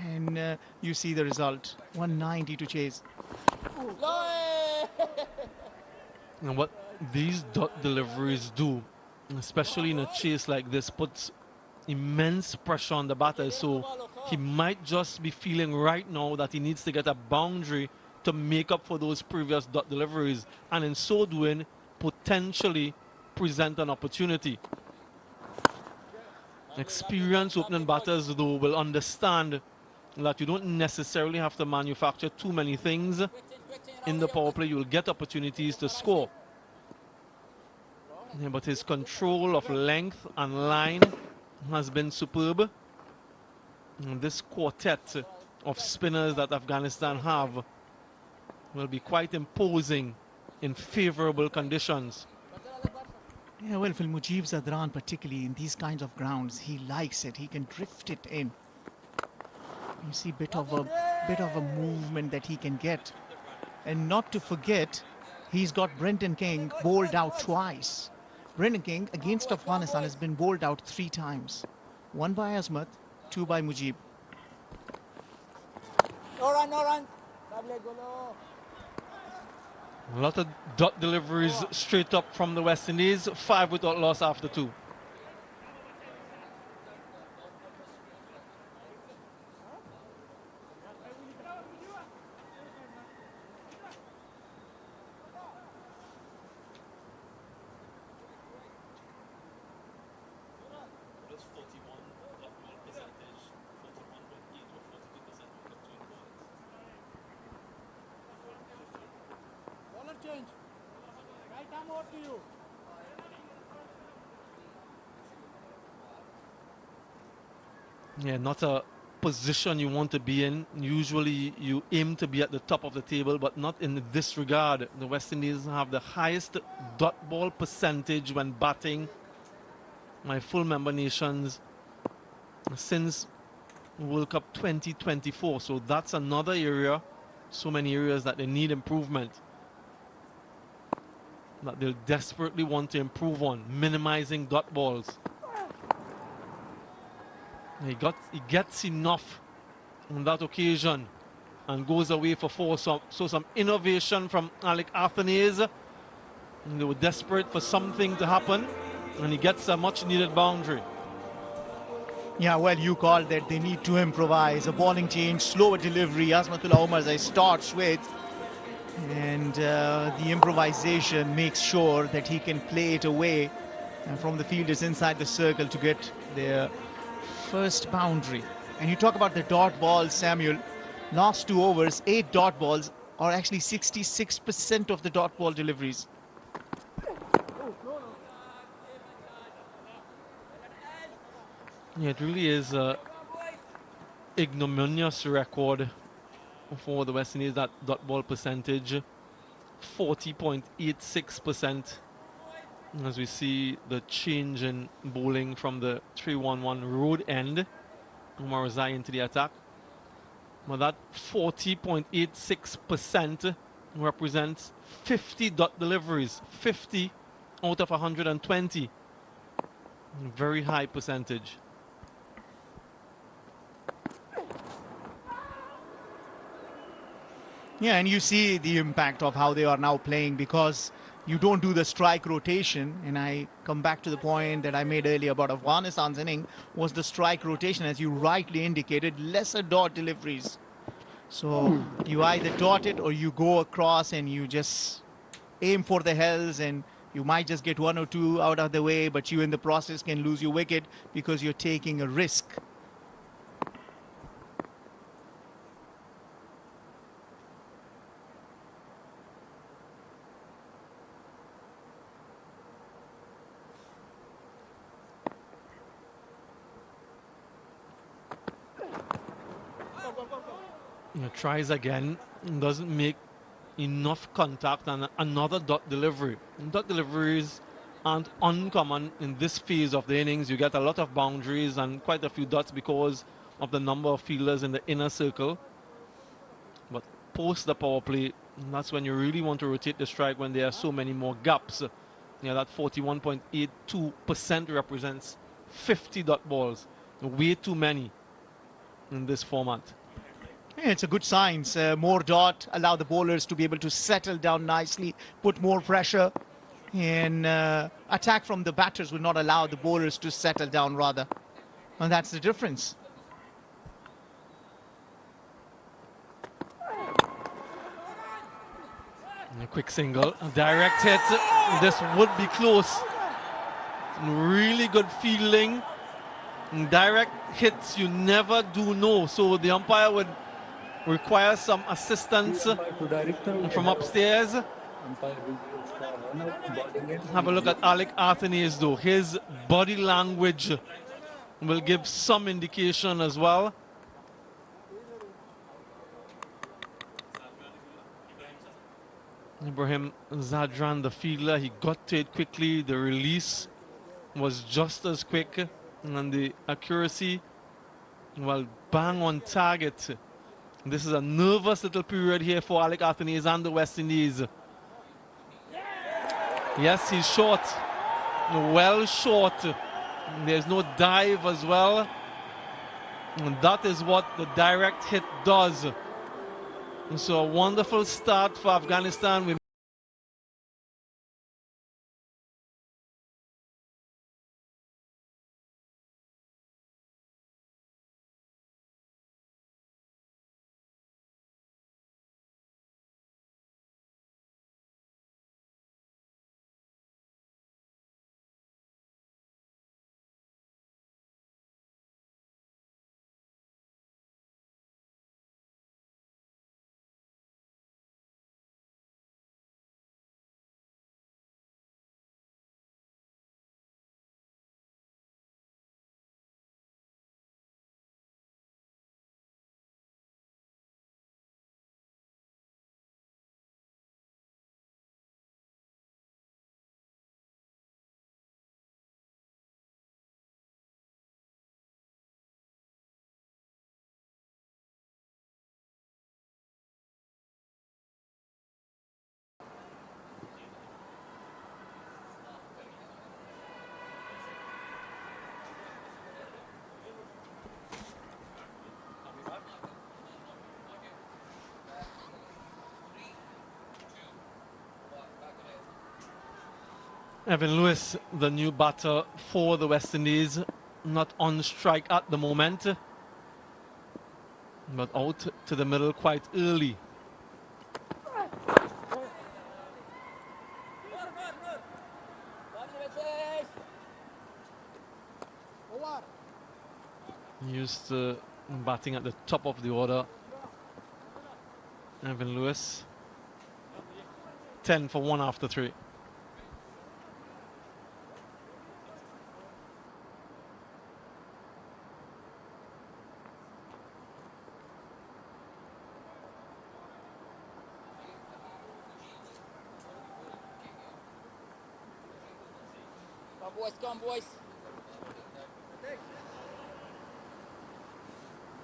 And you see the result, 190 to chase. And what these dot deliveries do, especially in a chase like this, puts immense pressure on the batter. So he might just be feeling right now that he needs to get a boundary to make up for those previous dot deliveries, and in so doing, potentially present an opportunity. Experienced opening batters, though, will understand that you don't necessarily have to manufacture too many things. In the power play, you'll get opportunities to score. Yeah, but his control of length and line has been superb. And this quartet of spinners that Afghanistan have will be quite imposing in favorable conditions. Yeah, well, for Mujib Zadran, particularly in these kinds of grounds, he likes it. He can drift it in. You see bit of a movement that he can get. And not to forget, he's got Brendan King bowled out twice. Brendan King against Afghanistan has been bowled out 3 times. 1 by Azmat, 2 by Mujib. No run, no run. A lot of dot deliveries straight up from the West Indies. 5 without loss after 2. Yeah, not a position you want to be in. Usually you aim to be at the top of the table, but not in this regard. The West Indies have the highest dot ball percentage when batting my full member nations since World Cup 2024. So that's another area, so many areas that they need improvement, that they'll desperately want to improve on, minimizing dot balls. He gets enough on that occasion and goes away for four. So some innovation from Alec Athanase. They were desperate for something to happen, and he gets a much needed boundary. Yeah, well, you called that. They need to improvise. A bowling change, slower delivery. Azmatullah Omar starts with. And the improvisation makes sure that he can play it away from the fielders inside the circle to get their first boundary. And you talk about the dot balls, Samuel. Last 2 overs, 8 dot balls, or actually 66% of the dot ball deliveries. Yeah, it really is an ignominious record for the West Indies, that dot ball percentage, 40.86%. As we see the change in bowling from the 3-1-1 road end, Umar Razai into the attack. Well, that 40.86% represents 50 dot deliveries, 50 out of 120. Very high percentage. Yeah, and you see the impact of how they are now playing, because you don't do the strike rotation. And I come back to the point that I made earlier about Afghanistan's inning was the strike rotation, as you rightly indicated, lesser dot deliveries. So you either dot it or you go across and you just aim for the hells, and you might just get 1 or 2 out of the way, but you in the process can lose your wicket because you're taking a risk. Tries again, doesn't make enough contact, and another dot delivery. Dot deliveries aren't uncommon in this phase of the innings. You get a lot of boundaries and quite a few dots because of the number of fielders in the inner circle. But post the power play, that's when you really want to rotate the strike, when there are so many more gaps. Yeah, that 41.82% represents 50 dot balls. Way too many in this format. Yeah, it's a good sign. More dot, allow the bowlers to be able to settle down nicely, put more pressure, and attack from the batters will not allow the bowlers to settle down, rather. And that's the difference. A quick single, a direct hit. This would be close. Really good fielding. Direct hits, you never do know. So the umpire would require some assistance from upstairs. Have a look at Alec Athanase though. His body language will give some indication as well. Ibrahim Zadran, the fielder, he got to it quickly. The release was just as quick, and the accuracy, well, bang on target. This is a nervous little period here for Alec Athanase and the West Indies. Yes, he's short, well short. There's no dive as well. And that is what the direct hit does. And so a wonderful start for Afghanistan. Evan Lewis, the new batter for the West Indies, not on strike at the moment, but out to the middle quite early. Used to batting at the top of the order. Evan Lewis, 10 for 1 after 3. Come boys.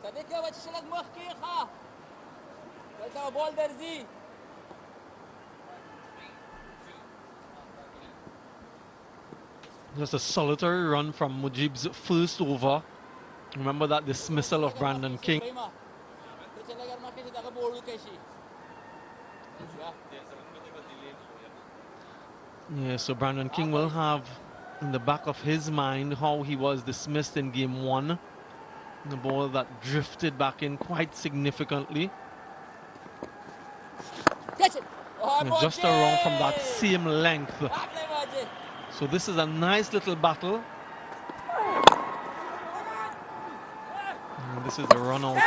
صديقي وش لك مخكي خا قلت بول درزي. Just a solitary run from Mujib's first over. Remember that dismissal of Brandon King. Yeah, so Brandon King will have in the back of his mind how he was dismissed in game 1. The ball that drifted back in quite significantly. And just around from that same length. So this is a nice little battle. And this is the run out of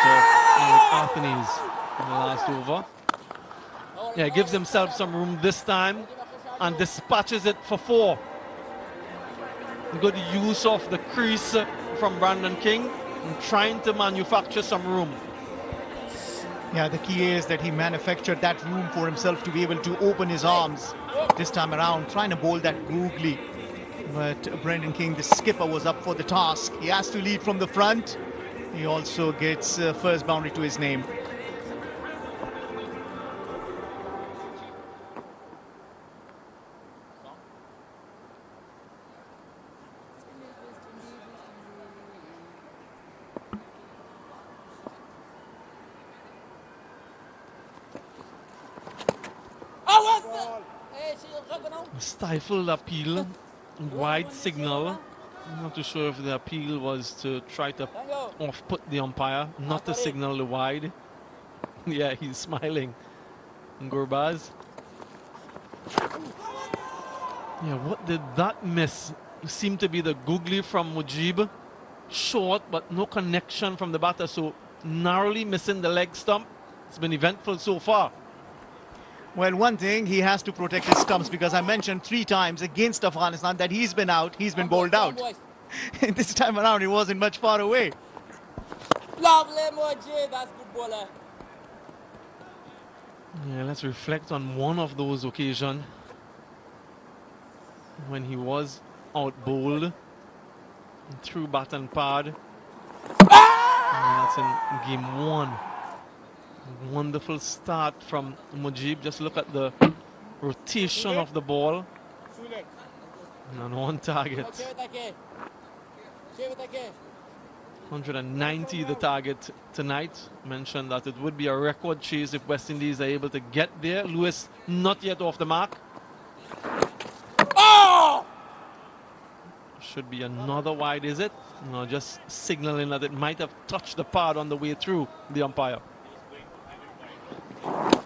Athens in the last over. Yeah, gives himself some room this time and dispatches it for 4. Good use of the crease from Brandon King and trying to manufacture some room. Yeah, the key is that he manufactured that room for himself to be able to open his arms this time around, trying to bowl that googly. But Brandon King, the skipper, was up for the task. He has to lead from the front. He also gets first boundary to his name. Stifled appeal, wide signal. I'm not too sure if the appeal was to try to off-put the umpire, not to signal the wide. Yeah, he's smiling. Gurbaz. Yeah, what did that miss? Seemed to be the googly from Mujib. Short, but no connection from the batter, so narrowly missing the leg stump. It's been eventful so far. Well, one thing, he has to protect his stumps, because I mentioned 3 times against Afghanistan that he's been out, he's been bowled out. This time around, he wasn't much far away. Lovely, Moji, that's good bowler. Yeah, let's reflect on one of those occasions when he was out bowled through bat and pad. And that's in game 1. Wonderful start from Mujib. Just look at the rotation of the ball. And on target. 190 the target tonight. Mentioned that it would be a record chase if West Indies are able to get there. Lewis not yet off the mark. Oh! Should be another wide, is it? No, just signaling that it might have touched the pad on the way through the umpire.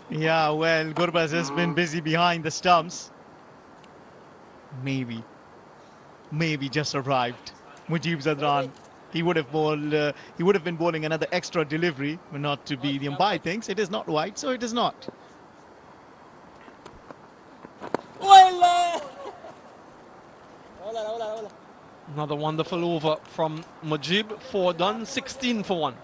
Yeah, well, Gurbaz has been busy behind the stumps. Maybe just arrived. Mujib Zadran, he would have been bowling another extra delivery, but not to be. The umpire thinks it is not wide, so it is not. Another wonderful over from Mujib. 4 done, 16 for 1.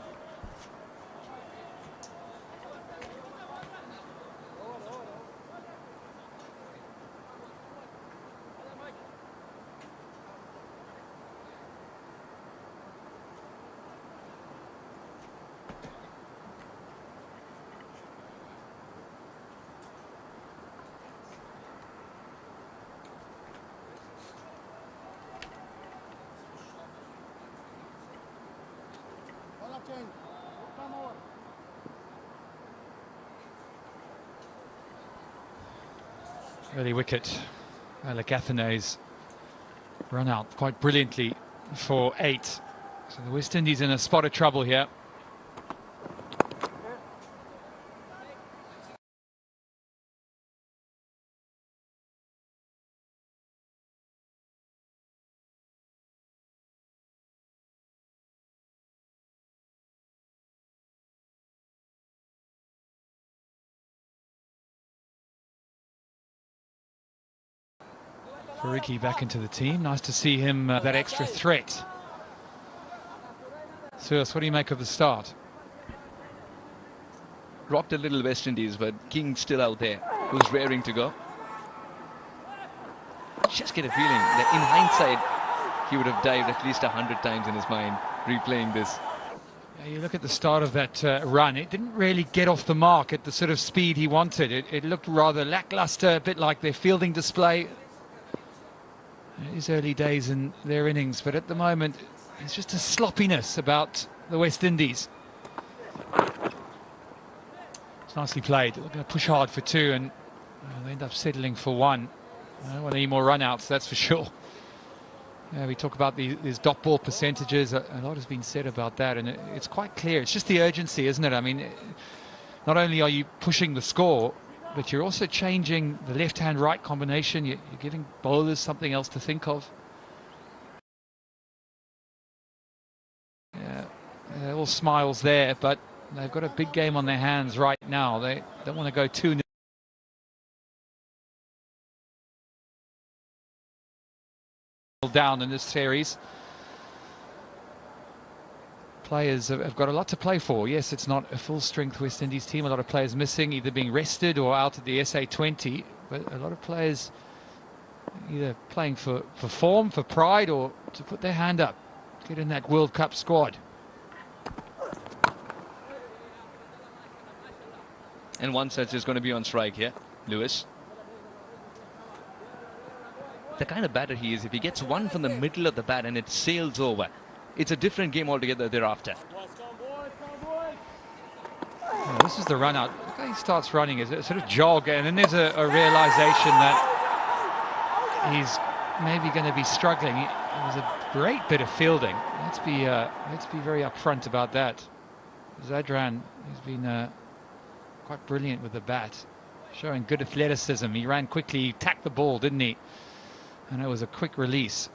Early wicket Lacathane's run out quite brilliantly for 8. So the West Indies in a spot of trouble here. Farooqi back into the team. Nice to see him that extra threat. Suas, what do you make of the start? Rocked a little West Indies, but King still out there, who's raring to go. Just get a feeling that in hindsight, he would have dived at least 100 times in his mind, replaying this. Yeah, you look at the start of that run, it didn't really get off the mark at the sort of speed he wanted. It looked rather lackluster, a bit like their fielding display. It is early days in their innings, but at the moment, it's just a sloppiness about the West Indies. It's nicely played. They're going to push hard for 2, and they end up settling for 1. I don't want any more run-outs, that's for sure. Yeah, we talk about these dot ball percentages. A lot has been said about that, and it's quite clear. It's just the urgency, isn't it? I mean, not only are you pushing the score, but you're also changing the left-hand-right combination. You're giving bowlers something else to think of. Yeah, all smiles there, but they've got a big game on their hands right now. They don't want to go 2-0 down in this series. Players have got a lot to play for. Yes, it's not a full-strength West Indies team. A lot of players missing, either being rested or out at the SA20. But a lot of players either playing for form, for pride, or to put their hand up, get in that World Cup squad. And one such is going to be on strike here, Lewis. The kind of batter he is, if he gets one from the middle of the bat and it sails over, it's a different game altogether thereafter. Oh, this is the run out. Look how he starts running, is a sort of jog, and then there's a realization that he's maybe going to be struggling. It was a great bit of fielding. Let's be very upfront about that. Zadran has been quite brilliant with the bat, showing good athleticism. He ran quickly, he tacked the ball, didn't he? And it was a quick release.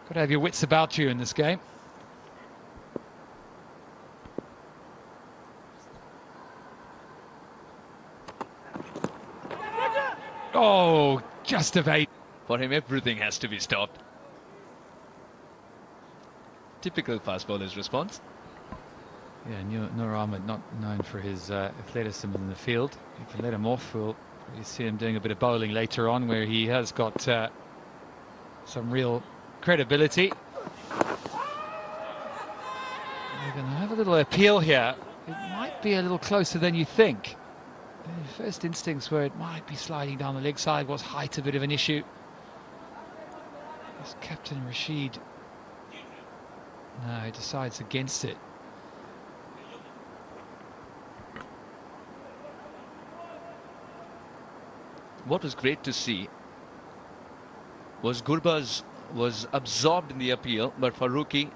Got to have your wits about you in this game. Oh, just evade. For him, everything has to be stopped. Typical fast bowler's response. Yeah, Nur Ahmed, not known for his athleticism in the field. You can let him off. We'll see him doing a bit of bowling later on, where he has got some real credibility. We're going to have a little appeal here. It might be a little closer than you think. The first instincts where it might be sliding down the leg side. Was height a bit of an issue? It's Captain Rashid. No, he decides against it. What was great to see was Gurbaz was absorbed in the appeal, but Farooqi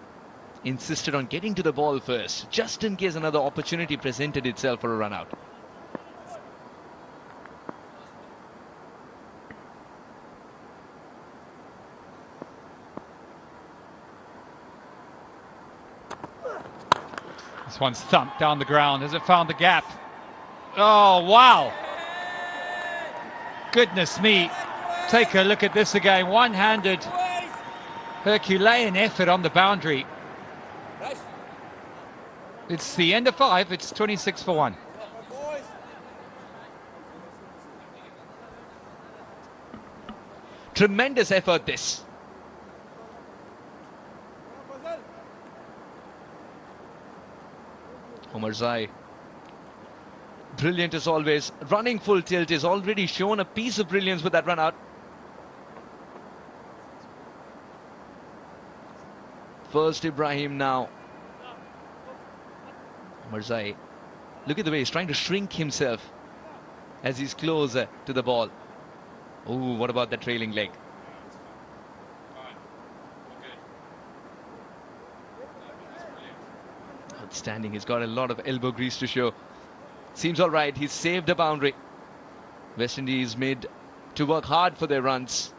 insisted on getting to the ball first, just in case another opportunity presented itself for a run out. This one's thumped down the ground. Has it found the gap? Oh, wow. Goodness me. Take a look at this again. One-handed Herculean effort on the boundary. It's the end of 5. It's 26 for 1. Tremendous effort this. Omarzai, brilliant as always, running full tilt, is already shown a piece of brilliance with that run out. First Ibrahim now. Omarzai, look at the way he's trying to shrink himself as he's closer to the ball. Oh, what about the trailing leg? Outstanding. He's got a lot of elbow grease to show. Seems all right. He's saved a boundary. West Indies made to work hard for their runs.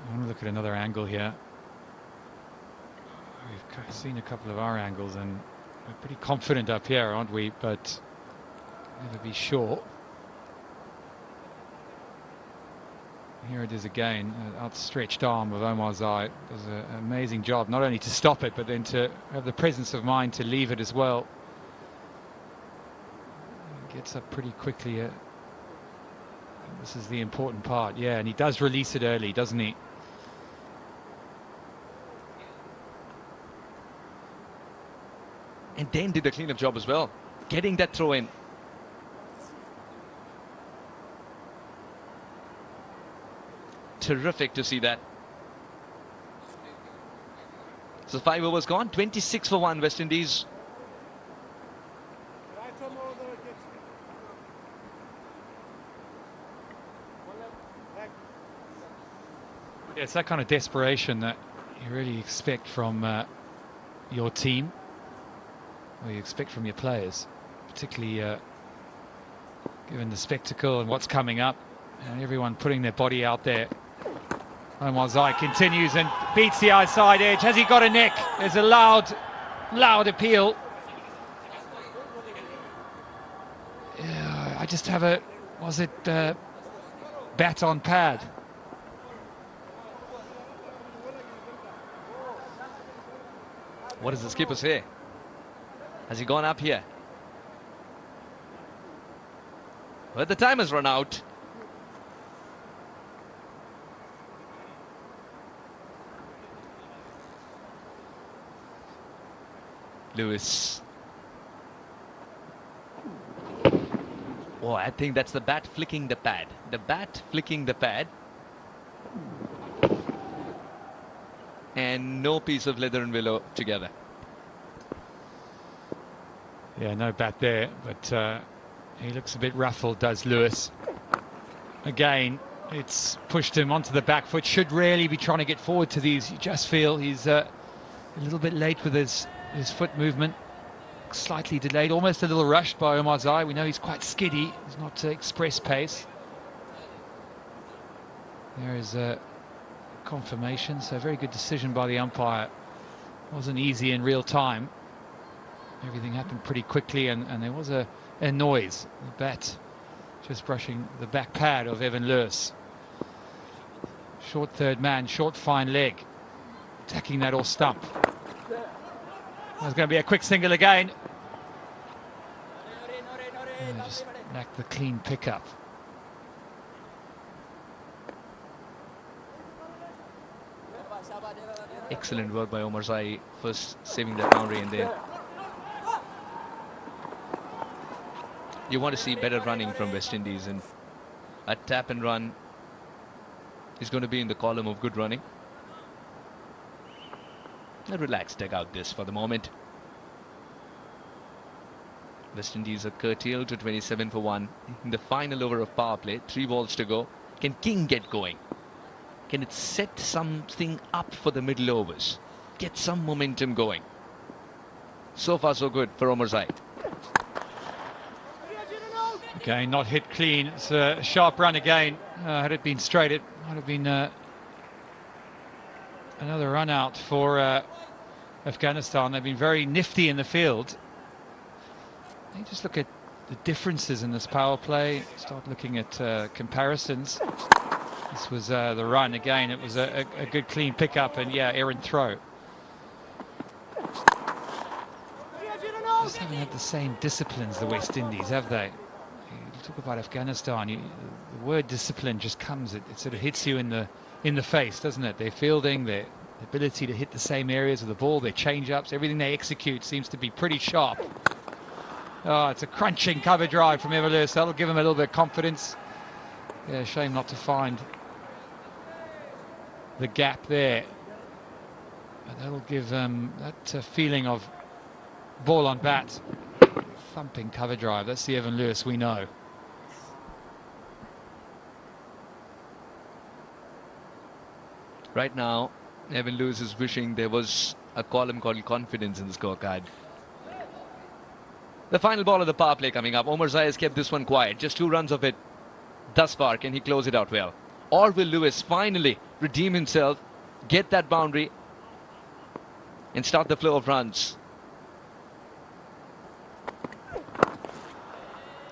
I want to look at another angle here. We've seen a couple of our angles and we're pretty confident up here, aren't we? But never be sure. Here it is again, an outstretched arm of Omar Zai does an amazing job, not only to stop it, but then to have the presence of mind to leave it as well. He gets up pretty quickly here. This is the important part, yeah, and he does release it early, doesn't he? And then did the clean-up job as well, getting that throw in. Terrific to see that. So 5 overs gone, 26 for 1 West Indies. Yeah, it's that kind of desperation that you really expect from your team, or you expect from your players, particularly given the spectacle and what's coming up, and everyone putting their body out there. Omar Zai continues and beats the outside edge. Has he got a neck? There's a loud appeal. I just have a, was it bat on pad? What does the skipper say? Has he gone up here? Well, the time has run out. Lewis. Oh, I think that's the bat flicking the pad. The bat flicking the pad. And no piece of leather and willow together. Yeah, no bat there, but he looks a bit ruffled, does Lewis. Again, it's pushed him onto the back foot. Should really be trying to get forward to these. You just feel he's a little bit late with his foot movement. Slightly delayed, almost a little rushed by Omar Zai. We know he's quite skiddy. He's not to express pace. There is a confirmation, so a very good decision by the umpire. Wasn't easy in real time. Everything happened pretty quickly, and there was a noise. The bat just brushing the back pad of Evan Lewis. Short third man, short fine leg. Attacking that off stump. There's going to be a quick single again. And just lacked the clean pickup. Excellent work by Omar Zai, first saving that boundary, and then you want to see better running from West Indies, and a tap and run is going to be in the column of good running. Relax, take out this for the moment. West Indies are curtailed to 27 for 1 in the final over of power play. 3 balls to go. Can King get going? Can it set something up for the middle overs? Get some momentum going. So far so good for Omar Zai. Okay, not hit clean. It's a sharp run again. Had it been straight, it might have been another run out for Afghanistan. They've been very nifty in the field. You just look at the differences in this power play, start looking at comparisons. This was the run again. It was a good clean pickup and yeah, errant throw. Just haven't had the same disciplines the West Indies, have they? You talk about Afghanistan. The word discipline just comes. It sort of hits you in the face, doesn't it? Their fielding, their ability to hit the same areas of the ball, their change-ups, everything they execute seems to be pretty sharp. Oh, it's a crunching cover drive from Evan Lewis. That'll give him a little bit of confidence. Yeah, shame not to find the gap there. But that'll give them that feeling of ball on bat. Thumping cover drive. That's the Evan Lewis we know. Right now, Evan Lewis is wishing there was a column called confidence in the scorecard. The final ball of the power play coming up. Omar Zai has kept this one quiet. Just 2 runs of it thus far. Can he close it out well? Or will Lewis finally redeem himself, get that boundary, and start the flow of runs?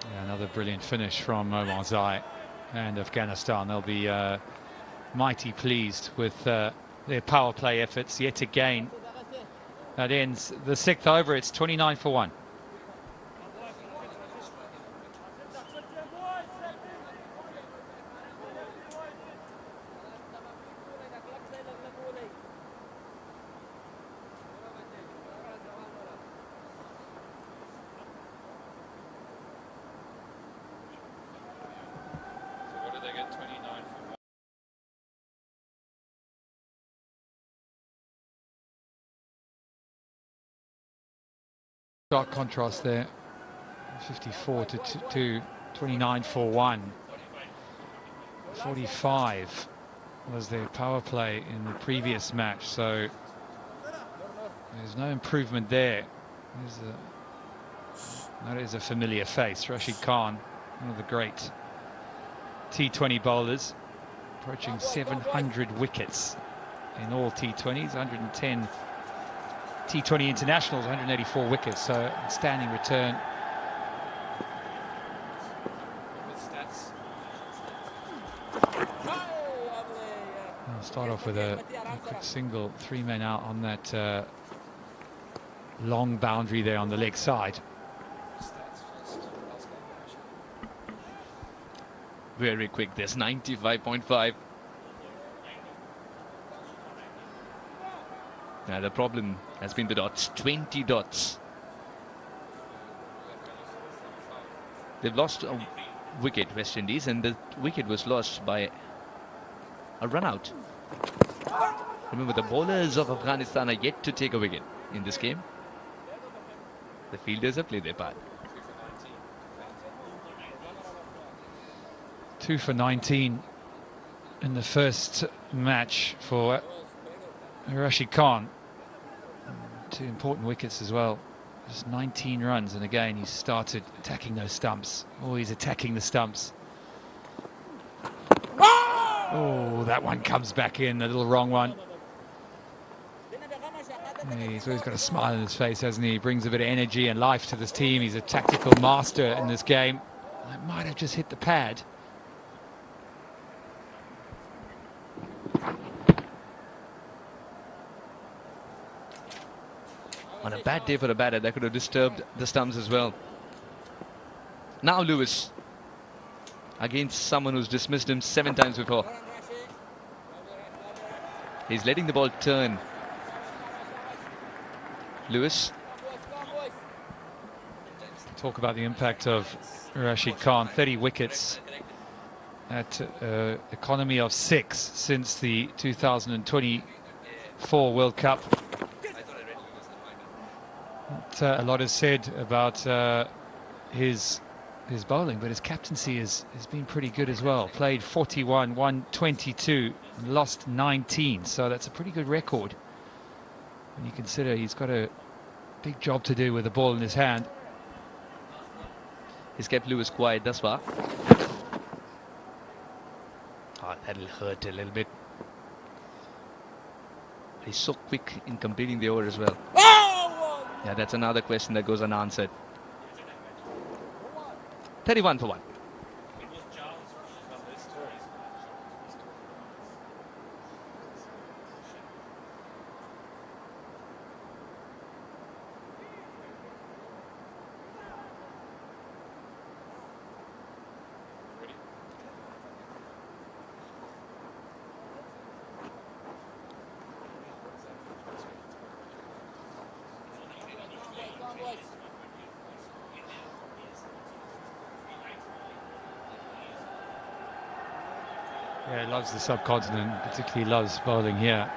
Yeah, another brilliant finish from Omar Zai and Afghanistan. They'll be mighty pleased with their power play efforts yet again. That ends the 6th over. It's 29 for 1. Stark contrast there. 54 to 29 for 1. 45 was their power play in the previous match, so there's no improvement there. That is a familiar face. Rashid Khan, one of the great T20 bowlers, approaching 700 wickets in all T20s, 110 T20 internationals, 184 wickets, so outstanding return. I'll start off with a quick single, 3 men out on that long boundary there on the leg side. Very quick, there's 95.5. Now the problem has been the dots, 20 dots. They've lost a wicket, West Indies, and the wicket was lost by a run out. Remember, the bowlers of Afghanistan are yet to take a wicket in this game. The fielders have played their part. 2 for 19 in the first match for Rashid Khan. 2 important wickets as well. Just 19 runs, and again he started attacking those stumps. Always attacking the stumps. Oh, that one comes back in, a little wrong one. He's always got a smile on his face, hasn't he? He brings a bit of energy and life to this team. He's a tactical master in this game. I might have just hit the pad. On a bad day for a batter, that could have disturbed the stumps as well. Now Lewis, against someone who's dismissed him 7 times before. He's letting the ball turn. Lewis. Talk about the impact of Rashid Khan. 30 wickets at economy of 6 since the 2024 World Cup. A lot is said about his bowling, but his captaincy has been pretty good as well. Played 41, won 22, and lost 19, so that's a pretty good record when you consider he's got a big job to do with the ball in his hand. He's kept Lewis quiet thus far. Oh, that'll hurt a little bit. He's so quick in completing the over as well. Yeah, that's another question that goes unanswered. 31 for 1. Yeah, he loves the subcontinent, particularly loves bowling here.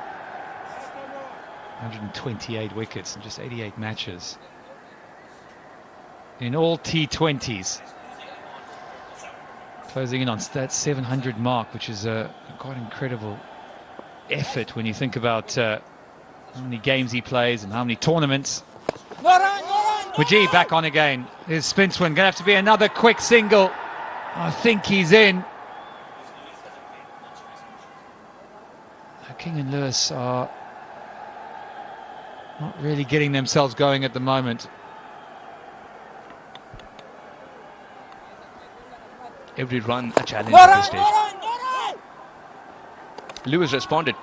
128 wickets in just 88 matches. In all T20s. Closing in on that 700 mark, which is a quite incredible effort when you think about how many games he plays and how many tournaments. Mujib back on again. His spin swing, going to have to be another quick single. I think he's in. King and Lewis are not really getting themselves going at the moment. Every run a challenge at this stage. Lewis responded.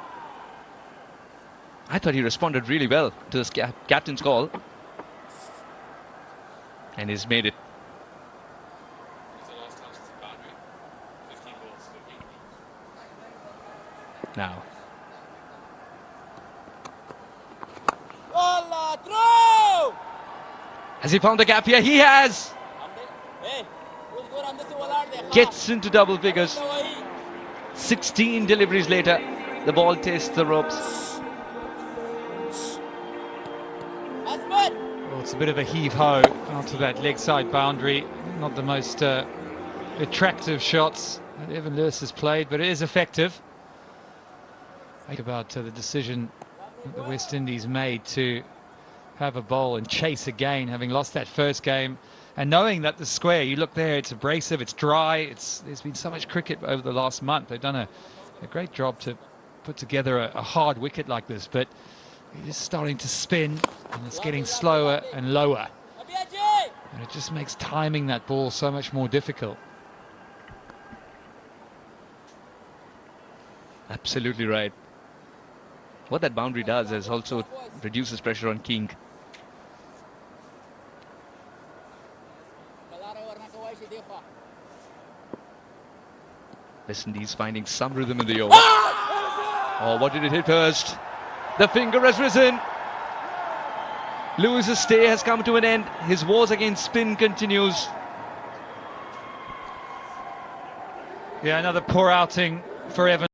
I thought he responded really well to this captain's call. And he's made it. Now. Has he found the gap here? He has! Gets into double figures. 16 deliveries later, the ball tastes the ropes. Well, it's a bit of a heave-ho after that leg side boundary. Not the most attractive shots that Evan Lewis has played, but it is effective. Think about the decision that the West Indies made to have a bowl and chase again, having lost that first game, and knowing that the square, you look there, it's abrasive, it's dry, there's been so much cricket over the last month. They've done a great job to put together a hard wicket like this, but it is starting to spin and it's getting slower and lower, and it just makes timing that ball so much more difficult. Absolutely right. What that boundary does is also reduces pressure on King. West Indies finding some rhythm in the over. Oh, what did it hit first? The finger has risen. Lewis's stay has come to an end. His wars against spin continues. Yeah, another poor outing for Evan.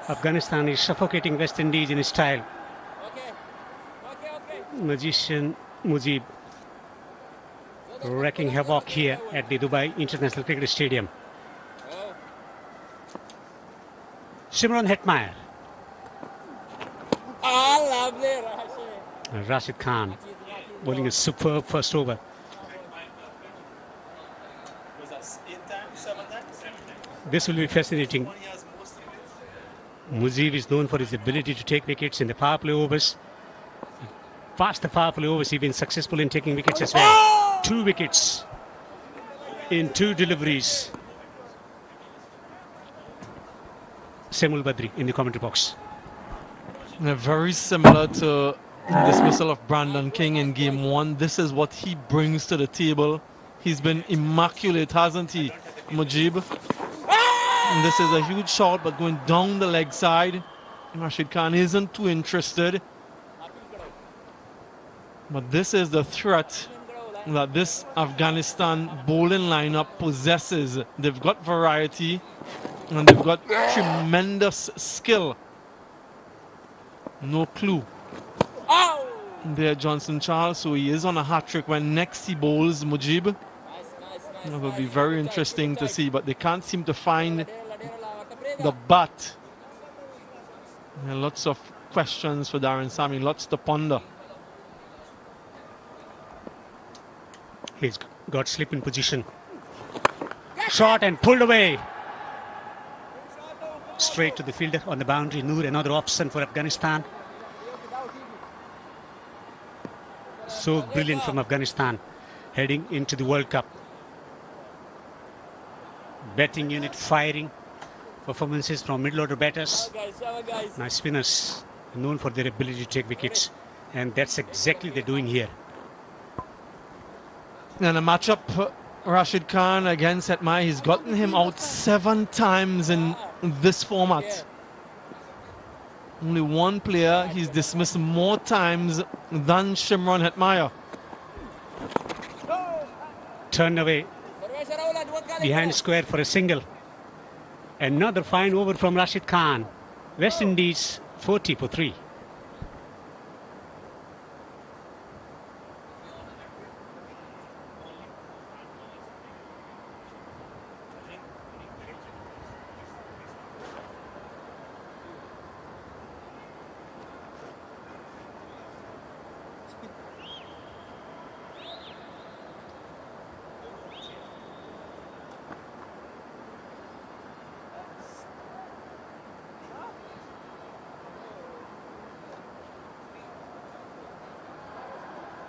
Afghanistan is suffocating West Indies in style. Magician Mujib wreaking havoc here at the Dubai International Cricket Stadium. Shimron Hetmeyer. Rashid Khan bowling a superb first over. This will be fascinating. Mujib is known for his ability to take wickets in the power play overs. Past the power play overs, he's been successful in taking wickets as well. 2 wickets in 2 deliveries. Samuel Badri in the commentary box. Very similar to the dismissal of Brandon King in game 1. This is what he brings to the table. He's been immaculate, hasn't he, Mujib? And this is a huge shot, but going down the leg side. Rashid Khan isn't too interested. But this is the threat that this Afghanistan bowling lineup possesses. They've got variety and they've got tremendous skill. No clue there, Johnson Charles. So he is on a hat-trick when next he bowls Mujib. It will be very interesting to see, but they can't seem to find the bat. There are lots of questions for Darren Sammy, lots to ponder. He's got slip in position. Shot and pulled away. Straight to the fielder on the boundary. Noor, another option for Afghanistan. So brilliant from Afghanistan heading into the World Cup. Batting unit firing. Performances from middle order batters. Nice spinners, known for their ability to take wickets. And that's exactly what they're doing here. And a matchup, Rashid Khan against Hetmeyer. He's gotten him out 7 times in this format. Only 1 player he's dismissed more times than Shimron Hetmeyer. Turned away behind square for a single. Another fine over from Rashid Khan. West Indies 40 for 3.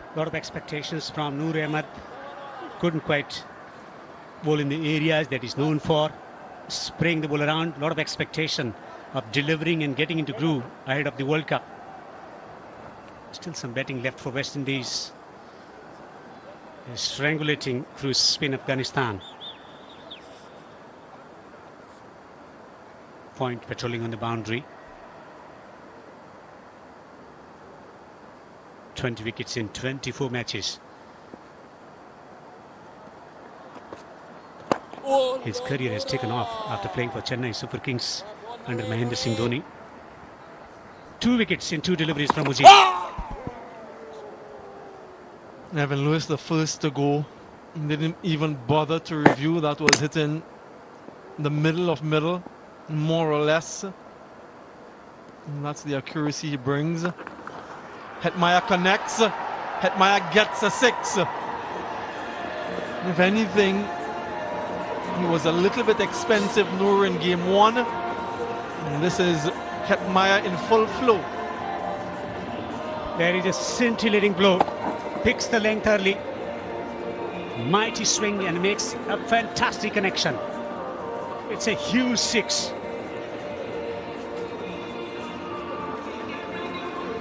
A lot of expectations from Noor Ahmed. Couldn't quite bowl in the areas that he's known for. Spraying the ball around. A lot of expectation of delivering and getting into groove ahead of the World Cup. Still some batting left for West Indies. Strangulating through spin Afghanistan. Point patrolling on the boundary. 20 wickets in 24 matches. His career has taken off after playing for Chennai Super Kings under Mahendra Singh Dhoni. 2 wickets in 2 deliveries from Mujib. Evan Lewis, the first to go, didn't even bother to review. That was hitting the middle of middle, more or less. And that's the accuracy he brings. Hetmeyer connects. Hetmeyer gets a 6. If anything, he was a little bit expensive, Noor, in game 1. And this is Hetmeyer in full flow. There is a scintillating blow. Picks the length early. Mighty swing and makes a fantastic connection. It's a huge 6.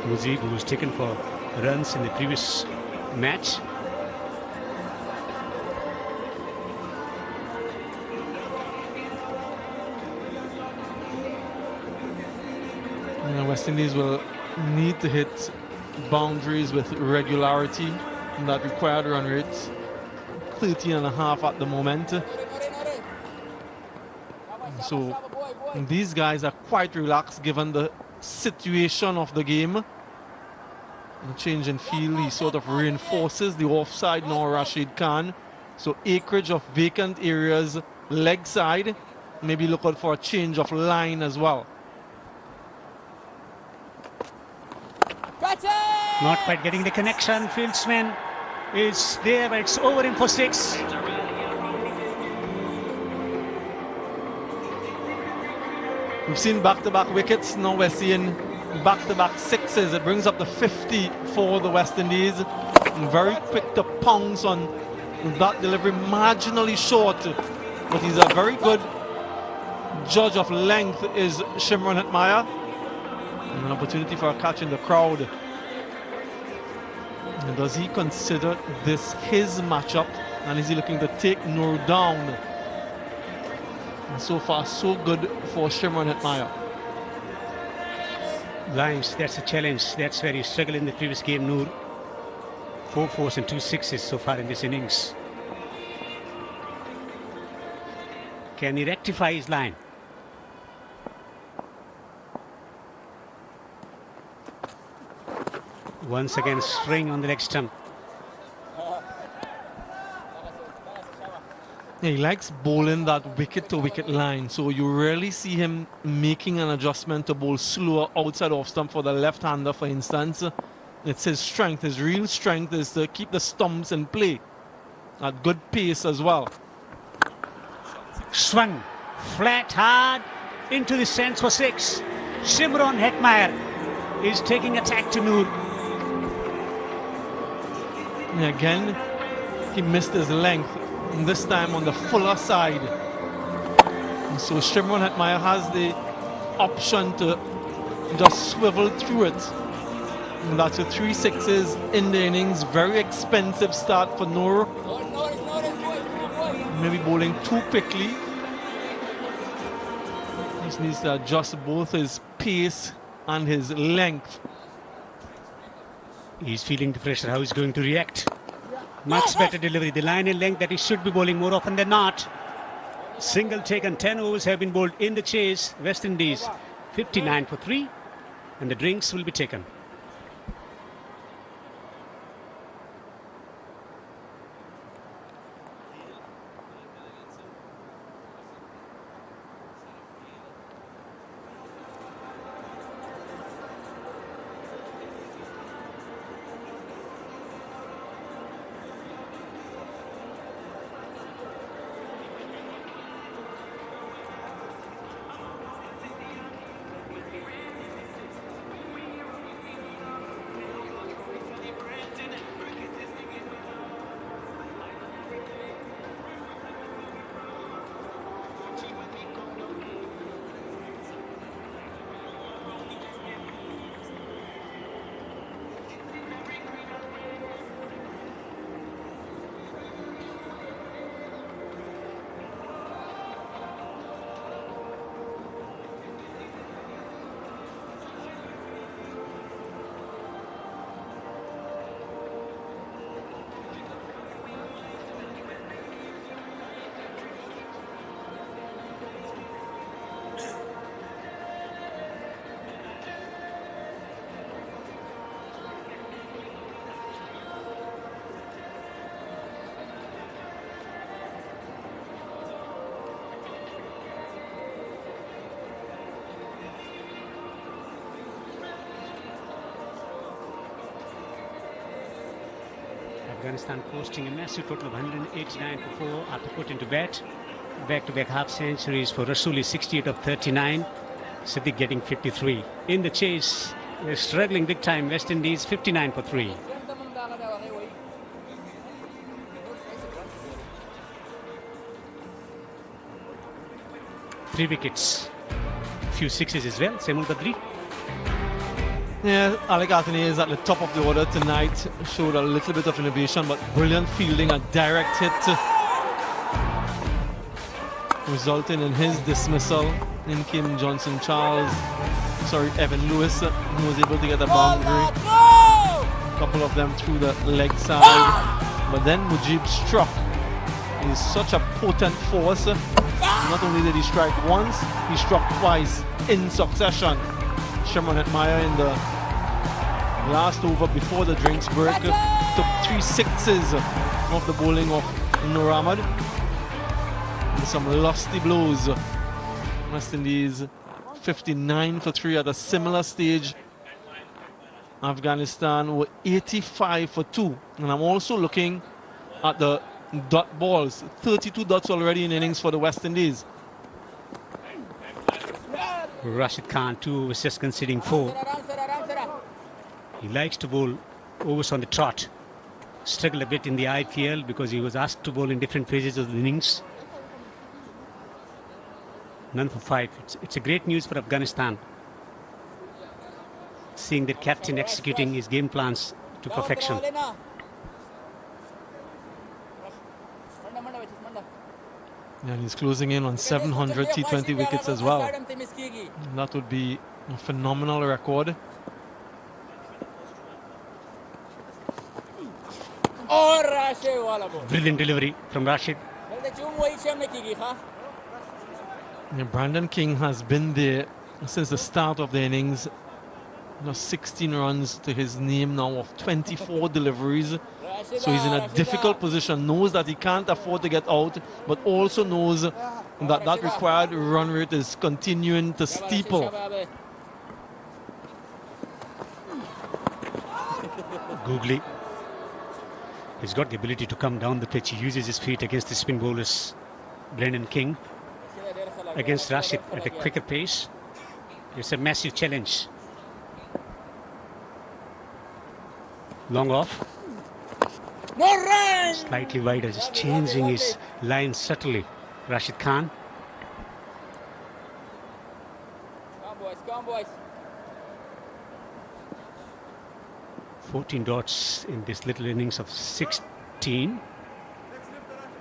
Mujib, who was taken for runs in the previous match. West Indies will need to hit boundaries with regularity, and that required run rate 13.5 at the moment. So And these guys are quite relaxed given the situation of the game. The change in field, he sort of reinforces the offside now, Rashid Khan. So acreage of vacant areas, leg side. Maybe look out for a change of line as well. Not quite getting the connection. Fieldsman is there, but it's over him for 6. We've seen back-to-back wickets. Now we're seeing back-to-back 6s. It brings up the 50 for the West Indies. Very quick to pounce on that delivery, marginally short, but he's a very good judge of length is Shimron Hetmyer. An opportunity for a catch in the crowd. And does he consider this his matchup? And is he looking to take Noor down? And so far, so good for Shimron Hetmyer. Lines, that's a challenge. That's where he struggled in the previous game, Noor. 4 4s and 2 6s so far in this innings. Can he rectify his line? Once again, string on the leg stump. Yeah, he likes bowling that wicket-to-wicket line, so you rarely see him making an adjustment to bowl slower outside off stump for the left-hander, for instance. It's his strength, his real strength is to keep the stumps in play at good pace as well. Swung flat, hard, into the stands for 6. Shimron Hetmyer is taking attack to Noor. And again, he missed his length, and this time on the fuller side. And so Shimron Hetmyer has the option to just swivel through it. And that's your 3 6s in the innings. Very expensive start for Noor. Maybe bowling too quickly. Just needs to adjust both his pace and his length. He's feeling the pressure, how he's going to react. Much better delivery, the line and length that he should be bowling more often than not. Single taken, 10 overs have been bowled in the chase. West Indies 59 for 3, and the drinks will be taken. Afghanistan posting a massive total of 189 for 4 after put into bat. Back-to-back half centuries for Rasuli, 68 of 39. Siddiq getting 53. In the chase, they're struggling big time. West Indies 59 for 3. 3 wickets. Few 6s as well. Samuel Badri. Yeah, Alec Anthony is at the top of the order tonight. Showed a little bit of innovation, but brilliant fielding, a direct hit, resulting in his dismissal. In came Evan Lewis, who was able to get a boundary. A couple of them through the leg side. But then Mujib struck. He's such a potent force. Not only did he strike once, he struck twice in succession. Shimron Hetmeyer in the last over before the drinks break took 3 sixes off the bowling of Noor Ahmad. And some lusty blows. West Indies 59 for 3 at a similar stage. Afghanistan were 85 for 2. And I'm also looking at the dot balls. 32 dots already in innings for the West Indies. Rashid Khan too was just conceding 4. He likes to bowl overs on the trot. Struggled a bit in the IPL because he was asked to bowl in different phases of the innings. None for 5. It's a great news for Afghanistan, seeing the captain executing his game plans to perfection. And he's closing in on 700 T20 wickets as well. That would be a phenomenal record. Brilliant delivery from Rashid. Yeah, Brandon King has been there since the start of the innings. 16 runs to his name now of 24 deliveries. So he's in a difficult position, knows that he can't afford to get out, but also knows that that required run rate is continuing to steeple. Googly. He's got the ability to come down the pitch. He uses his feet against the spin bowlers. Brandon King against Rashid at a quicker pace. It's a massive challenge. Long off. Slightly wider, just changing his line subtly. Rashid Khan. Come boys. 14 dots in this little innings of 16.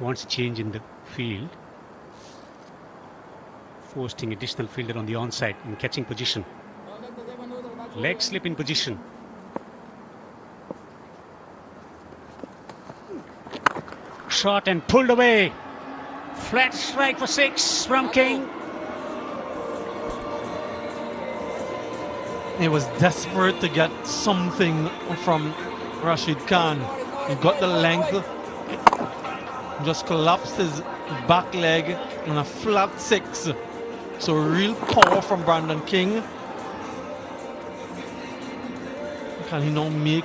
Wants a change in the field. Forcing additional fielder on the onside in catching position. Leg slip in position. Shot and pulled away. Flat strike for 6 from King. He was desperate to get something from Rashid Khan. He got the length, just collapsed his back leg on a flat 6. So real power from Brandon King. Can he now make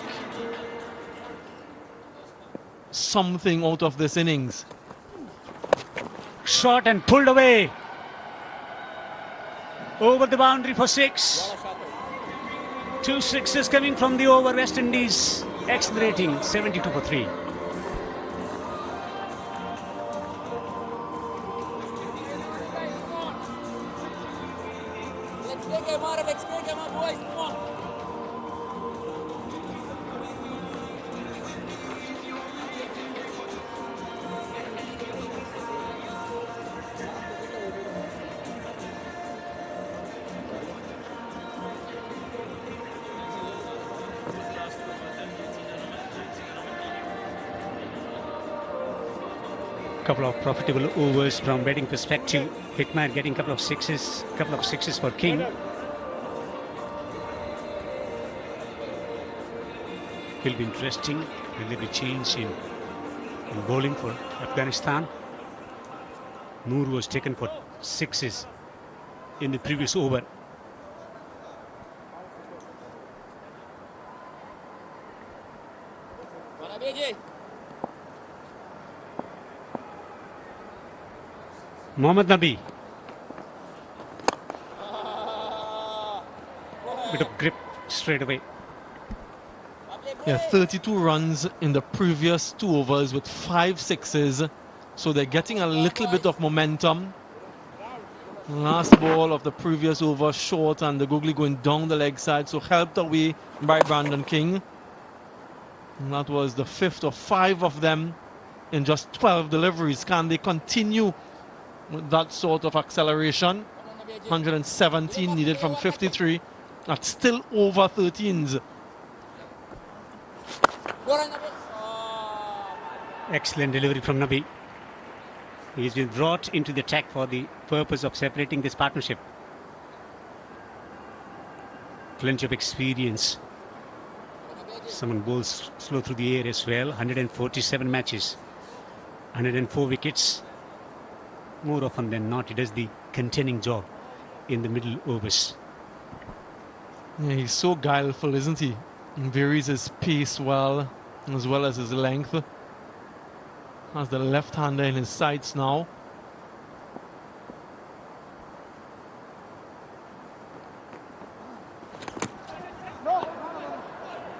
something out of this innings? Shot and pulled away. Over the boundary for 6. 2 sixes coming from the over. West Indies accelerating 72 for 3. Let's go, come on, boys, come on. Couple of profitable overs from batting perspective. Hetmeyer getting couple of sixes for King. Will be interesting. Will there be change in bowling for Afghanistan? Noor was taken for 6s in the previous over. Mohammad Nabi. Bit of grip straight away. Yeah, 32 runs in the previous 2 overs with 5 sixes. So they're getting a little bit of momentum. Last ball of the previous over short and the googly going down the leg side. So helped away by Brandon King. And that was the 5th of 5 of them in just 12 deliveries. Can they continue with that sort of acceleration? 117 needed from 53. That's still over 13s. Excellent delivery from Nabi. He's been brought into the attack for the purpose of separating this partnership. Plenty of experience. Someone bowls slow through the air as well. 147 matches, 104 wickets. More often than not, he does the containing job in the middle overs. Yeah, he's so guileful, isn't he? And varies his pace well as his length. Has the left-hander in his sights now.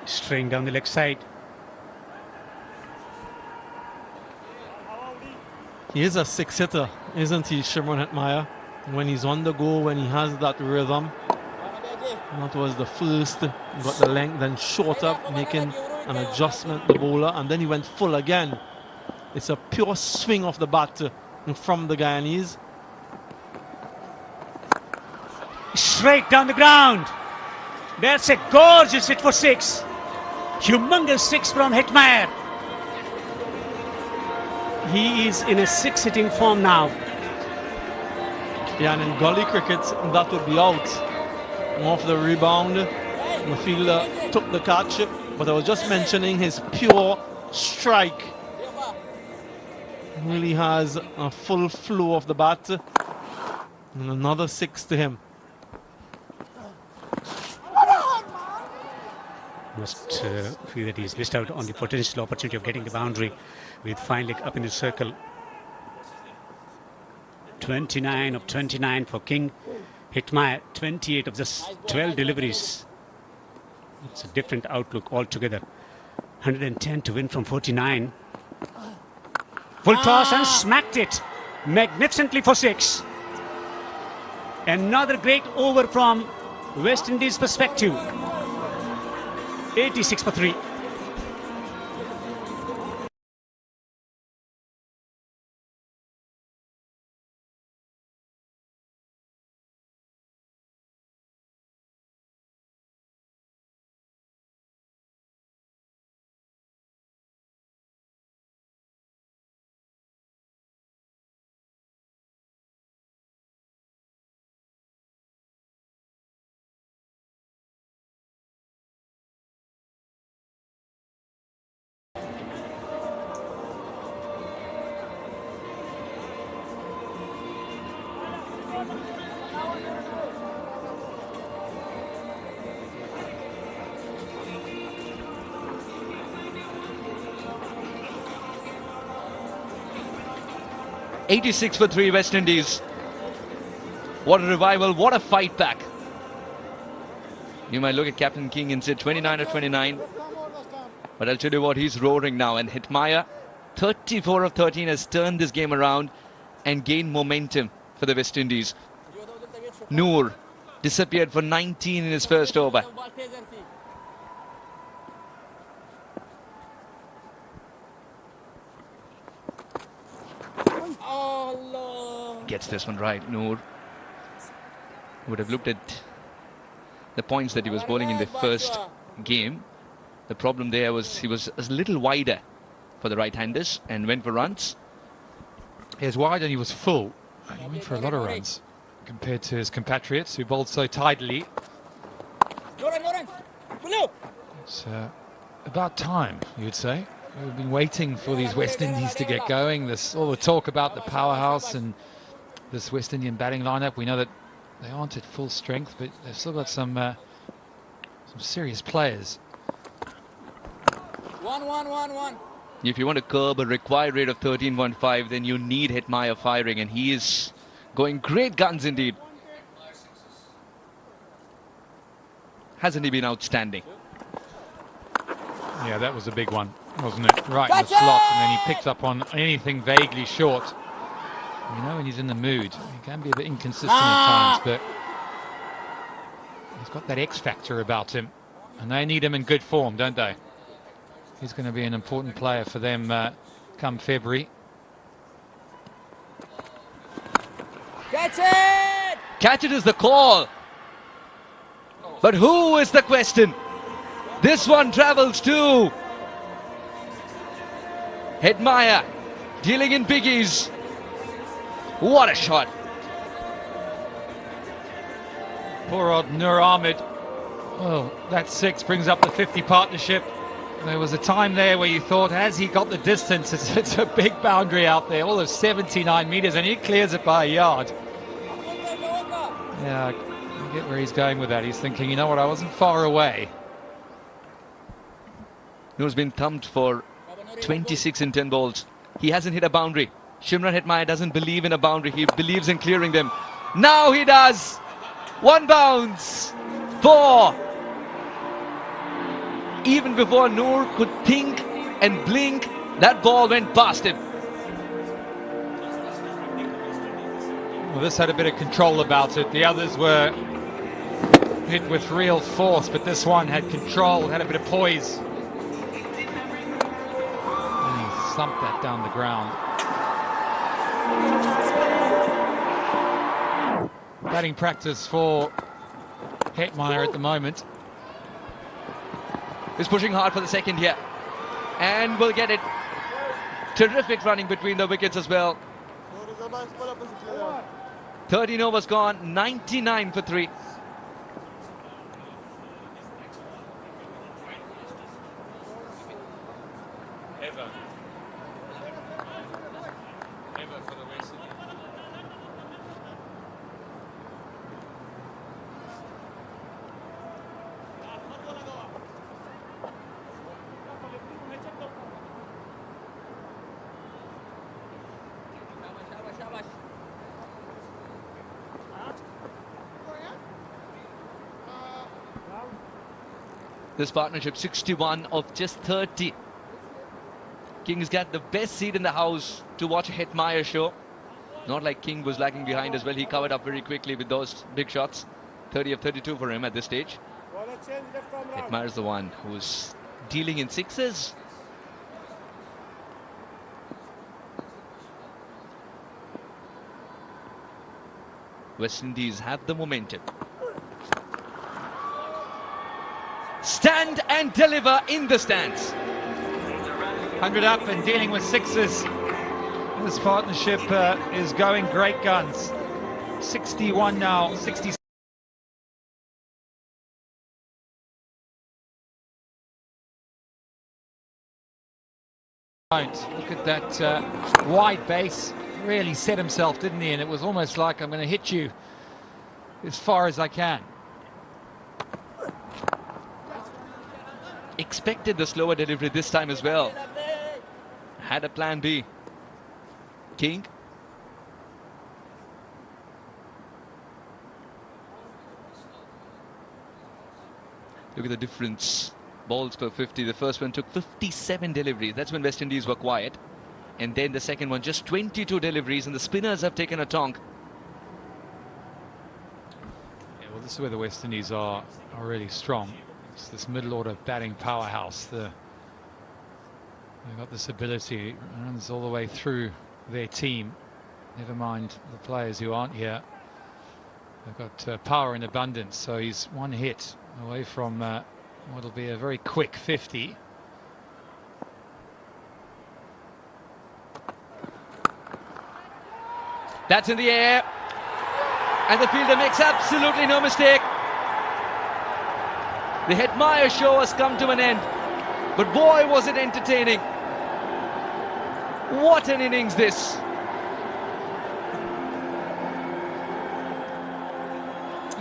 Straying down the leg side. He is a six-hitter, isn't he, Shimron Hetmyer? When he's on the go, when he has that rhythm. That was the first. He got the length, then short up, making an adjustment, the bowler, and then he went full again. It's a pure swing of the bat from the Guyanese. Straight down the ground. That's a gorgeous hit for six. Humongous six from Hetmyer. He is in a six-hitting form now. Yeah, and in gully cricket, that would be out. Off the rebound, the fielder took the catch, but I was just mentioning his pure strike. Really has a full flow of the bat, and another six to him. Must feel that he's missed out on the potential opportunity of getting the boundary with fine leg up in the circle. 29 of 29 for King. Hetmyer, 28 of just 12 deliveries. It's a different outlook altogether. 110 to win from 49. Full toss and smacked it magnificently for six. Another great over from West Indies perspective. 86 for 3. .86 for 3 West Indies. What a revival, what a fight back. You might look at Captain King and say 29 of 29. But I'll tell you what, he's roaring now. And Hetmyer, 34 of 13, has turned this game around and gained momentum for the West Indies. Noor disappeared for 19 in his first over. Gets this one right. Noor would have looked at the points that he was bowling in the first game. The problem there was he was a little wider for the right-handers and went for runs. He was wide and he was full. He went for a lot of runs compared to his compatriots who bowled so tidily. It's about time, you'd say. We've been waiting for these West Indies to get going. This all the talk about the powerhouse and this West Indian batting lineup. We know that they aren't at full strength, but they've still got some serious players. 1-1-1-1. If you want to curb a required rate of 13.5, then you need Hetmyer firing, and he is going great guns indeed. Hasn't he been outstanding? Yeah, that was a big one, wasn't it? Right in the slot, and then he picks up on anything vaguely short. You know, when he's in the mood, he can be a bit inconsistent at times, but he's got that X factor about him, and they need him in good form, don't they? He's going to be an important player for them come February. Catch it! Catch it is the call. But who is the question? This one travels to Hetmyer, dealing in biggies. What a shot. Poor old Nur Ahmed. Well, that 6 brings up the 50 partnership. There was a time there where you thought, has he got the distance? It's a big boundary out there, all of 79 meters, and he clears it by a yard. Yeah, I get where he's going with that. He's thinking, you know what, I wasn't far away. Nur's been thumped for 26 in 10 balls. He hasn't hit a boundary. Shimron Hetmyer doesn't believe in a boundary. He believes in clearing them. Now he does. 1 bounce. 4. Even before Nur could think and blink, that ball went past him. Well, this had a bit of control about it. The others were hit with real force, but this one had control, had a bit of poise. And he thumped that down the ground. Batting practice for Hetmyer at the moment. He's pushing hard for the second here. And will get it. Terrific running between the wickets as well. 13 overs gone, 99 for 3. This partnership 61 of just 30. King's got the best seat in the house to watch a Hetmyer show. Not like King was lagging behind as well. He covered up very quickly with those big shots. 30 of 32 for him at this stage. Hetmyer's the one who's dealing in sixes. West Indies have the momentum. Stand and deliver in the stands. 100 up and dealing with sixes. This partnership is going great guns. 61 now, 60. Look at that wide base. Really set himself, didn't he? And it was almost like, I'm going to hit you as far as I can. Expected the slower delivery this time as well. Had a plan B. King. Look at the difference. Balls per 50. The first one took 57 deliveries. That's when West Indies were quiet. And then the second one, just 22 deliveries. And the spinners have taken a tonk. Yeah, well, this is where the West Indies are really strong. It's this middle order batting powerhouse. They've got this ability. It runs all the way through their team. Never mind the players who aren't here. They've got power in abundance. So he's one hit away from what'll be a very quick 50. That's in the air. And the fielder makes absolutely no mistake. The Hetmyer show has come to an end. But boy, was it entertaining. What an innings this.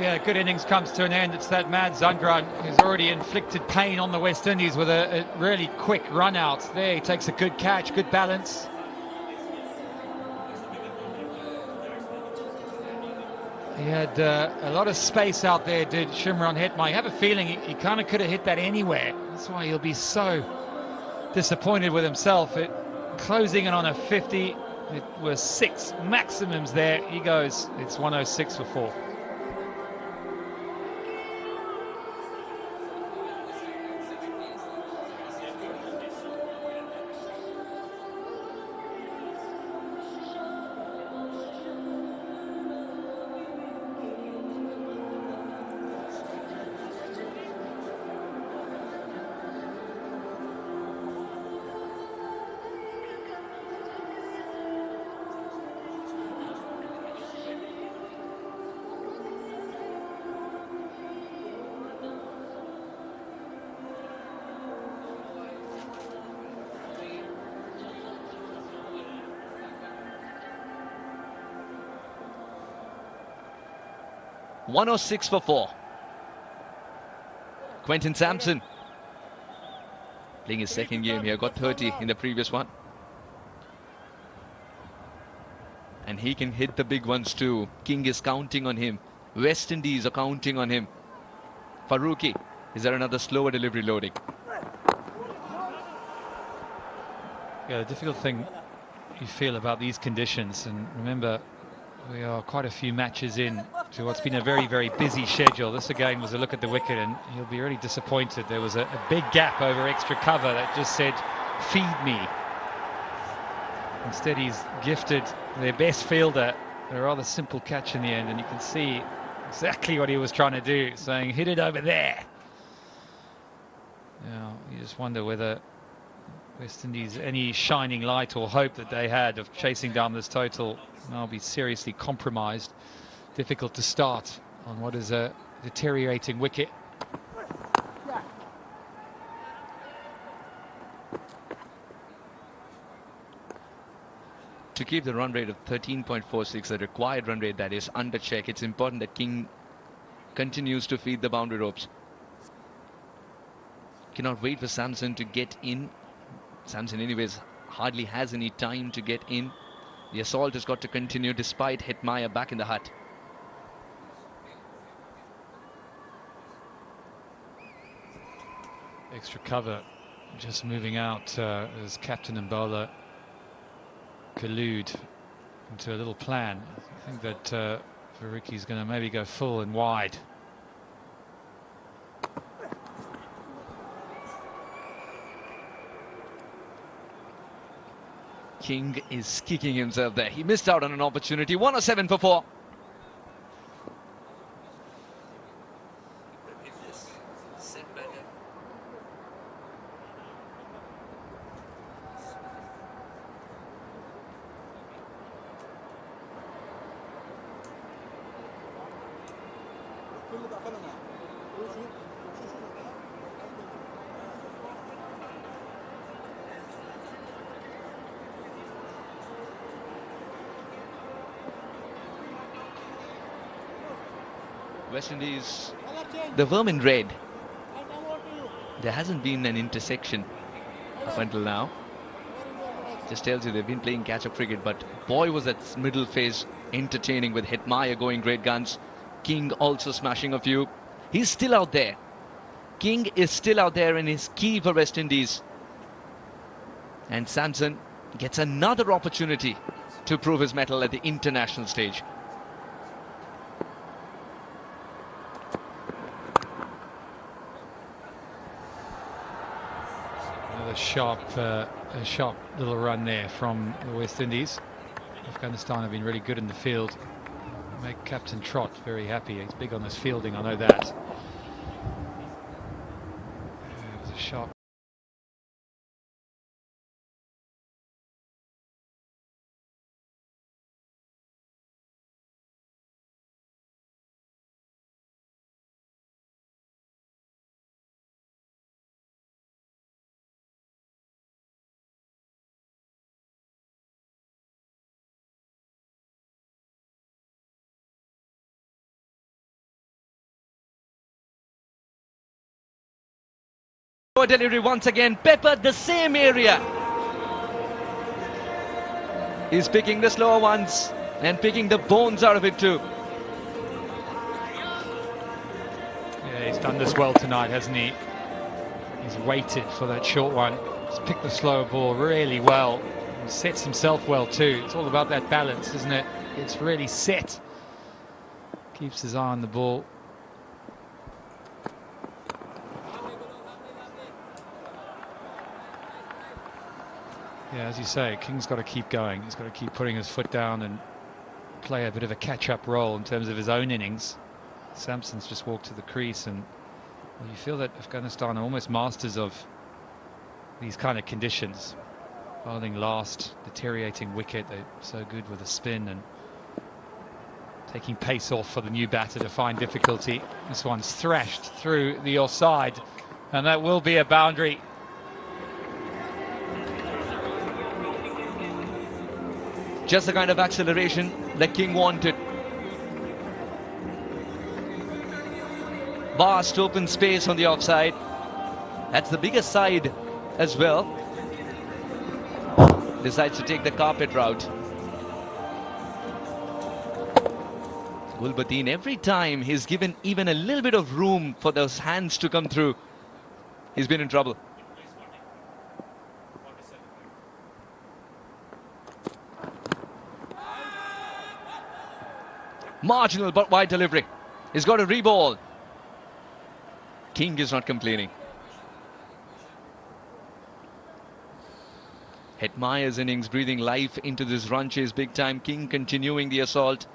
Yeah, good innings comes to an end. It's that mad Zangran who's already inflicted pain on the West Indies with a really quick run out. There, he takes a good catch, good balance. He had a lot of space out there, did Shimron Hetmyer. You have a feeling he kind of could have hit that anywhere. That's why he'll be so disappointed with himself. Closing in on a 50. It was 6 maximums there. He goes, it's 106 for 4. 106 for 4. Quentin Sampson playing his second game here, got 30 in the previous one. And he can hit the big ones too. King is counting on him. West Indies are counting on him. Farooqi, is there another slower delivery loading? Yeah, the difficult thing you feel about these conditions, and remember, we are quite a few matches in to what's been a very, very busy schedule. This again was a look at the wicket, and he'll be really disappointed. There was a big gap over extra cover that just said, feed me. Instead, he's gifted their best fielder a rather simple catch in the end, and you can see exactly what he was trying to do, saying, hit it over there. Now, you just wonder whether West Indies, any shining light or hope that they had of chasing down this total, now be seriously compromised. Difficult to start on what is a deteriorating wicket. To keep the run rate of 13.46, the required run rate that is under check, it's important that King continues to feed the boundary ropes. Cannot wait for Sampson to get in. Sampson anyways hardly has any time to get in. The assault has got to continue despite Hetmyer back in the hut. Extra cover just moving out as captain and bowler collude into a little plan. I think that Farooqi's going to maybe go full and wide. King is kicking himself there. He missed out on an opportunity. 107 for 4. West Indies, the vermin red. There hasn't been an intersection up until now. Just tells you they've been playing catch-up cricket, but boy was that middle phase entertaining with Hetmyer going great guns. King also smashing a few. He's still out there. King is still out there and is key for West Indies. And Sampson gets another opportunity to prove his mettle at the international stage. A sharp little run there from the West Indies. Afghanistan have been really good in the field. Make Captain Trott very happy. He's big on his fielding, I know that. It was a sharp. Delivery once again, peppered the same area. He's picking the slower ones and picking the bones out of it too. Yeah, he's done this well tonight, hasn't he? He's waited for that short one. He's picked the slower ball really well. He sets himself well too. It's all about that balance, isn't it? It's really set. Keeps his eye on the ball. Yeah, as you say, King's got to keep going. He's got to keep putting his foot down and play a bit of a catch-up role in terms of his own innings. Sampson's just walked to the crease, and well, you feel that Afghanistan are almost masters of these kind of conditions. Bowling last, deteriorating wicket. They're so good with the spin and taking pace off for the new batter to find difficulty. This one's thrashed through the offside, and that will be a boundary. Just the kind of acceleration that King wanted. Vast open space on the offside. That's the biggest side as well. Decides to take the carpet route. Gulbadin, every time he's given even a little bit of room for those hands to come through, he's been in trouble. Marginal but wide delivery. He's got a reball. King is not complaining. Hetmeyer's innings breathing life into this run chase big time. King continuing the assault.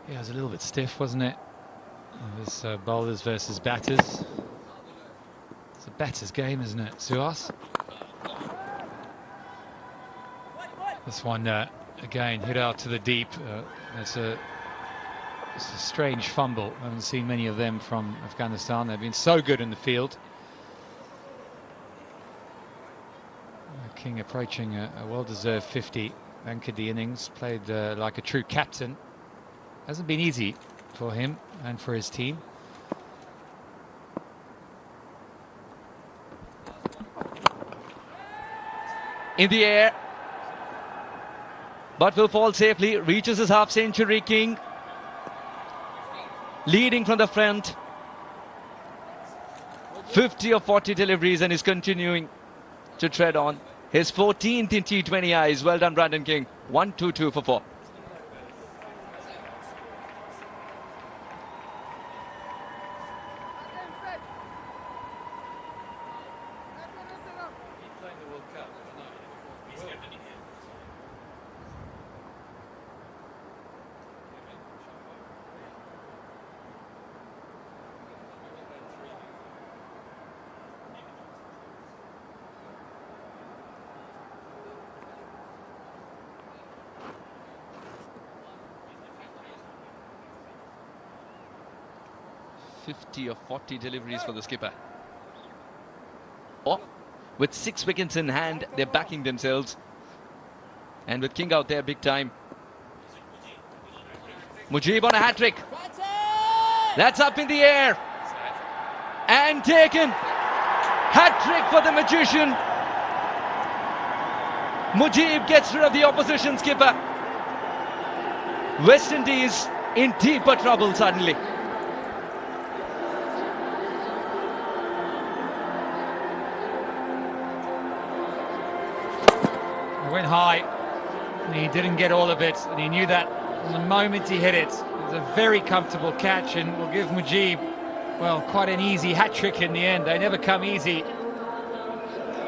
Yeah, it was a little bit stiff, wasn't it? This bowlers versus batters. It's a batter's game, isn't it, Suhas? This one, again, hit out to the deep. It's a strange fumble. I haven't seen many of them from Afghanistan. They've been so good in the field. King approaching a well-deserved 50. Anchored the innings, played like a true captain. Hasn't been easy for him and for his team. In the air, but will fall safely. Reaches his half-century. King leading from the front. 50 of 40 deliveries, and is continuing to tread on. His 14th in T20Is. Well done, Brandon King. 1-2-2 for 4. Of 40 deliveries for the skipper. Oh, with 6 wickets in hand, they're backing themselves. And with King out there big time. Mujib on a hat-trick. That's up in the air. And taken. Hat-trick for the magician. Mujib gets rid of the opposition skipper. West Indies in deeper trouble suddenly. Went high, and he didn't get all of it, and he knew that from the moment he hit it. It was a very comfortable catch, and will give Mujib, well, quite an easy hat-trick in the end. They never come easy.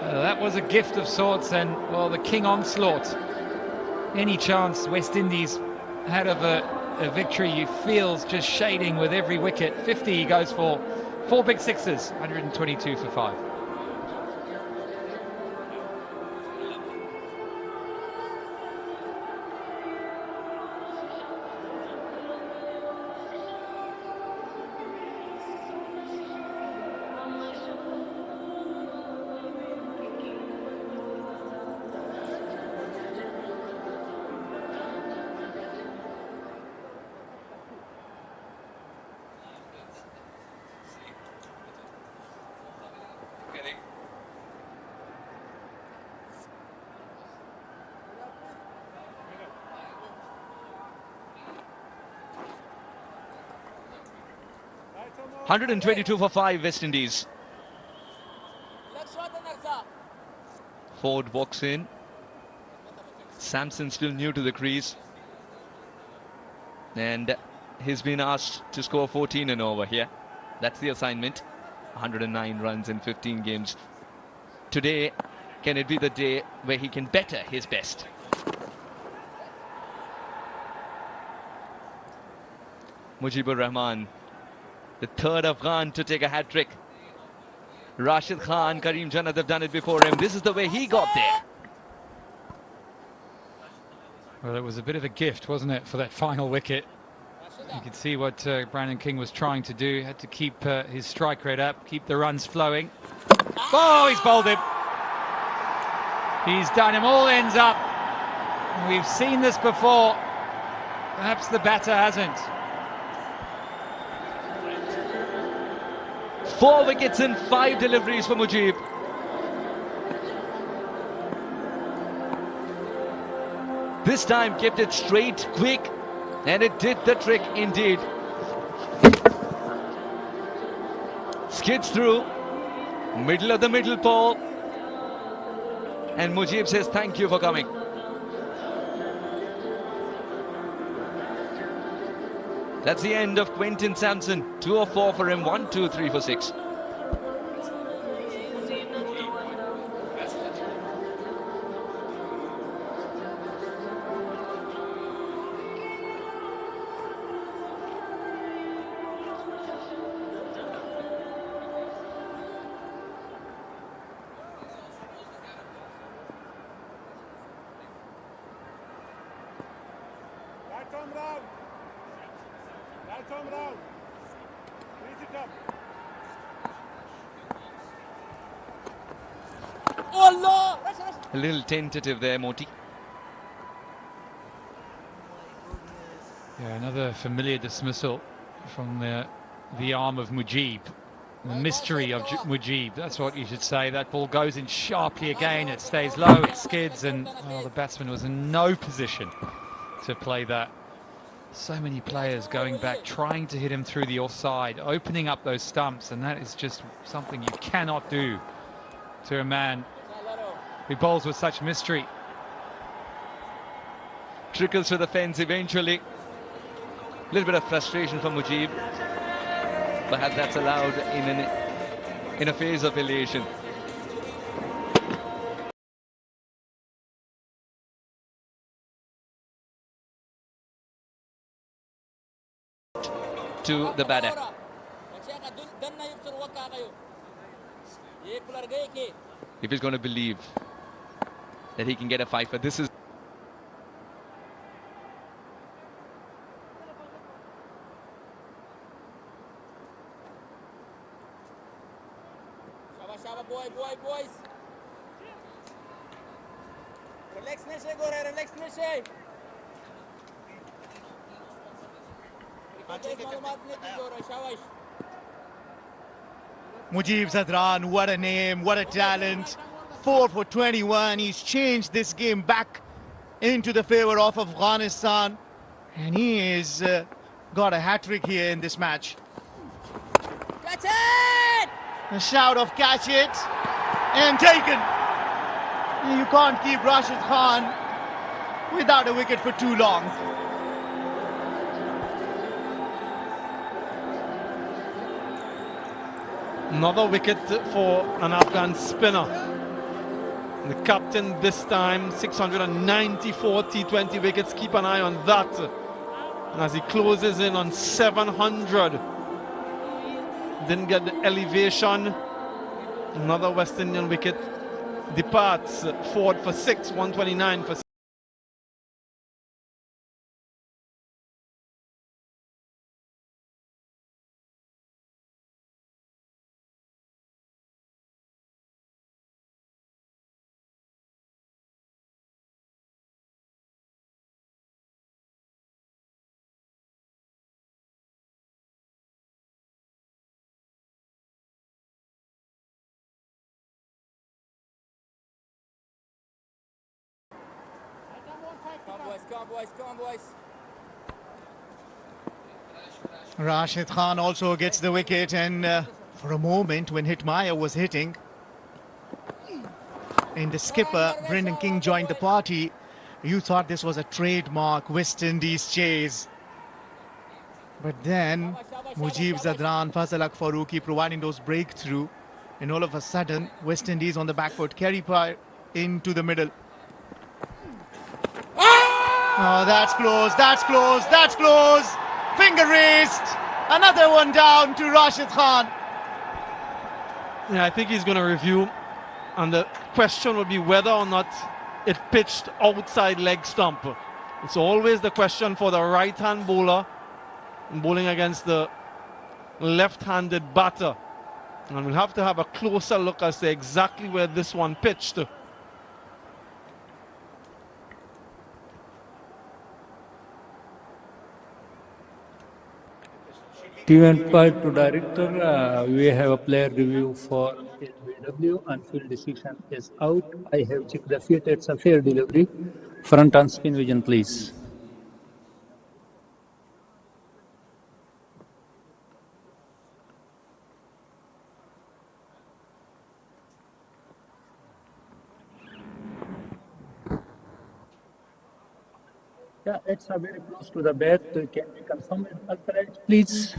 That was a gift of sorts, and, well, the King onslaught. Any chance West Indies had of a victory, he feels just shading with every wicket. 50 he goes for, 4 big sixes, 122 for 5. $122 for 5, West Indies. Ford walks in. Samson still new to the crease. And he's been asked to score 14 and over here. That's the assignment. 109 runs in 15 games. Today, can it be the day where he can better his best? Mujibur Rahman, the third Afghan to take a hat-trick. Rashid Khan, Kareem Jannat have done it before him. This is the way he got there. Well, it was a bit of a gift, wasn't it, for that final wicket. You could see what Brandon King was trying to do. He had to keep his strike rate up, keep the runs flowing. Oh, he's bowled him. He's done him all ends up. We've seen this before. Perhaps the batter hasn't. 4 wickets and 5 deliveries for Mujib. This time kept it straight, quick, and it did the trick indeed. Skids through, middle of the middle pole, and Mujib says thank you for coming. That's the end of Quentin Sampson. 2 of 4 for him, 1, 2, 3 for 6. A little tentative there, Moti. Yeah, another familiar dismissal from the arm of Mujib. The mystery of Mujib, that's what you should say. That ball goes in sharply again, it stays low, it skids, and the batsman was in no position to play that. So many players going back, trying to hit him through the offside, opening up those stumps, and that is just something you cannot do to a man who bowls with such mystery. Trickles to the fence eventually. A little bit of frustration from Mujib. Perhaps that's allowed in a phase of elation. To the batter. If he's going to believe that he can get a fifer, this is boys. Relax neşe gore, relax neşe. Mujib Zadran, what a name, what a talent. 4 for 21. He's changed this game back into the favor of Afghanistan. And he is got a hat-trick here in this match. Catch it! A shout of catch it and taken. You can't keep Rashid Khan without a wicket for too long. Another wicket for an Afghan spinner. The captain this time, 694 T20 wickets. Keep an eye on that. And as he closes in on 700. Didn't get the elevation. Another West Indian wicket departs. Ford for 6, 129 for 6. Come on, boys. Rashid Khan also gets the wicket, and for a moment when Hitmaya was hitting and the skipper Brendan King joined the party, you thought this was a trademark West Indies chase. But then Mujib Zadran, Fazalak Farooqi providing those breakthrough, and all of a sudden West Indies on the back foot, carry Pryor into the middle. Oh, that's close. Finger raised. Another one down to Rashid Khan. Yeah, I think he's going to review. And the question will be whether or not it pitched outside leg stump. It's always the question for the right-hand bowler bowling against the left-handed batter. And we'll have to have a closer look as to exactly where this one pitched. T20I to director, we have a player review for LBW and field decision is out. I have checked the feet, it's a fair delivery. Front on spin vision, please. Yeah, it's a very close to the bat. Can we confirm it, Alfred, please?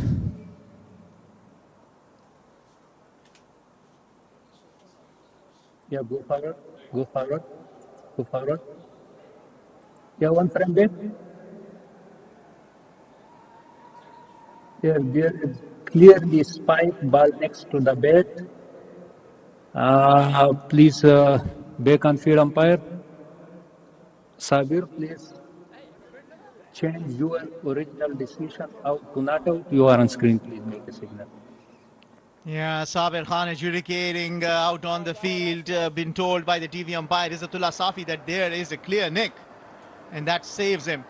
Yeah, go forward, go forward, go forward. Yeah, one frame back. There is clearly spike ball next to the bat. Please back on field umpire. Sabir, please change your original decision out to not out. You are on screen, please make a signal. Yeah, Sabir Khan adjudicating out on the field, been told by the TV umpire Izzatullah Safi that there is a clear nick, and that saves him.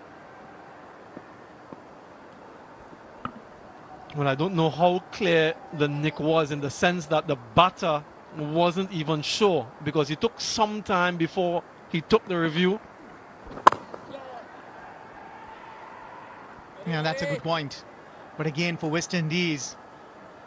Well, I don't know how clear the nick was in the sense that the batter wasn't even sure because he took some time before he took the review. Yeah, that's a good point. But again, for West Indies,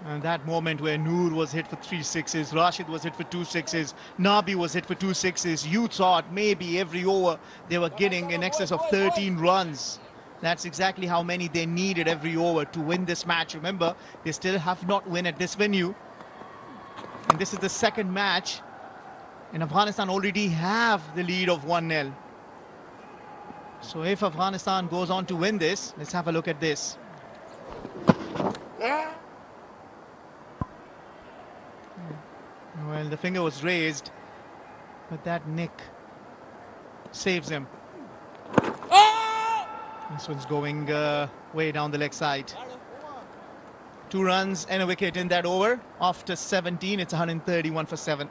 and that moment where Noor was hit for 3 sixes, Rashid was hit for 2 sixes, Nabi was hit for 2 sixes, you thought maybe every over they were getting in excess of 13 runs. That's exactly how many they needed every over to win this match. Remember, they still have not won at this venue. And this is the second match. And Afghanistan already have the lead of 1-0. So if Afghanistan goes on to win this, let's have a look at this. Well, the finger was raised, but that nick saves him. This one's going way down the leg side. 2 runs and a wicket in that over. After 17, it's 131 for 7.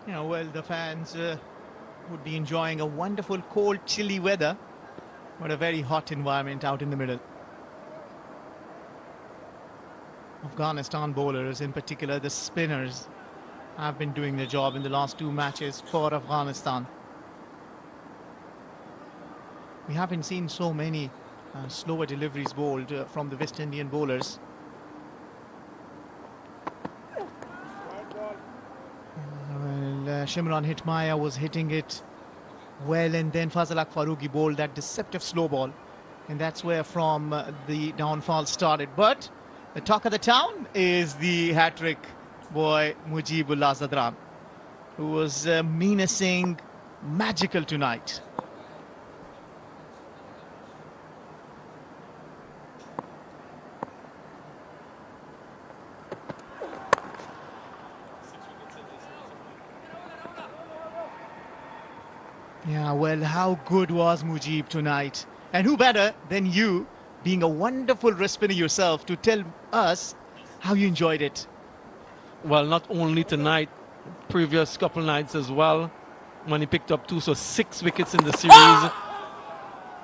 Yeah, well, the fans would be enjoying a wonderful cold, chilly weather, but a very hot environment out in the middle. Afghanistan bowlers, in particular the spinners, have been doing their job in the last 2 matches for Afghanistan. We haven't seen so many slower deliveries bowled from the West Indian bowlers. Shimran Hitmaya was hitting it well, and then Fazal Faruqi bowled that deceptive slow ball, and that's where from the downfall started. But the talk of the town is the hat-trick boy Mujibullah Zadran, who was menacing, magical tonight. Yeah, well, how good was Mujib tonight? And who better than you, being a wonderful wrist spinner yourself, to tell us how you enjoyed it? Well, not only tonight, previous couple nights as well, when he picked up 2, so 6 wickets in the series.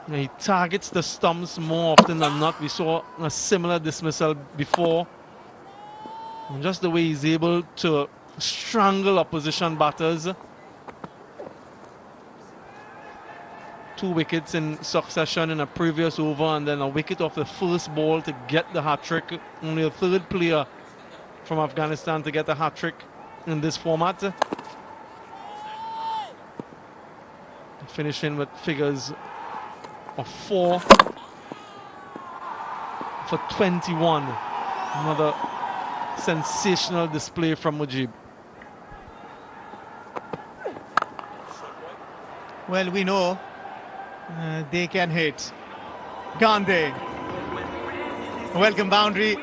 And he targets the stumps more often than not. We saw a similar dismissal before. And just the way he's able to strangle opposition batters. 2 wickets in succession in a previous over, and then a wicket off the first ball to get the hat-trick. Only a 3rd player from Afghanistan to get a hat-trick in this format. Finishing with figures of 4 for 21. Another sensational display from Mujib. Well, we know they can hit. Gandhi. Welcome boundary.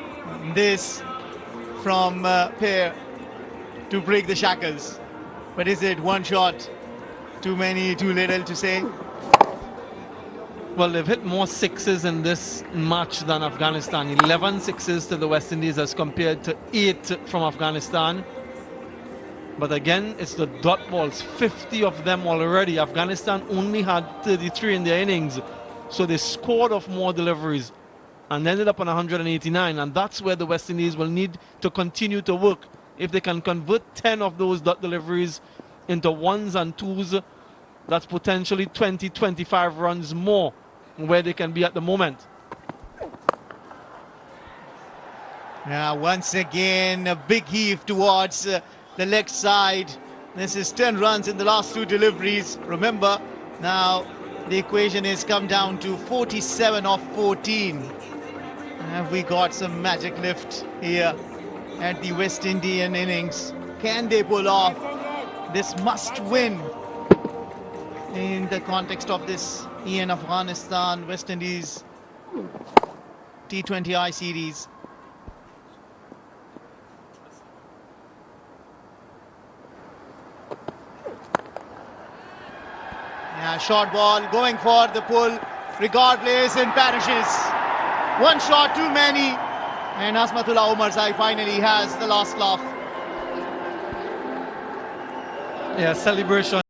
This from Pair to break the shackles. But is it one shot? Too many, too little to say? Well, they've hit more sixes in this match than Afghanistan. 11 sixes to the West Indies as compared to 8 from Afghanistan. But again, it's the dot balls, 50 of them already. Afghanistan only had 33 in their innings. So they scored off more deliveries and ended up on 189. And that's where the West Indies will need to continue to work. If they can convert 10 of those dot deliveries into ones and twos, that's potentially 20, 25 runs more where they can be at the moment. Yeah, once again, a big heave towards the leg side. This is 10 runs in the last 2 deliveries. Remember, now the equation has come down to 47 of 14. Have we got some magic lift here at the West Indian innings? Can they pull off this must win in the context of this Afghanistan West Indies T20I series? Yeah, short ball going for the pull regardless and perishes. One shot too many, and Asmatullah Omarzai finally has the last laugh. Yeah, celebration.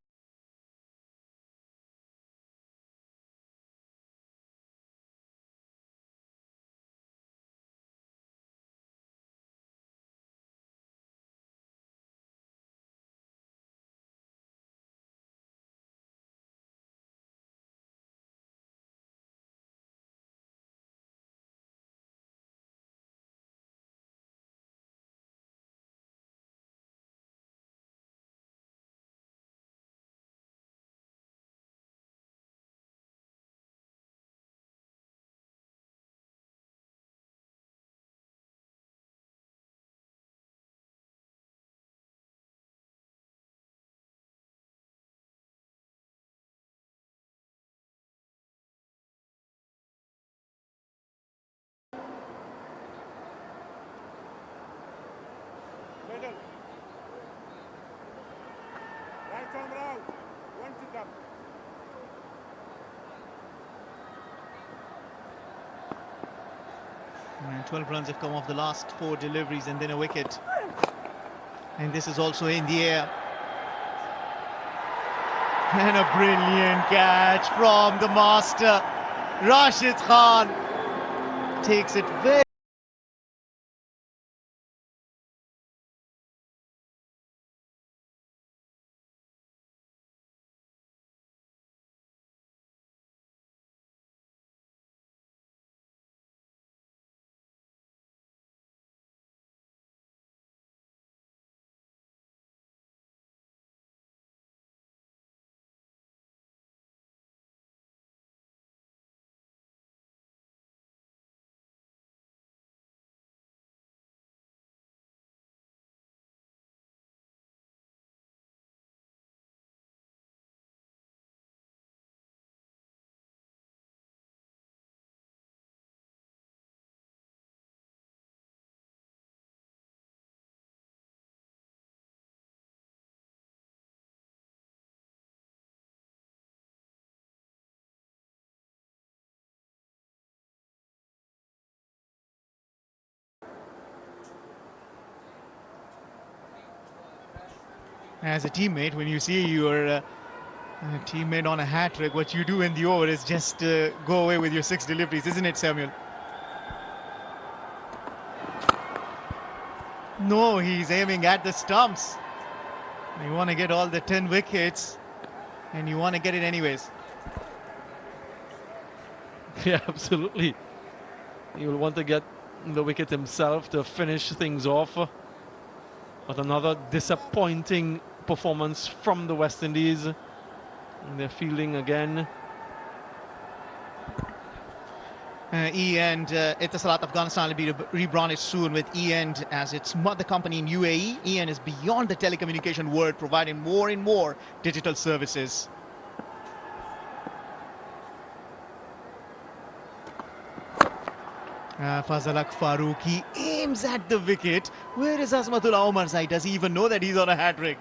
And 12 runs have come off the last 4 deliveries and then a wicket. And this is also in the air. And a brilliant catch from the master. Rashid Khan takes it very as a teammate, when you see your teammate on a hat trick, what you do in the over is just go away with your 6 deliveries, isn't it, Samuel? No, he's aiming at the stumps. You want to get all the 10 wickets, and you want to get it anyways. Yeah, absolutely. He will want to get the wicket himself to finish things off. But another disappointing performance from the West Indies. And they're fielding again. E and Etisalat Afghanistan will be rebranded soon with E and as its mother company in UAE. E and is beyond the telecommunication world, providing more and more digital services. Fazalak Farooqi aims at the wicket. Where is Azmatullah Omarzai? Does he even know that he's on a hat-trick?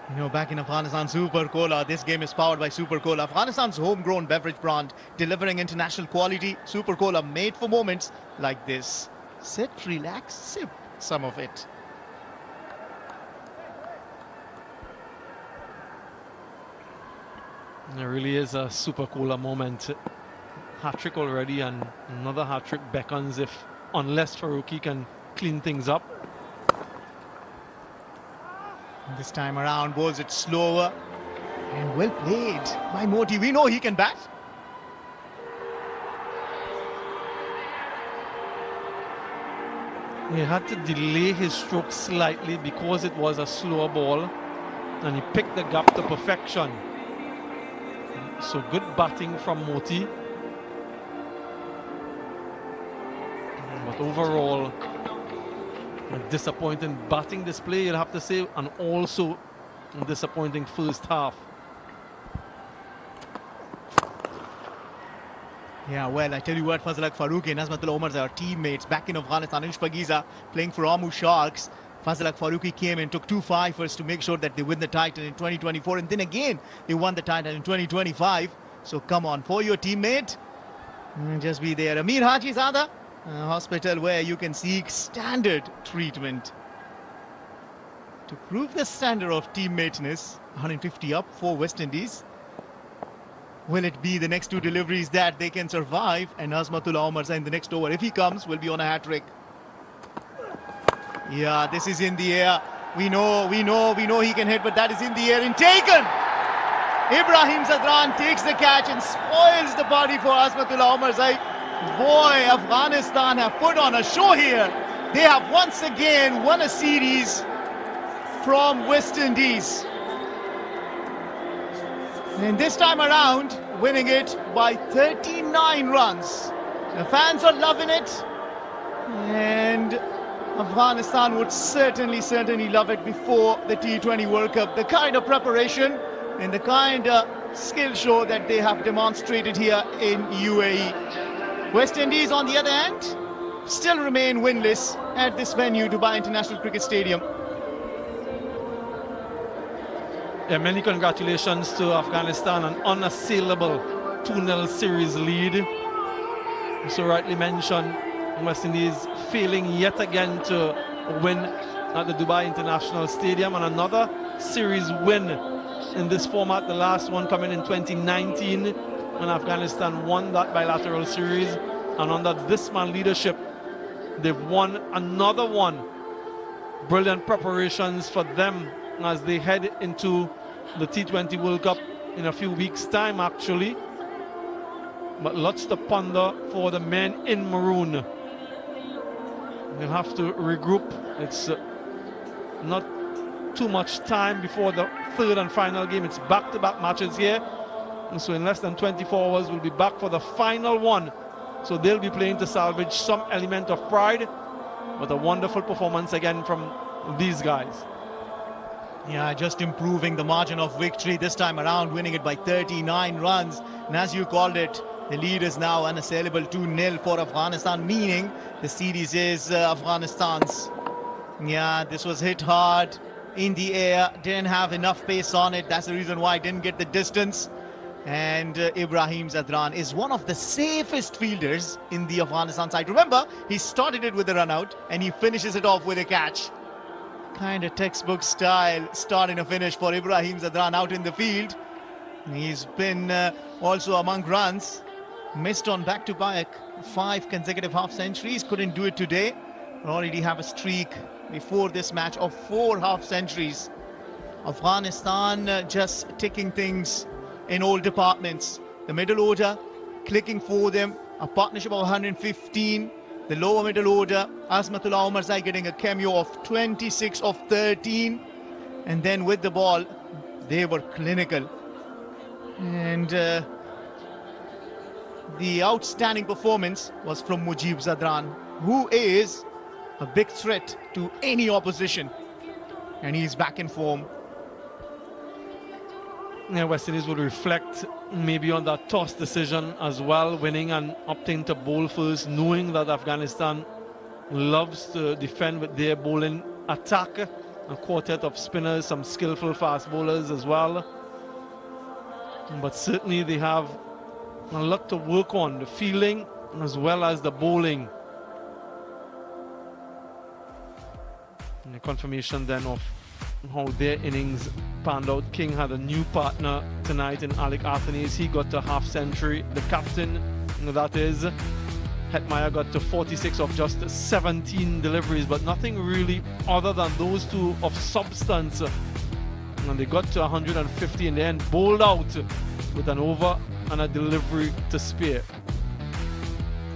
You know, back in Afghanistan, Super Cola. This game is powered by Super Cola, Afghanistan's homegrown beverage brand, delivering international quality. Super Cola, made for moments like this. Sit, relax, sip some of it. It really is a Super Cola moment. Hat-trick already, and another hat-trick beckons unless Farooqi can clean things up. This time around, bowls it slower. And well played by Moti. We know he can bat. He had to delay his stroke slightly because it was a slower ball, and he picked the gap to perfection. So good batting from Moti. But overall, a disappointing batting display, you'll have to say, and also a disappointing first half. Yeah, well, I tell you what, Fazalak Farooqi and Azmatullah Omarzai are teammates back in Afghanistan. Anish Pagiza playing for Amu Sharks. Fazalak Farooqi came and took 2 5ers to make sure that they win the title in 2024, and then again they won the title in 2025. So come on, for your teammate, just be there. Amir Haji Zada, a hospital where you can seek standard treatment. To prove the standard of teammateness, 150 up for West Indies. Will it be the next 2 deliveries that they can survive? And Azmatullah Omarzai in the next over, if he comes, will be on a hat-trick. Yeah, this is in the air. We know he can hit, but that is in the air and taken. Ibrahim Zadran takes the catch and spoils the body for Azmatullah Omarzai. Boy, Afghanistan have put on a show here. They have once again won a series from West Indies. And this time around, winning it by 39 runs. The fans are loving it. And Afghanistan would certainly love it before the T20 World Cup. The kind of preparation and the kind of skill show that they have demonstrated here in UAE. West Indies, on the other hand, still remain winless at this venue, Dubai International Cricket Stadium. Yeah, many congratulations to Afghanistan, an unassailable 2-0 series lead. So rightly mentioned, West Indies failing yet again to win at the Dubai International Stadium, and another series win in this format, the last one coming in 2019 when Afghanistan won that bilateral series, and under this man leadership they've won another one. Brilliant preparations for them as they head into the T20 World Cup in a few weeks' time, actually. But lots to ponder for the men in maroon. They'll have to regroup. It's not too much time before the third and final game. It's back-to-back matches here. And so in less than 24 hours, we'll be back for the final one. So they'll be playing to salvage some element of pride. But a wonderful performance again from these guys. Yeah, just improving the margin of victory this time around, winning it by 39 runs. And as you called it, the lead is now unassailable, 2-0 for Afghanistan, meaning the series is Afghanistan's. Yeah, this was hit hard in the air, didn't have enough pace on it. That's the reason why it didn't get the distance. And Ibrahim Zadran is one of the safest fielders in the Afghanistan side. Remember, he started it with a run out and he finishes it off with a catch. Kind of textbook style start and a finish for Ibrahim Zadran out in the field. He's been also among runs, missed on back-to-back 5 consecutive half centuries, couldn't do it today. Already have a streak before this match of 4 half centuries. Afghanistan just ticking things in all departments. The middle order clicking for them, a partnership of 115. The lower middle order, Azmatullah Omarzai getting a cameo of 26 of 13. And then with the ball, they were clinical. And the outstanding performance was from Mujib Zadran, who is a big threat to any opposition. And he's back in form. West Indies would reflect maybe on that toss decision as well, winning and opting to bowl first, knowing that Afghanistan loves to defend with their bowling attack. A quartet of spinners, some skillful fast bowlers as well. But certainly they have a lot to work on, the fielding as well as the bowling. And the confirmation then of how their innings panned out. King had a new partner tonight in Alec Athanaze. He got to half century. The captain, that is, Hetmeyer got to 46 of just 17 deliveries, but nothing really other than those two of substance. And they got to 150 in the end, bowled out with an over and a delivery to spare.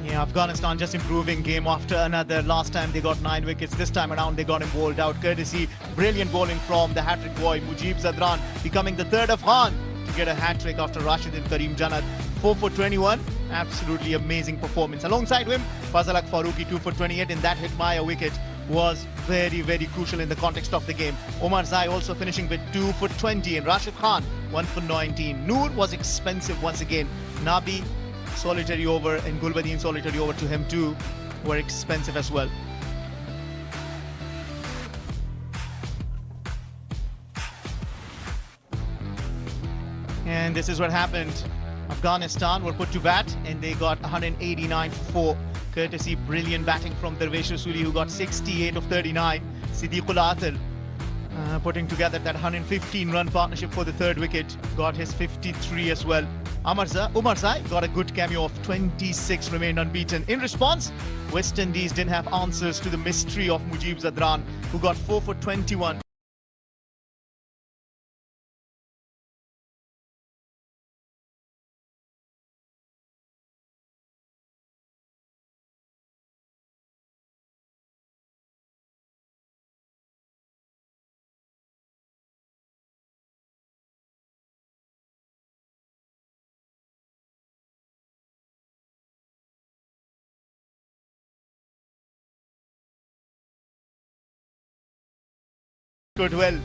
Yeah, Afghanistan just improving game after another. Last time they got 9 wickets. This time around they got him bowled out. Courtesy brilliant bowling from the hat-trick boy Mujib Zadran, becoming the third Afghan to get a hat-trick after Rashid and Karim Janat. 4 for 21. Absolutely amazing performance. Alongside him, Fazalak Farooqi 2 for 28, and that Hetmeyer wicket was very, very crucial in the context of the game. Omar Zai also finishing with 2 for 20, and Rashid Khan 1 for 19. Noor was expensive once again. Nabi solitary over and Gulbadin solitary over to him too were expensive as well. And this is what happened. Afghanistan were put to bat and they got 189 for 4. Courtesy brilliant batting from Darvesh Rasuli, who got 68 of 39. Siddiqul Athir putting together that 115-run partnership for the third wicket, got his 53 as well. Umar Zai got a good cameo of 26, remained unbeaten. In response, West Indies didn't have answers to the mystery of Mujib Zadran, who got 4 for 21. Could well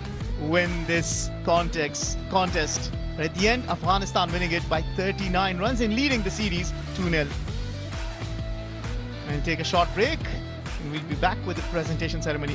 win this contest. But at the end, Afghanistan winning it by 39 runs and leading the series 2-0. And take a short break, and we'll be back with the presentation ceremony.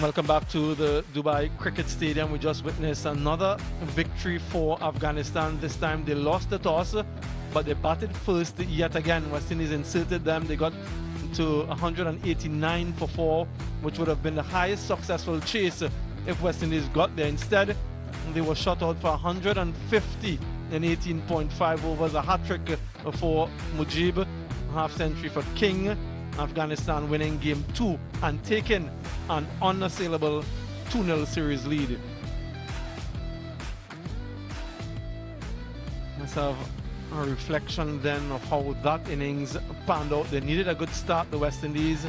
Welcome back to the Dubai Cricket Stadium. We just witnessed another victory for Afghanistan. This time they lost the toss, but they batted first yet again. West Indies inserted them. They got to 189 for 4, which would have been the highest successful chase if West Indies got there. Instead, they were shot out for 150 in 18.5 overs. A hat-trick for Mujib, a half-century for King. Afghanistan winning game 2 and taking an unassailable 2-0 series lead. Let's have a reflection then of how that innings panned out. They needed a good start, the West Indies,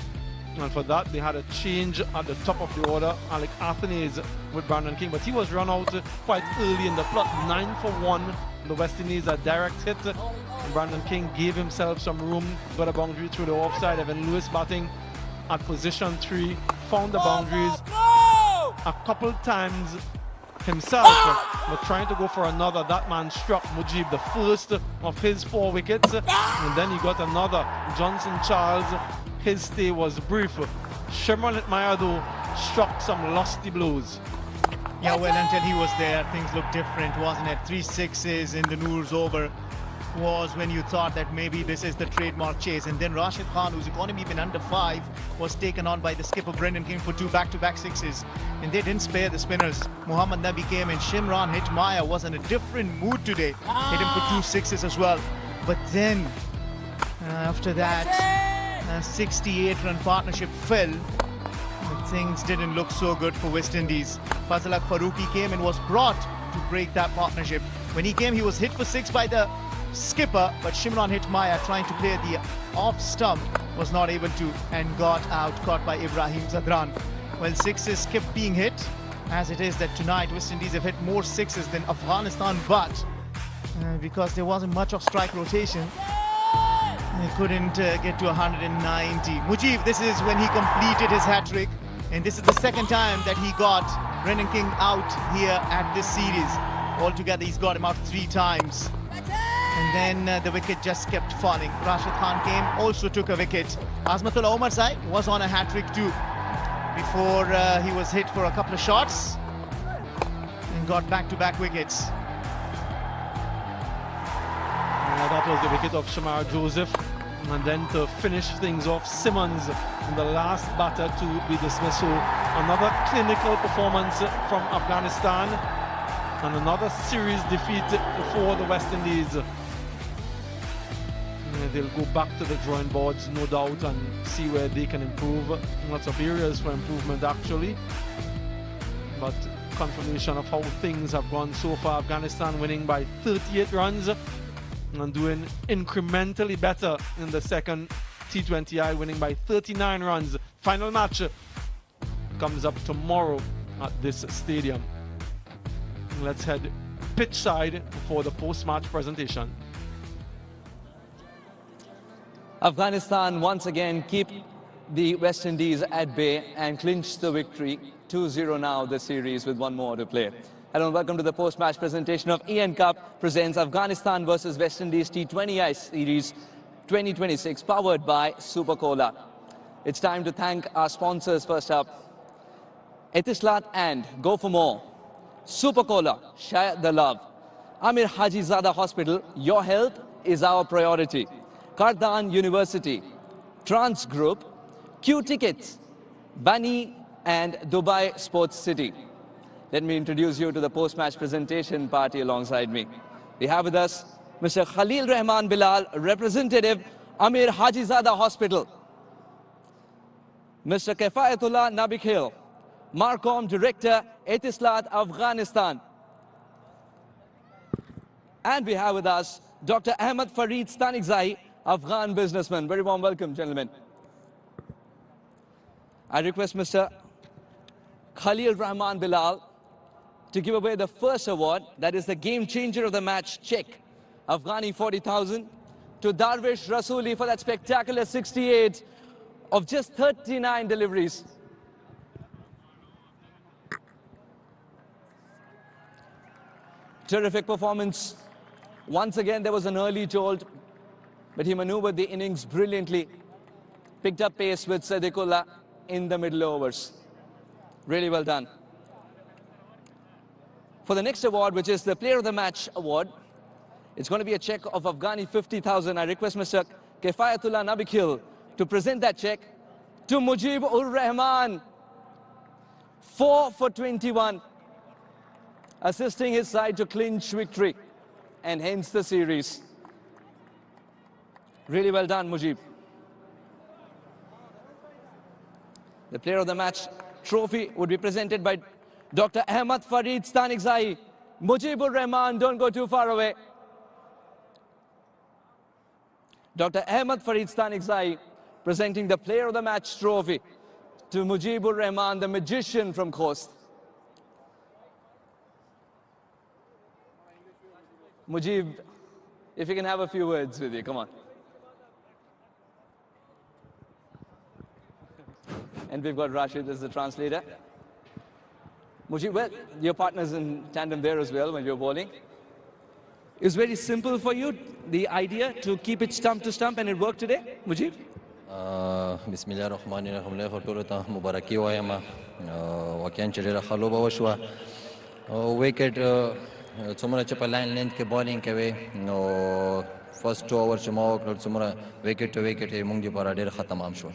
and for that they had a change at the top of the order. Alec Athanaze with Brandon King, but he was run out quite early in the plot. 9 for 1. The West Indies, a direct hit. Brandon King gave himself some room, got a boundary through the offside. Evan Lewis batting at position 3, found the boundaries a couple times himself, but trying to go for another. That man struck Mujib, the first of his 4 wickets, and then he got another. Johnson Charles, his stay was brief. Shimron Hetmyer though struck some lusty blows. Yeah, well, until he was there, things looked different, wasn't it? 3 sixes in the Noor's over was when you thought that maybe this is the trademark chase. And then Rashid Khan, whose economy been under 5, was taken on by the skipper Brendan King for 2 back-to-back sixes. And they didn't spare the spinners. Muhammad Nabi came in. Shimron Hetmyer was in a different mood today. Hit him for 2 sixes as well. But then, after that, a 68-run partnership fell. Things didn't look so good for West Indies. Fazalak Farooqi came and was brought to break that partnership. When he came, he was hit for 6 by the skipper, but Shimron Hetmyer, trying to play the off stump, was not able to and got out, caught by Ibrahim Zadran. Well, 6s kept being hit, as it is that tonight West Indies have hit more 6s than Afghanistan, but because there wasn't much of strike rotation, they couldn't get to 190. Mujib, this is when he completed his hat-trick, and this is the second time that he got Brendan King out here at this series. Altogether, he's got him out 3 times. And then the wicket just kept falling. Rashid Khan came, also took a wicket. Azmatullah Omarzai was on a hat-trick too before he was hit for a couple of shots and got back-to-back wickets. That was the wicket of Shamar Joseph. And then to finish things off, Simmons, the last batter to be dismissed. So another clinical performance from Afghanistan and another series defeat for the West Indies. They'll go back to the drawing boards, no doubt, and see where they can improve. Lots of areas for improvement, actually. But confirmation of how things have gone so far. Afghanistan winning by 38 runs and doing incrementally better in the second T20I, winning by 39 runs. Final match comes up tomorrow at this stadium. Let's head pitch side for the post-match presentation. Afghanistan once again keep the West Indies at bay and clinch the victory. 2-0 now the series with 1 more to play. Hello and welcome to the post-match presentation of EN Cup presents Afghanistan versus West Indies T20I Series 2026, powered by Super Cola. It's time to thank our sponsors. First up, Etisalat and Go for More. Super Cola, share the love. Amir Hajizada Hospital, your health is our priority. Kardan University, Trans Group, Q Tickets, Bani and Dubai Sports City. Let me introduce you to the post-match presentation party alongside me. We have with us Mr. Khalil Rahman Bilal, representative, Amir Hajizada Hospital. Mr. Kefayatullah Nabikhil, Marcom Director, Etisalat, Afghanistan. And we have with us Dr. Ahmed Farid Stanikzai, Afghan businessman. Very warm welcome, gentlemen. I request Mr. Khalil Rahman Bilal to give away the first award, that is the game changer of the match check. Afghani 40,000 to Darvish Rasuli for that spectacular 68 of just 39 deliveries. Terrific performance. Once again, there was an early jolt, but he maneuvered the innings brilliantly. Picked up pace with Sadiqullah in the middle overs. Really well done. For the next award, which is the Player of the Match award, it's going to be a check of Afghani 50,000. I request Mr. Kefayatullah Nabikhil to present that check to Mujib-ur-Rahman. 4 for 21, assisting his side to clinch victory and hence the series. Really well done, Mujib. The Player of the Match trophy would be presented by Dr. Ahmad Farid Stanikzai. Mujib-ur-Rahman, don't go too far away. Dr. Ahmad Farid Stanikzai presenting the Player of the Match trophy to Mujib-ur-Rahman, the magician from Khost. Mujib, if you can have a few words with you, come on. And we've got Rashid as the translator. Mujib, well, your partner's in tandem there as well when you're bowling. It's very simple for you, the idea to keep it stump to stump, and it worked today, Mujib? Bismillahirrahmanirrahim. له ټولو ته مبارکي وایم. واقعا چې ډېره ښه لوبه وشوه. ویکټ څومره چې په لاین لینث کې بالینګ کوي نو فرست 2 اوور چې ما وکړل څومره ویکټ ټو ویکټ یې موږ لپاره ډېر ښه تمام شو.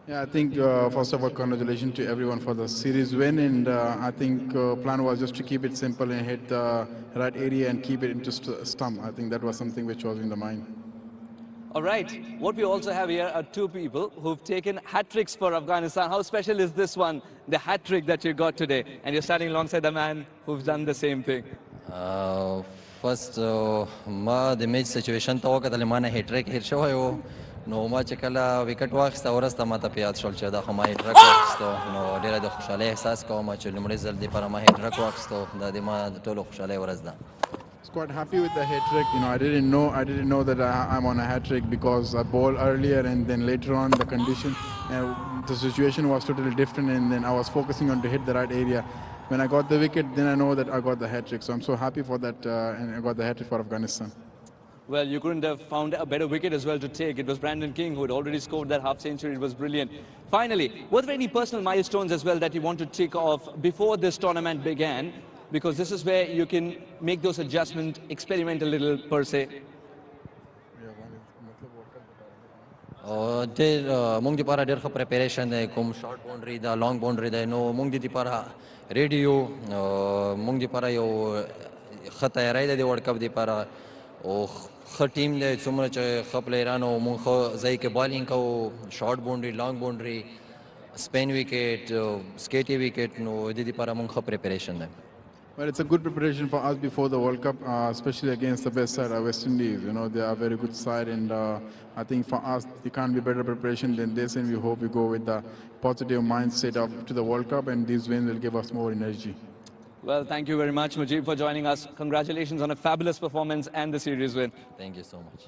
Yeah, I think first of all, congratulations to everyone for the series win, and I think plan was just to keep it simple and hit the right area and keep it into stump. I think that was something which was in the mind. All right, what we also have here are two people who've taken hat-tricks for Afghanistan. How special is this one, the hat-trick that you got today? And you're standing alongside the man who's done the same thing. First, ما د میچ سچویشن ته وکتل ما نه هیټ ټریک هیر شوی و نو ما چې کله وکټ واخیسته ورسته ما ته په یاد شول چې دا خو ما هیټ ټریک واخیستو نو ډېره د خوشحالۍ احساس کوم چې لومړي ځل دپاره ما هیټ ټریک واخیستو دا د ما د ټولو خوشحالۍ ورځ ده. I was quite happy with the hat trick. You know, I didn't know that I'm on a hat trick because I bowled earlier and then later on the condition and the situation was totally different, and then I was focusing on to hit the right area. When I got the wicket, then I know that I got the hat trick. So I'm so happy for that, and I got the hat trick for Afghanistan. Well, you couldn't have found a better wicket as well to take. It was Brandon King who had already scored that half century. It was brilliant. Finally, were there any personal milestones as well that you want to tick off before this tournament began? Because this is where you can make those adjustments, experiment a little per se. ډېر موږ دپاره ډېر ښه پریپریشن دی کوم شارټ باونډري ده لانګ باونډري دی نو موږ د دپاره ریډي یو موږ دپاره یو ښه تیاری دی د ورلډ کپ دپاره او ښه ټیم دی څومره چې ښه پلیران او موږ ښه ځای کې بالینګ کوو شارټ باونډري لانګ باونډري سپین وکټ سکیټي وکټ نو د دپاره موږ ښه پریپریشن دی. Well, it's a good preparation for us before the World Cup, especially against the best side, West Indies. You know, they are a very good side, and I think for us, there can't be better preparation than this, and we hope we go with the positive mindset to the World Cup, and these wins will give us more energy. Well, thank you very much, Mujib, for joining us. Congratulations on a fabulous performance and the series win. Thank you so much.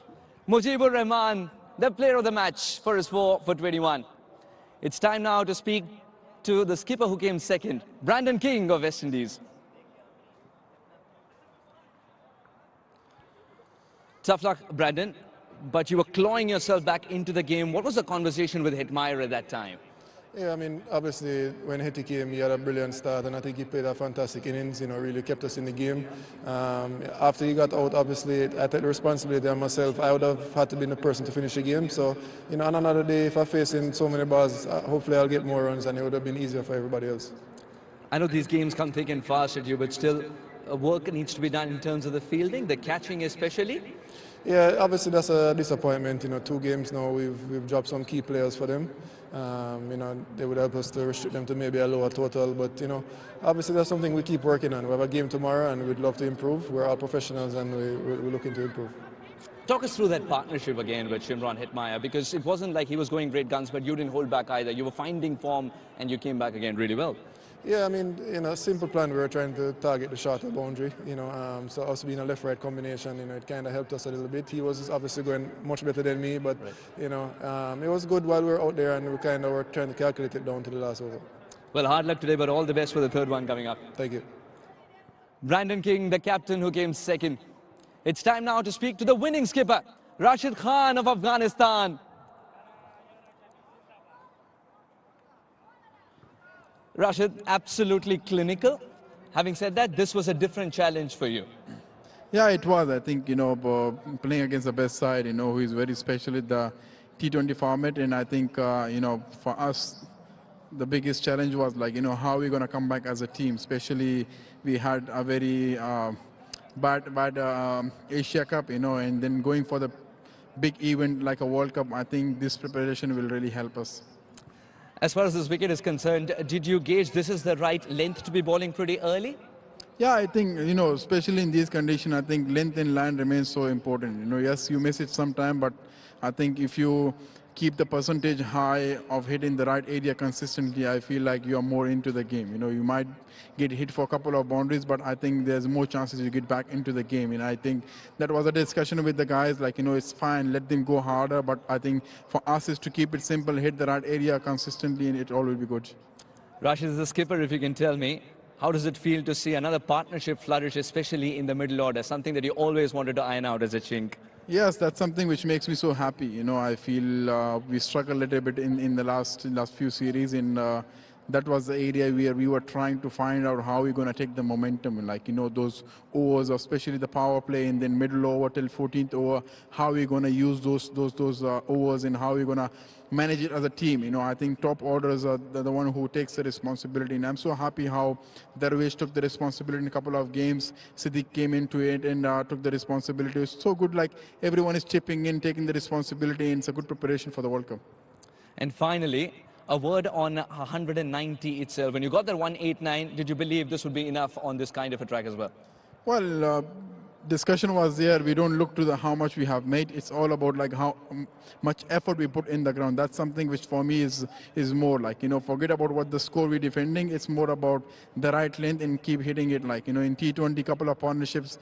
Mujib-ur-Rahman, the player of the match for his 4 for 21. It's time now to speak to the skipper who came second, Brandon King of West Indies. Tough luck, Brandon, but you were clawing yourself back into the game. What was the conversation with Hetmyer at that time? Yeah, I mean, obviously, when Hetty came, he had a brilliant start, and I think he played a fantastic innings, you know, really kept us in the game. After he got out, obviously, I take the responsibility on myself. I would have had to be the person to finish the game. So, you know, on another day, if I'm facing so many balls, hopefully I'll get more runs, and it would have been easier for everybody else. I know these games come thick and fast at you, but still, work needs to be done in terms of the fielding, the catching especially. Yeah, obviously that's a disappointment. You know, 2 games now, we've dropped some key players for them. You know, they would help us to restrict them to maybe a lower total. But, you know, obviously that's something we keep working on. We have a game tomorrow and we'd love to improve. We're all professionals and we're looking to improve. Talk us through that partnership again with Shimron Hetmyer, because it wasn't like he was going great guns, but you didn't hold back either. You were finding form and you came back again really well. Yeah, I mean, you know, simple plan. We were trying to target the shorter boundary, you know, so us being a left-right combination, you know, it kind of helped us a little bit. He was obviously going much better than me, but, you know, it was good while we were out there, and we kind of were trying to calculate it down to the last over. Well, hard luck today, but all the best for the 3rd one coming up. Thank you. Brandon King, the captain who came second. It's time now to speak to the winning skipper, Rashid Khan of Afghanistan. Rashid, absolutely clinical. Having said that, this was a different challenge for you. Yeah, it was. I think, playing against the best side, who is very special with the T20 format. And I think, for us, the biggest challenge was like, how are we going to come back as a team? Especially we had a very bad Asia Cup, and then going for the big event like a World Cup. I think this preparation will really help us. As far as this wicket is concerned, did you gauge this is the right length to be bowling pretty early? Yeah, I think, especially in these conditions, I think length and line remains so important. Yes, you miss it sometime, but I think if you keep the percentage high of hitting the right area consistently, I feel like you are more into the game. You might get hit for a couple of boundaries, but I think there's more chances you get back into the game. And I think that was a discussion with the guys, like, it's fine, let them go harder, but I think for us is to keep it simple, hit the right area consistently, and it all will be good. Rashid, as the skipper, if you can tell me, how does it feel to see another partnership flourish, especially in the middle order, something that you always wanted to iron out as a chink? Yes, that's something which makes me so happy. I feel we struggled a little bit in the last few series, and that was the area where we were trying to find out how we're going to take the momentum. Like, those overs, especially the power play, and then middle over till 14th over, how we're going to use those overs and how we're going to manage it as a team. I think top orders are the one who takes the responsibility, and I'm so happy how Darwish took the responsibility in a couple of games. Siddiq came into it and took the responsibility. It's so good, like everyone is chipping in, taking the responsibility, and it's a good preparation for the World Cup. And finally, a word on 190 itself. When you got that 189, did you believe this would be enough on this kind of a track as well? Well, discussion was there. We don't look to how much we have made. It's all about like how much effort we put in the ground. That's something which for me is more like, forget about what the score we're defending. It's more about the right length and keep hitting it. Like, in T20, couple of partnerships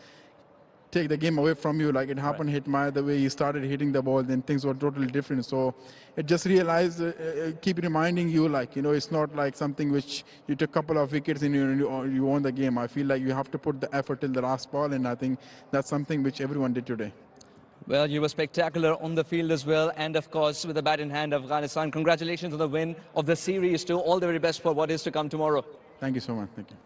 take the game away from you. Like it happened, hit Maya the way he started hitting the ball, then things were totally different. So it just realized, keep reminding you, like, it's not like something which you took a couple of wickets and you won the game. I feel like you have to put the effort till the last ball, and I think that's something which everyone did today. Well, you were spectacular on the field as well, and of course with the bat in hand, Afghanistan. Congratulations on the win of the series too. All the very best for what is to come tomorrow. Thank you so much. Thank you.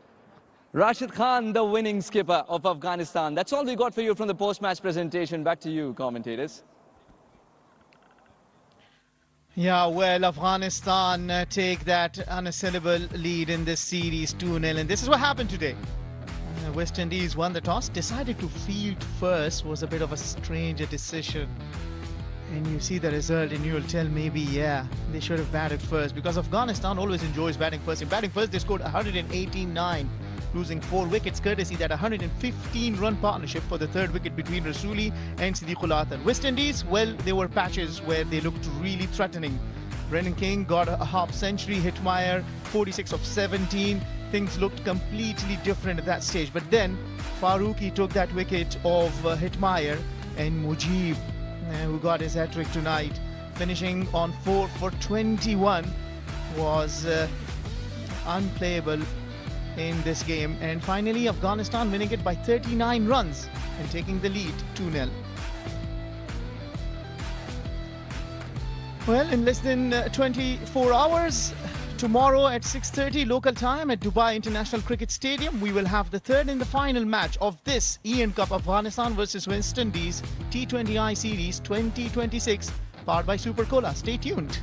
Rashid Khan, the winning skipper of Afghanistan. That's all we got for you from the post-match presentation. Back to you, commentators. Yeah, well, Afghanistan take that unassailable lead in this series 2-0, and this is what happened today. West Indies won the toss, decided to field first. Was a bit of a strange decision. And you see the result and you'll tell maybe, yeah, they should have batted first, because Afghanistan always enjoys batting first. In batting first, they scored 189. Losing 4 wickets courtesy that 115-run partnership for the third wicket between Rasuli and Siddiqul Athar. West Indies, well, there were patches where they looked really threatening. Brendan King got a half century, Hitmyer 46 of 17. Things looked completely different at that stage. But then Farooqi took that wicket of Hitmyer, and Mujib, who got his hat-trick tonight, finishing on 4 for 21, was unplayable in this game. And finally Afghanistan winning it by 39 runs and taking the lead 2-0. Well, in less than 24 hours, tomorrow at 6:30 local time at Dubai International Cricket Stadium, we will have the third and the final match of this Ian Cup, Afghanistan versus West Indies T20I Series 2026, powered by Super Cola. Stay tuned.